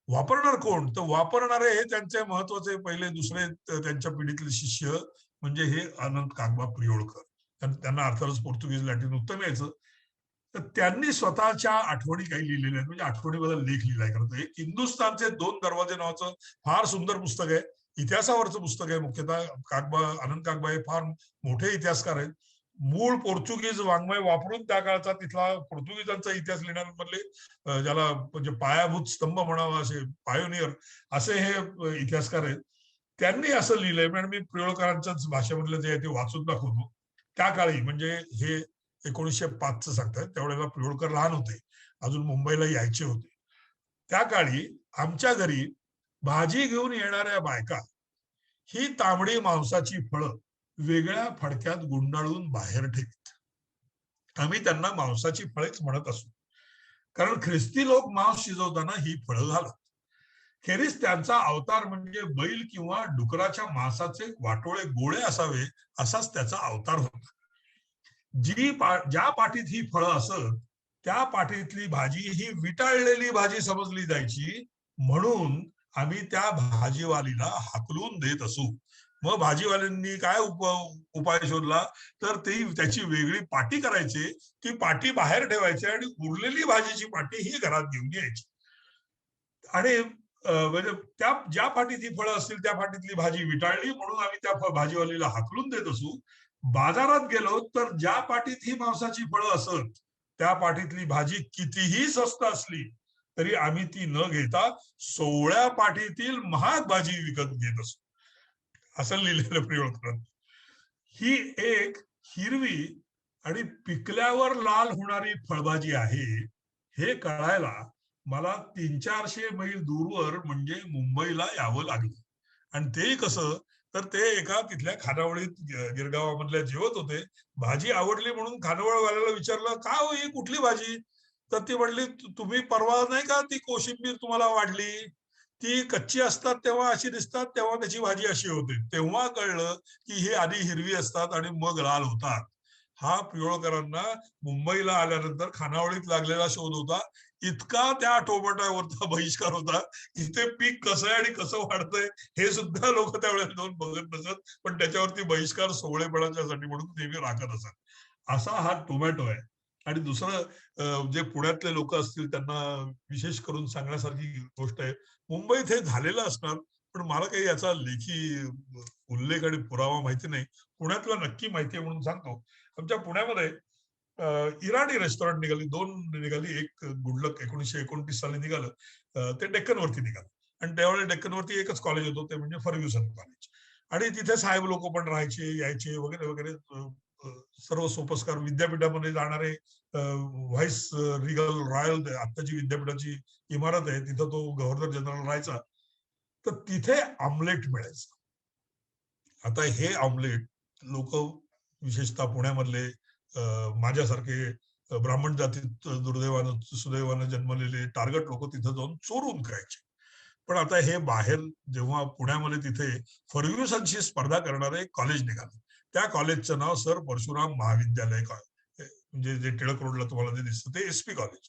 B: वापरणार कोण? तर वापरणारे हे त्यांचे महत्वाचे पहिले दुसरे त्यांच्या पिढीतले शिष्य, म्हणजे हे अनंत कागबा प्रियोळकर. त्यांना अर्थातच पोर्तुगीज लॅटिन उत्तम यायचं. तर त्यांनी स्वतःच्या आठवणी काही लिहिलेल्या आहेत, म्हणजे आठवणीबद्दल लेख लिहिलाय. खरं एक हिंदुस्थानचे 2 दरवाजे नावाचं फार सुंदर पुस्तक आहे. इतिहासावरचं पुस्तक आहे. मुख्यतः अनंत कागबा हे फार मोठे इतिहासकार आहेत. मूळ पोर्तुगीज वाङ्मय वापरून त्या काळचा तिथला पोर्तुगीजांचा इतिहास लिहिण्यामधले ज्याला म्हणजे पायाभूत स्तंभ म्हणावा, असे पायोनियर असे हे इतिहासकार आहेत. त्यांनी असं लिहिलंय. म्हणजे मी प्रियोळकरांच्याच भाषेमधलं जे आहे ते वाचून दाखवतो. त्या काळी म्हणजे हे 1905च सांगतायत, त्यावेळेला प्रियोळकर लहान होते, अजून मुंबईला यायचे होते. त्या काळी आमच्या घरी भाजी घेऊन येणाऱ्या बायका ही तांबडी मांसाची फळं वेगळ्या फडक्यात गुंडाळून बाहेर ठेवीत. आम्ही त्यांना मांसाची फळेच म्हणत असू, कारण ख्रिस्ती लोक मांस शिजवताना ही फळं घालत. खेरीज त्यांचा अवतार म्हणजे बैल किंवा डुकराच्या मांसाचे वाटोळे गोळे असावे असाच त्याचा अवतार होता. ज्या पाठीत ही फळं असत त्या पाठीतली भाजी ही विटाळलेली भाजी समजली जायची, म्हणून आम्ही त्या भाजीवालीला हाकलून देत असू. मग भाजीवाल्यांनी काय उपाय शोधला, तर ते त्याची वेगळी पाटी करायचे, ती पाटी बाहेर ठेवायची आणि उरलेली भाजीची पाटी ही घरात घेऊन यायची. आणि म्हणजे त्या ज्या पाठीत ही फळं असतील त्या पाठीतली भाजी विटाळली म्हणून आम्ही त्या भाजीवालीला हाकलून देत असू. बाजारात गेलो तर ज्या पाठीत ही मांसाची फळं असत त्या पाठीतली भाजी कितीही स्वस्त असली तरी आम्ही ती न घेता सोवळ्या पाठीतील महाग भाजी विकत घेत असू, असं लिहिलेलं प्रियवंत. ही एक हिरवी आणि पिकल्यावर लाल होणारी फळभाजी आहे हे कळायला मला 300-400 मैल दूरवर म्हणजे मुंबईला यावं लागलं. आणि ते कसं, तर ते एका तिथल्या खानावळीत गिरगावामधल्या जेवत होते. भाजी आवडली म्हणून खानावळवाल्याला विचारलं, का हो ही कुठली भाजी? तर ती म्हणली, तुम्ही परवा नाही का ती कोशिंबीर तुम्हाला वाढली, ती कच्ची असतात तेव्हा अशी दिसतात, तेव्हा त्याची भाजी अशी होते. तेव्हा कळलं की ही आधी हिरवी असतात आणि मग लाल होतात. हा पिवळकरांना मुंबईला आल्यानंतर खानावळीत लागलेला शोध होता. इतका त्या टोमॅटोवरचा बहिष्कार होता. इथे पीक कसं आहे आणि कसं वाढतंय हे सुद्धा लोक त्यावेळेला जाऊन बघत नसत, पण त्याच्यावरती बहिष्कार सोहळेपणाच्यासाठी म्हणून नेहमी राखत असत. असा हा टोमॅटो आहे. आणि दुसरं जे पुण्यातले लोक असतील त्यांना विशेष करून सांगण्यासारखी गोष्ट आहे. मुंबईत हे झालेलं असणार, पण मला काही याचा लेखी उल्लेख आणि पुरावा माहिती नाही. पुण्यातला नक्की माहिती आहे म्हणून सांगतो. आमच्या पुण्यामध्ये इराणी रेस्टॉरंट निघाली, 2 निघाली. एक गुडलक 1929 साली निघालं, ते डेक्कनवरती निघालं. आणि त्यावेळेस डेक्कनवरती एकच कॉलेज होतं, ते म्हणजे फर्ग्युसन कॉलेज. आणि तिथे साहेब लोक पण राहायचे, यायचे वगैरे वगैरे. सर्व सोपस्कार विद्यापीठामध्ये जाणारे व्हाईस रिगल रॉयल आत्ताची विद्यापीठाची इमारत आहे, तिथं तो गव्हर्नर जनरल राहायचा. तर तिथे ऑमलेट मिळायचं. आता हे ऑमलेट लोक विशेषतः पुण्यामधले माझ्यासारखे ब्राह्मण जातीत दुर्दैवानं सुदैवानं जन्मलेले टार्गेट लोक तिथे जाऊन चोरून खायचे. पण आता हे बाहेर जेव्हा पुण्यामध्ये तिथे फर्ग्युसनशी स्पर्धा करणारे कॉलेज निघाले, त्या कॉलेजचं नाव सर परशुराम महाविद्यालय, म्हणजे जे टिळक रोडला तुम्हाला जे दिसतं ते एसपी कॉलेज.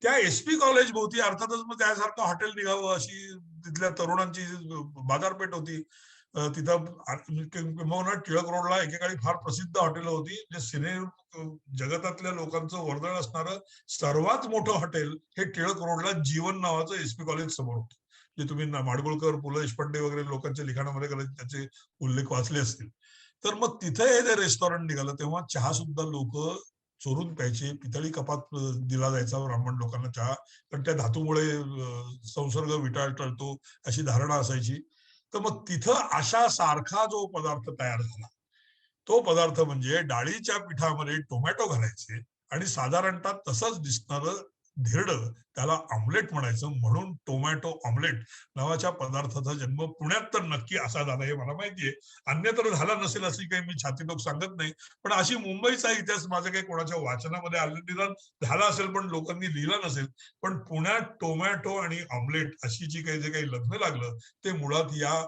B: त्या एसपी कॉलेज भोवती अर्थातच मग त्यासारखं हॉटेल निघावं अशी तिथल्या तरुणांची बाजारपेठ होती. तिथं टिळक रोडला एकेकाळी फार प्रसिद्ध हॉटेल होती, जे सिने जगतातल्या लोकांचं वर्दळ असणारं सर्वात मोठं हॉटेल हे टिळक रोडला जीवन नावाचं एसपी कॉलेज समोर होतं. जे तुम्ही माडगुळकर, पु ल देशपांडे वगैरे लोकांच्या लिखाणामध्ये कदाचित त्याचे उल्लेख वाचले असतील. तर मग तिथे हे जे रेस्टॉरंट निघालं तेव्हा चहा सुद्धा लोक चोरून प्यायचे. पितळी कपात दिला जायचा ब्राह्मण लोकांना चहा, पण त्या धातूमुळे संसर्ग विटाळतो अशी धारणा असायची. तर मग तिथं अशा सारखा जो पदार्थ तयार झाला, तो पदार्थ म्हणजे डाळीच्या पिठामध्ये टोमॅटो घालायचे आणि साधारणतः तसंच दिसणारं धिरडं, त्याला ऑमलेट म्हणायचं. म्हणून टोमॅटो ऑमलेट नावाच्या पदार्थाचा जन्म पुण्यात तर नक्की असा झाला हे मला माहितीये. अन्यत्र झाला नसेल अशी काही मी छातीटोक सांगत नाही, पण अशी मुंबईचा इतिहास माझ्या काही कोणाच्या वाचनामध्ये आलं निदान झाला असेल पण लोकांनी लिहिला नसेल. पण पुण्यात टोमॅटो आणि ऑमलेट अशी जी काही जे काही लग्न लागलं ते मुळात या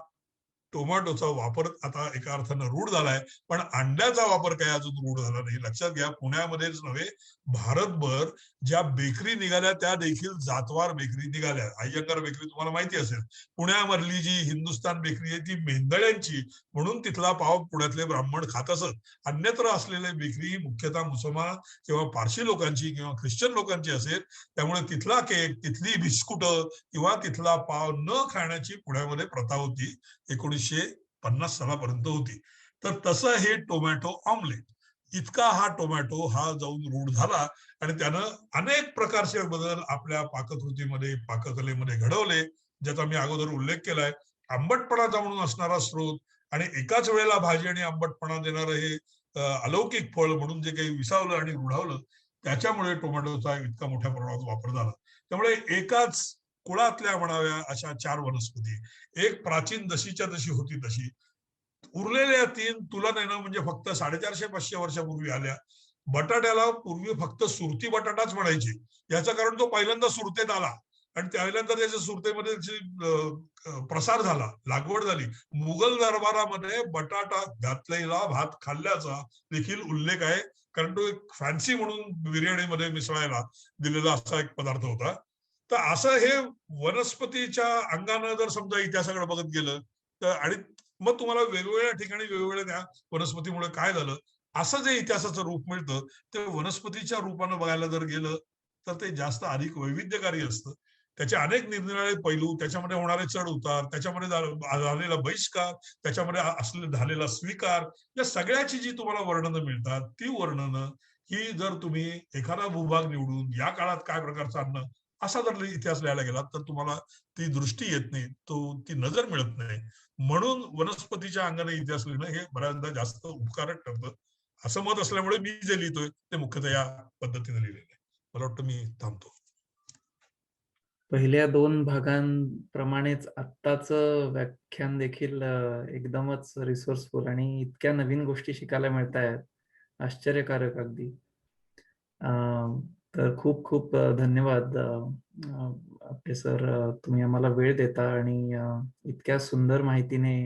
B: टोमॅटोचा वापर आता एका अर्थानं रूढ झालाय, पण अंड्याचा वापर काही अजून रूढ झाला नाही. लक्षात घ्या, पुण्यामध्येच नव्हे भारतभर ज्या बेकरी निघाल्या त्या देखील जातवार बेकरी निघाल्या. अय्यंगार बेकरी तुम्हाला माहिती असेल. पुण्यामधली जी हिंदुस्तान बेकरी आहे ती मेंदळ्यांची, म्हणून तिथला पाव पुण्यातले ब्राह्मण खात असत. अन्यत्र असलेले बेकरी मुख्यतः मुसलमान किंवा पारशी लोकांची किंवा ख्रिश्चन लोकांची असेल. त्यामुळे तिथला केक, तिथली बिस्कुट किंवा तिथला पाव न खाण्याची पुण्यामध्ये प्रथा होती, 1950 सालापर्यंत होती. तर तसं हे टोमॅटो ऑमलेट, इतका हा टोमॅटो हा जाऊन रूढ झाला आणि त्यानं अनेक प्रकारचे बदल आपल्या पाककृतीमध्ये, पाककलेमध्ये घडवले, ज्याचा मी अगोदर उल्लेख केलाय. आंबटपणाचा म्हणून असणारा स्रोत आणि एकाच वेळेला भाजी आणि आंबटपणा देणारं हे अलौकिक फळ म्हणून जे काही विसावलं आणि रुढावलं, त्याच्यामुळे टोमॅटोचा इतका मोठ्या प्रमाणात वापर झाला. त्यामुळे एकाच कुळातल्या म्हणाव्या अशा 4 वनस्पती. एक प्राचीन जशीच्या तशी होती तशी. उरलेल्या 3 तुलनेनं म्हणजे फक्त 450-500 वर्षापूर्वी आल्या. बटाट्याला पूर्वी फक्त सुरती बटाटाच म्हणायचे. याचं कारण तो पहिल्यांदा सुरतेत आला आणि त्यानंतर त्याच्या सुरतेमध्ये प्रसार झाला, लागवड झाली. मुघल दरबारामध्ये बटाटा घातलेला भात खाल्ल्याचा देखील उल्लेख आहे, कारण तो एक फॅन्सी म्हणून बिर्याणीमध्ये मिसळायला दिलेला असा एक पदार्थ होता. तर असं हे वनस्पतीच्या अंगानं जर समजा इतिहासाकडे बघत गेलं तर, आणि मग तुम्हाला वेगवेगळ्या ठिकाणी वेगवेगळ्या त्या वनस्पतीमुळे काय झालं असं जे इतिहासाचं रूप मिळतं ते वनस्पतीच्या रूपानं बघायला जर गेलं तर ते जास्त अधिक वैविध्यकारी असतं. त्याचे अनेक निरनिराळे पैलू, त्याच्यामध्ये होणारे चढ उतार, त्याच्यामध्ये झालेला बहिष्कार, त्याच्यामध्ये झालेला स्वीकार, या सगळ्याची जी तुम्हाला वर्णनं मिळतात ती वर्णनं ही जर तुम्ही एखादा भूभाग निवडून या काळात काय प्रकारचं अन्न असा जर इतिहास लिहायला गेला तर तुम्हाला ती दृष्टी येत नाही, ती नजर मिळत नाही. म्हणून वनस्पतीच्या अंगाने इतिहास लिहिणं हे बऱ्याचदा जास्त उपकारक ठरतं असं मत असल्यामुळे मी जे लिहितोय ते मुख्यतः या पद्धतीने लिहिलेलं आहे. मला वाटतं मी थांबतो.
A: पहिल्या 2 भागांप्रमाणेच आत्ताचं व्याख्यान देखील एकदमच रिसोर्सफुल आणि इतक्या नवीन गोष्टी शिकायला मिळतायत. आश्चर्यकारक अगदी. तर खूप खूप धन्यवाद आपले सर, तुम्ही आम्हाला वेळ देता आणि इतक्या सुंदर माहितीने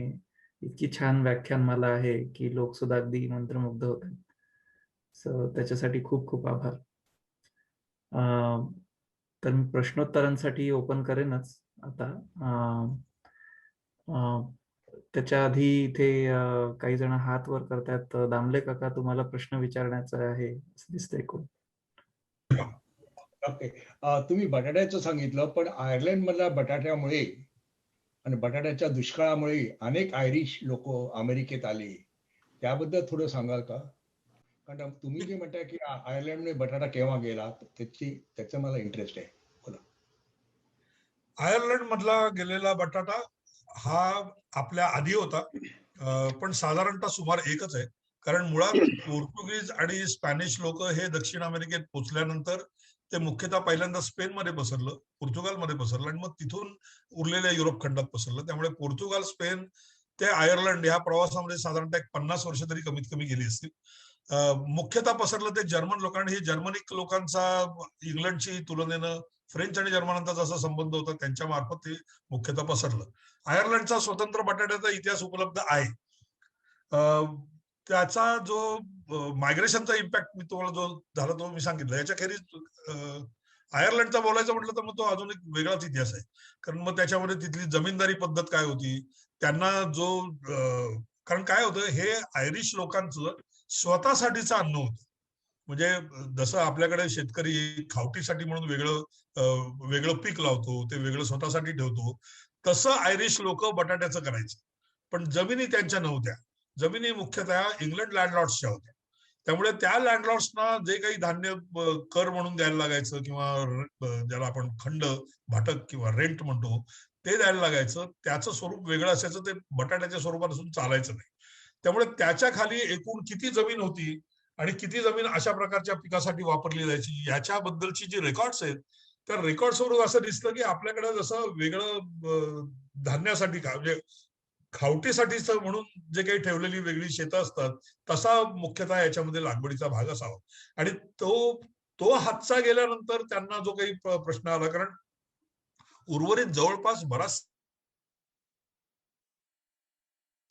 A: इतकी छान व्याख्यानमाला आहे की लोक सुद्धा अगदी मंत्रमुग्ध होतात. सो त्याच्यासाठी खूप खूप आभार. तर मी प्रश्नोत्तरांसाठी ओपन करेनच आता. त्याच्या आधी इथे काही जण हात वर करतायत. दामले काका, तुम्हाला प्रश्न विचारण्याचा आहे असं दिसतंय कोण?
C: ओके. तुम्ही बटाट्याचं सांगितलं, पण आयर्लंड मधल्या बटाट्यामुळे आणि बटाट्याच्या दुष्काळामुळे अनेक आयरिश लोक अमेरिकेत आले. त्याबद्दल थोडं सांगाल का? कारण तुम्ही जे म्हणताय की आयर्लंडने बटाटा केव्हा गेला, त्याचं मला इंटरेस्ट आहे. बोला.
B: आयर्लंड मधला गेलेला बटाटा हा आपल्या आधी होता, पण साधारणतः सुमार एकच आहे. कारण मुळात पोर्तुगीज आणि स्पॅनिश लोक हे दक्षिण अमेरिकेत पोहोचल्यानंतर ते मुख्यतः पहिल्यांदा स्पेनमध्ये पसरलं, पोर्तुगालमध्ये पसरलं आणि मग तिथून उरलेल्या युरोप खंडात पसरलं. त्यामुळे पोर्तुगाल, स्पेन ते आयर्लंड या प्रवासामध्ये साधारणतः 50 वर्ष तरी कमीत कमी गेली असतील. मुख्यतः पसरलं ते जर्मन लोकांनी. हे जर्मनिक लोकांचा इंग्लंडची तुलनेनं फ्रेंच आणि जर्मनांचा जसा संबंध होता त्यांच्या मार्फत ते मुख्यतः पसरलं. आयर्लंडचा स्वतंत्र बटाट्याचा इतिहास उपलब्ध आहे. त्याचा जो मायग्रेशनचा इम्पॅक्ट मी तुम्हाला जो झाला तो मी सांगितलं. याच्याखेरीज आयर्लंडचा बोलायचं म्हटलं तर मग तो अजून एक वेगळाच इतिहास आहे. कारण मग त्याच्यामध्ये तिथली जमीनदारी पद्धत काय होती, त्यांना जो कारण काय होतं, हे आयरिश लोकांचं स्वतःसाठीचं अन्न होतं. म्हणजे जसं आपल्याकडे शेतकरी खावटीसाठी म्हणून वेगळं पीक लावतो, ते वेगळं स्वतःसाठी ठेवतो, तसं आयरिश लोक बटाट्याचं करायचे. पण जमिनी त्यांच्या नव्हत्या. जमिनी मुख्यतः इंग्लंड लँडलॉर्ड्सच्या होत्या. त्यामुळे त्या लँडलॉर्ड्सना जे काही धान्य कर म्हणून द्यायला लागायचं किंवा ज्याला आपण खंड भाटक किंवा रेंट म्हणतो ते द्यायला लागायचं, त्याचं स्वरूप वेगळं असायचं. ते बटाट्याच्या स्वरूपात असून चालायचं नाही. त्यामुळे त्याच्या खाली एकूण किती जमीन होती आणि किती जमीन अशा प्रकारच्या पिकासाठी वापरली जायची याच्याबद्दलची जी रेकॉर्ड्स आहेत त्या रेकॉर्ड्सवरून असं दिसतं की आपल्याकडे जसं वेगळं धान्यासाठी का म्हणजे खावटीसाठीच म्हणून जे काही ठेवलेली वेगळी शेतं असतात तसा मुख्यतः याच्यामध्ये लागवडीचा भाग असावा. आणि तो हातचा गेल्यानंतर त्यांना जो काही प्रश्न आला, कारण उर्वरित जवळपास बराच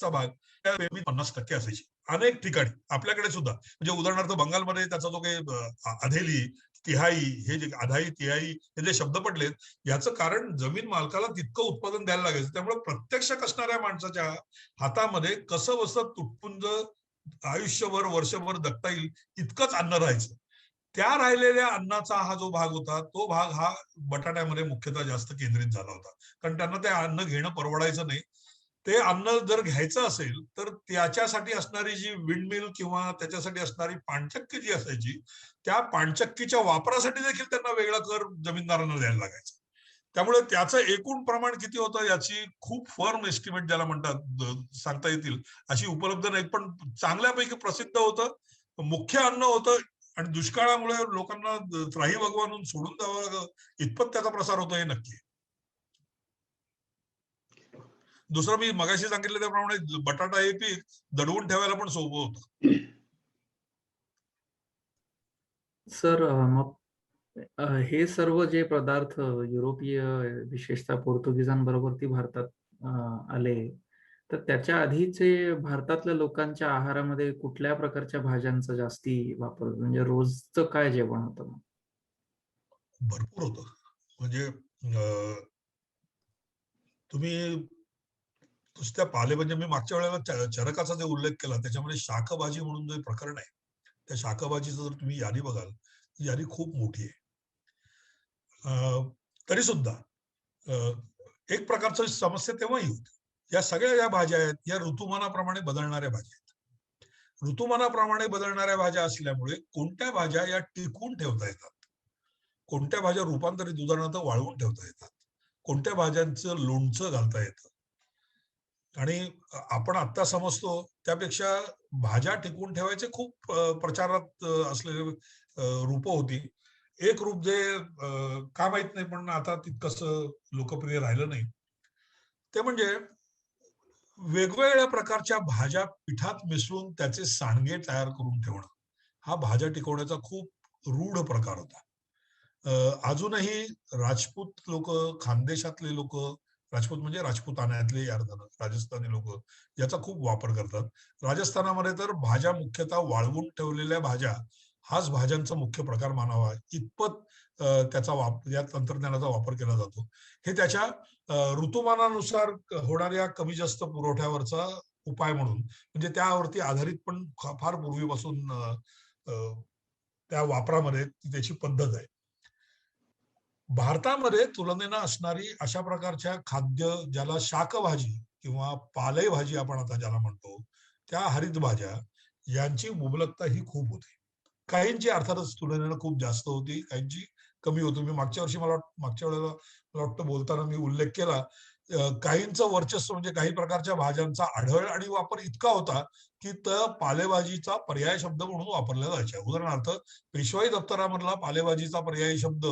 B: भाग त्या 50% असायची. अनेक ठिकाणी आपल्याकडे सुद्धा, म्हणजे उदाहरणार्थ बंगालमध्ये त्याचा जो काही अधेली, तिहाई, हे जे आधाई तिहाई हे जे शब्द पडलेत याचं कारण जमीन मालकाला तितकं उत्पादन द्यायला लागायचं. त्यामुळे प्रत्यक्ष कसणाऱ्या माणसाच्या हातामध्ये कसं बसं तुटपुंज आयुष्यभर वर्षभर जगता येईल इतकंच अन्न राहायचं. त्या राहिलेल्या अन्नाचा हा जो भाग होता तो भाग हा बटाट्यामध्ये मुख्यतः जास्त केंद्रित झाला होता. कारण त्यांना ते अन्न घेणं परवडायचं नाही. ते अन्न जर घ्यायचं असेल तर त्याच्यासाठी असणारी जी विंडमिल किंवा त्याच्यासाठी असणारी पाणचक्की जी असायची त्या पाणचक्कीच्या वापरासाठी देखील त्यांना वेगळा कर जमीनदारांना द्यायला लागायचा. त्यामुळे त्याचं एकूण प्रमाण किती होतं याची खूप फर्म एस्टिमेट ज्याला म्हणतात सांगता येतील अशी उपलब्ध नाही, पण चांगल्यापैकी प्रसिद्ध होतं, मुख्य अन्न होतं. आणि दुष्काळामुळे लोकांना त्राही भगवान सोडून द्यावं इतपत त्याचा प्रसार होतो हे नक्की. दुसरं मी मगाशी सांगितलं त्याप्रमाणे बटाटा हे पीक दडवून ठेवायला पण सोपं होतं.
A: सर मग हे सर्व जे पदार्थ युरोपीय विशेषतः पोर्तुगीजांबरोबर ती भारतात आले, तर त्याच्या आधीचे भारतातल्या लोकांच्या आहारामध्ये कुठल्या प्रकारच्या भाज्यांचा जास्ती वापर, म्हणजे रोजचं काय जेवण होतं मग?
B: भरपूर होतं. म्हणजे तुम्ही नुसत्या पालेभाज्या, मी मागच्या वेळेला चरकाचा जे उल्लेख केला त्याच्यामध्ये शाकभाजी म्हणून जे प्रकरण आहे, त्या शाकभाजीचं जर तुम्ही यादी बघाल, ती यादी खूप मोठी आहे. तरी सुद्धा एक प्रकारची समस्या तेव्हाही होती. या सगळ्या ज्या भाज्या आहेत, या ऋतुमानाप्रमाणे बदलणाऱ्या भाज्या आहेत. ऋतुमानाप्रमाणे बदलणाऱ्या भाज्या असल्यामुळे कोणत्या भाज्या या टिकवून ठेवता येतात, कोणत्या भाज्या रूपांतरित उदाहरणार्थ वाळवून ठेवता येतात, कोणत्या भाज्यांचं लोणचं घालता येतं. आणि आपण आता समजतो त्यापेक्षा भाज्या टिकवून ठेवायचे खूप प्रचारात असलेले रूप होती. एक रूप जे का माहित नाही पण आता तितकंसं लोकप्रिय राहिलं नाही, ते म्हणजे वेगवेगळ्या प्रकारच्या भाज्या पिठात मिसळून त्याचे सांडगे तयार करून ठेवणं. हा भाज्या टिकवण्याचा खूप रूढ प्रकार होता. अजूनही राजपूत लोक, खानदेशातले लोक, राजपूत म्हणजे राजपुतान्यातले अर्थानं राजस्थानी लोक याचा खूप वापर करतात. राजस्थानामध्ये तर भाज्या मुख्यतः वाळवून ठेवलेल्या भाज्या हाच भाज्यांचा मुख्य प्रकार मानावा इतपत त्याचा वापर, या तंत्रज्ञानाचा वापर केला जातो. हे त्याच्या ऋतुमानानुसार होणाऱ्या कमी जास्त पुरवठ्यावरचा उपाय म्हणून, म्हणजे त्यावरती आधारित पण फार पूर्वीपासून त्या वापरामध्ये त्याची पद्धत आहे. भारतामध्ये तुलनेनं असणारी अशा प्रकारच्या खाद्य, ज्याला शाकभाजी किंवा पालेभाजी आपण आता ज्याला म्हणतो, त्या हरित भाज्या यांची मुबलकता ही खूप होती. काहींची अर्थातच तुलनेनं खूप जास्त होती, काहींची कमी होती. मी मागच्या वेळेला मला वाटतं बोलताना मी उल्लेख केला, काहींचं वर्चस्व म्हणजे काही प्रकारच्या भाज्यांचा आढळ आणि वापर इतका होता की त्या पालेभाजीचा पर्याय शब्द म्हणून वापरल्या जायच्या. उदाहरणार्थ पेशवाई दप्तरामधला पालेभाजीचा पर्यायी शब्द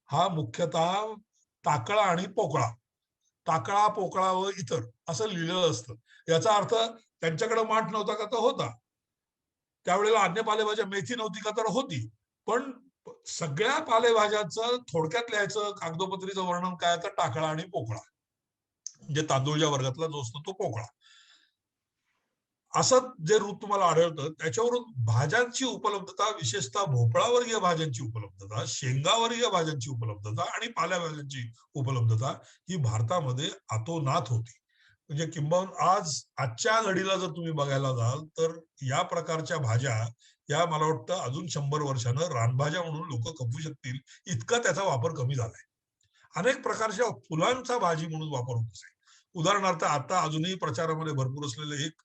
B: हा मुख्यतः टाकळा आणि पोकळा, टाकळा, पोकळा व इतर असं लिहिलेलं असतं. याचा अर्थ त्यांच्याकडे माठ नव्हता का, तर होता. त्यावेळेला अन्य पालेभाज्या, मेथी नव्हती का, तर होती. पण सगळ्या पालेभाज्यांचं थोडक्यात लिहायचं कागदोपत्रीचं वर्णन काय, तर टाकळा आणि पोकळा, म्हणजे तांदूळच्या वर्गातला जो असतो तो पोकळा. असं जे रूप तुम्हाला आढळतं त्याच्यावरून भाज्यांची उपलब्धता, विशेषतः भोपळावर्गीय भाज्यांची उपलब्धता, शेंगावर्गीय भाज्यांची उपलब्धता आणि पालेभाज्यांची उपलब्धता ही भारतामध्ये अतोनात होती. म्हणजे किंबहुना आजच्या घडीला जर तुम्ही बघायला जाल तर या प्रकारच्या भाज्या या मला वाटतं अजून 100 वर्षानं रानभाज्या म्हणून लोक खपू शकतील इतका त्याचा वापर कमी झालाय. अनेक प्रकारच्या फुलांचा भाजी म्हणून वापर होत असे. उदाहरणार्थ आता अजूनही प्रचारामध्ये भरपूर असलेले एक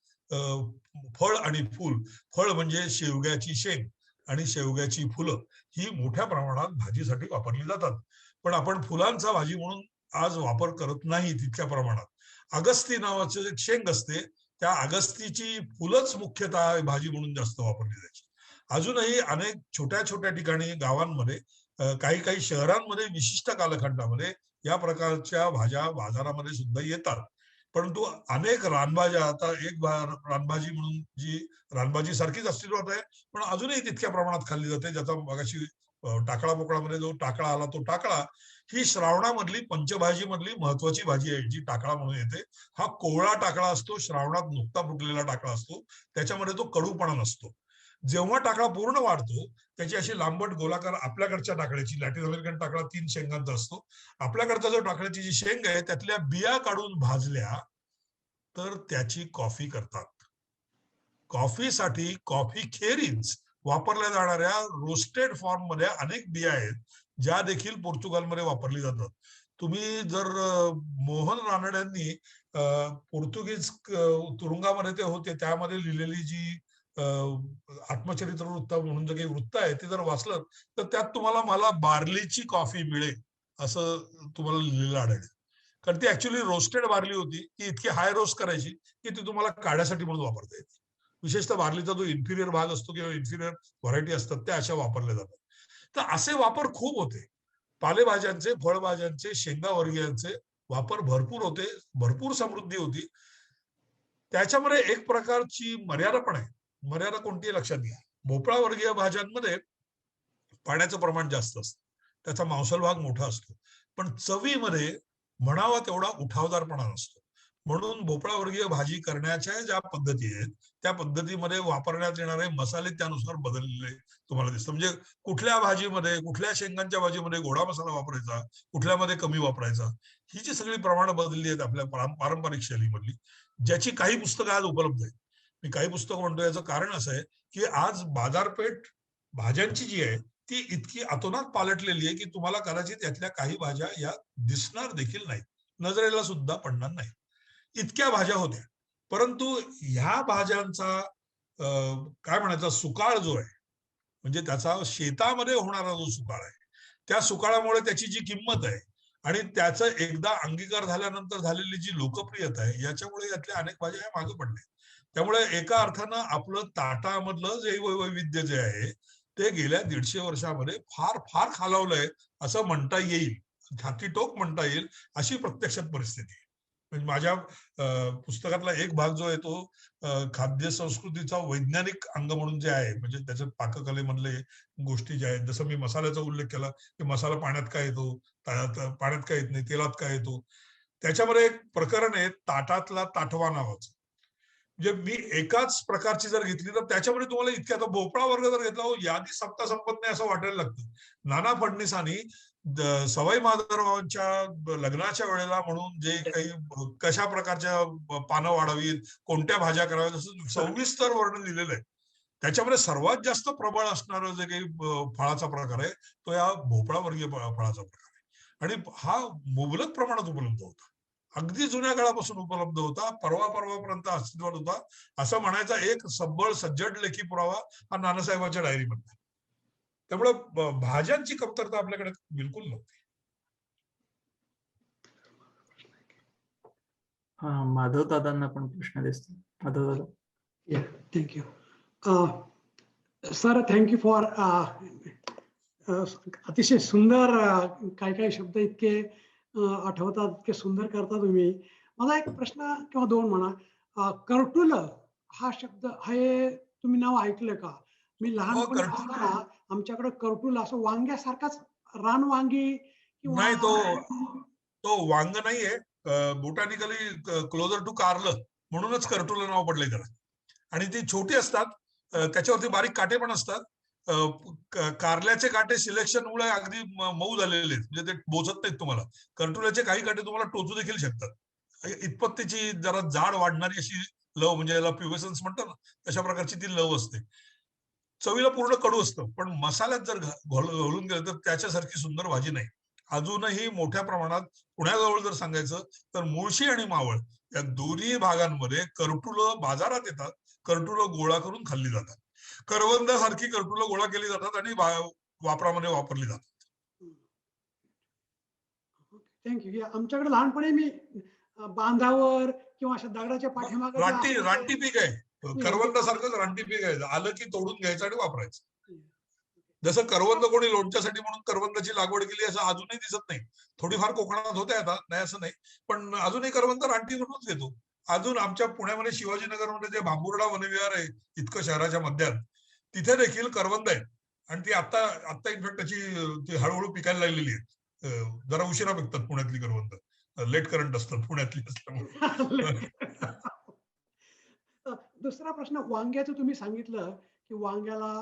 B: फळ आणि फूल. फळ म्हणजे शेवग्याची शेंग आणि शेवग्याची फुलं ही मोठ्या प्रमाणात भाजीसाठी वापरली जातात. पण आपण फुलांचा भाजी म्हणून आज वापर करत नाही तितक्या प्रमाणात. अगस्ती नावाचं एक शेंग असते, त्या अगस्तीची फुलंच मुख्यतः भाजी म्हणून जास्त वापरली जायची. अजूनही अनेक छोट्या छोट्या ठिकाणी गावांमध्ये, काही काही शहरांमध्ये विशिष्ट कालखंडामध्ये या प्रकारच्या भाज्या बाजारामध्ये सुद्धा येतात. परंतु अनेक रानभाज्या, आता एक रानभाजी म्हणून जी रानभाजी सारखीच अस्तित्वात आहे पण अजूनही तितक्या प्रमाणात खाल्ली जाते, ज्याचा मगाशी टाकळा पोकळामध्ये जो टाकळा आला तो टाकळा ही श्रावणामधली पंचभाजी मधली महत्वाची भाजी आहे जी टाकळा म्हणून येते. हा कोवळा टाकळा असतो, श्रावणात नुकता फुटलेला टाकळा असतो, त्याच्यामध्ये तो कडूपणा नसतो. जेव्हा टाकळा पूर्ण वाढतो त्याची अशी लांबट गोलाकार, आपल्याकडच्या टाकळ्याची, लॅटिन अमेरिकन टाकळा 3 शेंगांचा असतो, आपल्याकडचा जो टाकळ्याची जी शेंग आहे त्यातल्या बिया काढून भाजल्या तर त्याची कॉफी करतात. कॉफीसाठी कॉफी खेरीज वापरल्या जाणाऱ्या रोस्टेड फॉर्म मध्ये अनेक बिया आहेत ज्या देखील पोर्तुगालमध्ये वापरली जातात. तुम्ही जर मोहन रानड्यांनी पोर्तुगीज तुरुंगामध्ये ते होते त्यामध्ये लिहिलेली जी आत्मचरित्र वृत्त म्हणून जे काही वृत्त आहे ते जर वाचलं तर त्यात तुम्हाला मला बार्लीची कॉफी मिळेल असं तुम्हाला लिहिलेलं आढळेल. कारण ती ऍक्च्युअली रोस्टेड बार्ली होती, ती इतकी हाय रोस्ट करायची की ती तुम्हाला काढ्यासाठी म्हणून वापरता येते. विशेषतः बार्लीचा जो इन्फिरियर भाग असतो किंवा इन्फिरियर व्हरायटी असतात त्या अशा वापरल्या जातात. तर असे वापर खूप होते पालेभाज्यांचे, फळभाज्यांचे, शेंगावर्गीयांचे वापर भरपूर होते, भरपूर समृद्धी होती. त्याच्यामध्ये एक प्रकारची मर्यादा पण आहे. मर्यादा कोणती लक्षात घ्या. भोपळा वर्गीय भाज्यांमध्ये पाण्याचं प्रमाण जास्त असतं, त्याचा मांसल भाग मोठा असतो, पण चवीमध्ये म्हणावा तेवढा उठावदारपणा नसतो. म्हणून भोपळा वर्गीय भाजी करण्याच्या ज्या पद्धती आहेत त्या पद्धतीमध्ये वापरण्यात येणारे मसाले त्यानुसार बदललेले तुम्हाला दिसतं. म्हणजे कुठल्या भाजीमध्ये, कुठल्या शेंगांच्या भाजीमध्ये गोडा मसाला वापरायचा, कुठल्यामध्ये कमी वापरायचा, ही जी सगळी प्रमाणं बदलली आहेत आपल्या पारंपरिक शैलीमधली, ज्याची काही पुस्तकं आज उपलब्ध आहेत. मी काही पुस्तकं म्हणतो याचं कारण असं आहे की आज बाजारपेठ भाज्यांची जी आहे ती इतकी अतोनात पालटलेली आहे की तुम्हाला कदाचित यातल्या काही भाज्या या दिसणार देखील नाही, नजरेला सुद्धा पडणार नाही, इतक्या भाज्या होत्या. परंतु ह्या भाज्यांचा काय म्हणायचा सुकाळ जो आहे, म्हणजे त्याचा शेतामध्ये होणारा जो सुकाळ आहे, त्या सुकाळामुळे त्याची जी किंमत आहे आणि त्याचं एकदा अंगीकार झाल्यानंतर झालेली जी लोकप्रियता आहे, याच्यामुळे यातल्या अनेक भाज्या ह्या मागे पडल्या. त्यामुळे एका अर्थानं आपलं ताटामधलं जे वैविध्य जे आहे ते गेल्या 150 वर्षामध्ये फार फार खालावलंय असं म्हणता येईल, छातीटोक म्हणता येईल, अशी प्रत्यक्षात परिस्थिती आहे. म्हणजे माझ्या पुस्तकातला एक भाग जो आहे तो खाद्य संस्कृतीचा वैज्ञानिक अंग म्हणून जे आहे, म्हणजे त्याच्यात पाककलेमधले गोष्टी ज्या आहेत, जसं मी मसाल्याचा उल्लेख केला की मसाला पाण्यात काय येतो, पाण्यात काय येत नाही, तेलात काय येतो. त्याच्यामध्ये एक प्रकरण आहे ताटातला ताटवा नावाचं. म्हणजे मी एकाच प्रकारची जर घेतली तर त्याच्यामध्ये तुम्हाला इतक्या, आता भोपळा वर्ग जर घेतला, यादी सप्ता संपत नाही असं वाटायला लागतं. नाना फडणीसांनी सवाई माधवरावांच्या लग्नाच्या वेळेला म्हणून जे काही कशा प्रकारच्या पानं वाढावीत, कोणत्या भाज्या कराव्यात, असं सविस्तर वर्णन दिलेलं आहे. त्याच्यामध्ये सर्वात जास्त प्रबळ असणारं जे काही फळाचा प्रकार आहे तो या भोपळा वर्गीय फळाचा प्रकार आहे, आणि हा मुबलक प्रमाणात उपलब्ध होता, अगदी जुन्या काळापासून उपलब्ध होता, परवापर्यंत अस्तित्वात होता, असं म्हणायचा एक सबळ सज्जड लेखी पुरावा हा नानासाहेबांच्या डायरीमध्ये. त्यामुळे भाज्यांची कमतरता आपल्याकडे बिलकुल नव्हती.
A: माधव दादांना पण प्रश्न दिसतो. माधव दादा.
D: थँक्यू सर, थँक्यू फॉर अतिशय सुंदर काही शब्द इतके आठवतात, इतके सुंदर करता तुम्ही. मला एक प्रश्न किंवा दोन म्हणा. कर्टुलं हा शब्द हे तुम्ही नाव ऐकलं का? मी लहानपणी असताना आमच्याकडे कर्टुलं असं वांग्यासारखाच रान वांगी
B: नाही, तो वांग नाहीये, बोटॅनिकली क्लोजर टू कारलं म्हणूनच कर्टुलं नाव पडलंय त्याला. आणि ती छोटी असतात, त्याच्यावरती बारीक काटे पण असतात. कारल्याचे काटे सिलेक्शनमुळे अगदी मऊ झालेले आहेत, म्हणजे ते बोचत नाहीत तुम्हाला. कर्टुल्याचे काही काटे तुम्हाला टोचू देखील शकतात. इतपत त्याची जरा जाड वाढणारी अशी लव, म्हणजे याला प्युबेसन्स म्हणतात ना, तशा प्रकारची ती लव असते. चवीला पूर्ण कडू असतं, पण मसाल्यात जर घालून गेलं तर त्याच्यासारखी सुंदर भाजी नाही. अजूनही मोठ्या प्रमाणात पुण्याजवळ जर सांगायचं तर मुळशी आणि मावळ या दोन्ही भागांमध्ये कर्टुलं बाजारात येतात, कर्टुलं गोळा करून खाल्ली जातात. करवंदासारखी कर्टुलं गोळा केली जातात आणि वापरामध्ये वापरली जातात.
D: थँक्यू. आमच्याकडे लहानपणी मी बांधावर किंवा अशा दगडाच्या पाठीमागे
B: रानटी पीक आहे, करवंदासारखंच रानटी पीक आहे. आलं की तोडून घ्यायचं आणि वापरायचं. जसं करवंद कोणी लोणच्यासाठी म्हणून करवंदाची लागवड केली असं अजूनही दिसत नाही. थोडीफार कोकणात होते आता, नाही असं नाही, पण अजूनही करवंद रानटी म्हणूनच घेतो. अजून आमच्या पुण्यामध्ये शिवाजीनगरमध्ये जे भांबुर्डा वनविहार आहे इतकं शहराच्या मध्यात, तिथे देखील करवंद आहे. आणि ती आता इनफॅक्ट त्याची हळूहळू पिकायला लागलेली आहे. जरा उशिरा पिकतात पुण्यातली करवंद, लेट करंट असतात पुण्यातली असल्यामुळे.
D: दुसरा प्रश्न, वांग्याचं तुम्ही सांगितलं की वांग्याला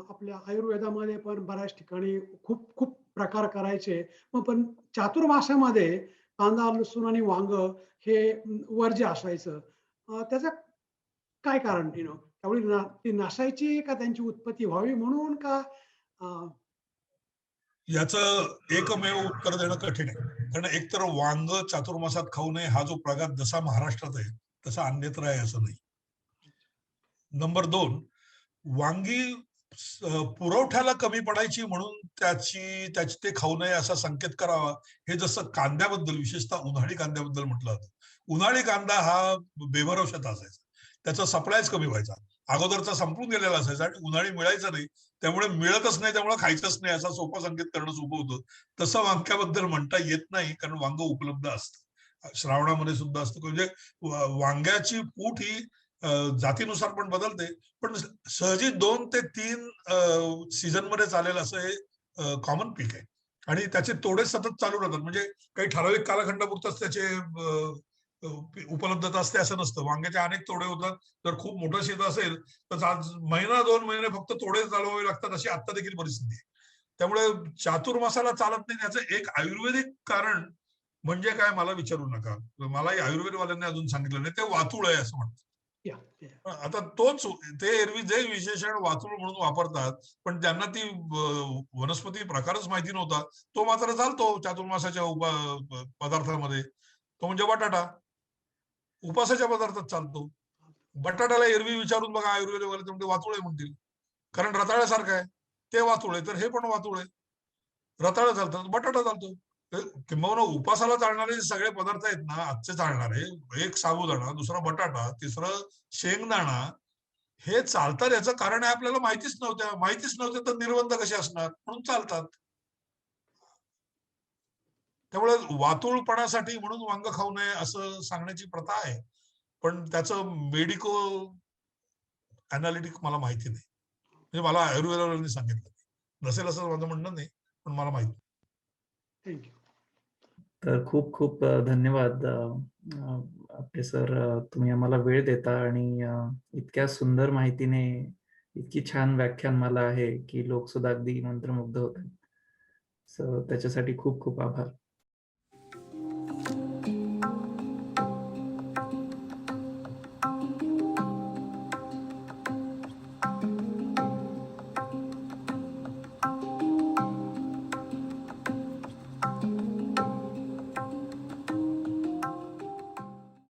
D: आपल्या आयुर्वेदामध्ये पण बऱ्याच ठिकाणी खूप प्रकार करायचे, पण चातुर्मासामध्ये कांदा, लसूण आणि वांग हे वर्ज्य असायचं. त्याचं काय कारण? त्यावेळी ती नसायची का त्यांची उत्पत्ती व्हावी म्हणून का?
B: याचं एकमेव उत्तर देणं कठीण आहे, कारण एकतर वांग चातुर्मासात खाऊ नये हा जो प्रघात जसा महाराष्ट्रात आहे तसा अन्यत्र आहे असं नाही. नंबर 2, वांगी पुरवठ्याला कमी पडायची म्हणून त्याची ते खाऊ नये असा संकेत करावा, हे जसं कांद्याबद्दल, विशेषतः उन्हाळी कांद्याबद्दल म्हटलं जातं. उन्हाळी कांदा हा बेभरवशाचा असायचा, त्याचा सप्लायच कमी व्हायचा. अगोदरचा संपून गेलेला असायचा आणि उन्हाळी मिळायचं नाही, त्यामुळे मिळतच नाही, त्यामुळे खायचंच नाही, असा सोपा संकेत करणं सोपं होतं. तसं वांग्याबद्दल म्हणता येत नाही, कारण वांग उपलब्ध असतं, श्रावणामध्ये सुद्धा असतं. म्हणजे वांग्याची फूट ही जातीनुसार पण बदलते, पण सहजी 2 ते 3 सीझन मध्ये चालेल असं हे कॉमन पीक आहे. आणि त्याचे तोडे सतत चालू राहतात. म्हणजे काही ठराविक कालखंडापुरतच त्याचे उपलब्धता असते असं नसतं. वांग्याचे अनेक तोडे होतात. जर खूप मोठं शेत असेल तर आज महिना 2 महिने फक्त तोडे चालवावे लागतात, अशी आता देखील परिस्थिती आहे. त्यामुळे चातुर्मासाला चालत नाही. त्याचं एक आयुर्वेदिक कारण म्हणजे काय मला विचारू नका. मलाही आयुर्वेदवाल्यांनी अजून सांगितलं नाही. ते वातुळ आहे असं म्हणतात. आता तोच ते एरवी जे विशेषण वातुळ म्हणून वापरतात, पण त्यांना ती वनस्पती प्रकारच माहिती नव्हता, तो मात्र चालतो चातुर्मासाच्या पदार्थामध्ये. तो म्हणजे बटाटा उपासाच्या पदार्थात चालतो. बटाट्याला एरवी विचारून बघा आयुर्वेदवाले, ते म्हणते वातुळ आहे म्हणतील, कारण रताळ्यासारखं आहे. ते वातुळ आहे, तर हे पण वातुळ आहे. रताळं चालतं, बटाटा चालतो. किंबहुना उपासाला चालणारे सगळे पदार्थ आहेत ना आजचे चालणारे, एक साबुदाणा, दुसरा बटाटा, तिसरं शेंगदाणा, हे चालतात. याचं कारण आहे आपल्याला माहितीच नव्हतं तर निर्बंध कसे असणार, म्हणून चालतात. त्यामुळे वातुळपणासाठी म्हणून वांग खाऊ नये असं सांगण्याची प्रथा आहे, पण त्याचं मेडिको अनालिटिक मला माहिती नाही. म्हणजे मला आयुर्वेदावरांनी सांगितलं नसेल असं माझं म्हणणं नाही, पण मला माहिती.
D: थँक्यू.
A: तर खूप खूप धन्यवाद आपले सर, तुम्ही आम्हाला वेळ देता आणि इतक्या सुंदर माहितीने इतकी छान व्याख्यानमाला आहे की लोक सुद्धा अगदी मंत्रमुग्ध होतात. त्याच्यासाठी खूप खूप आभार.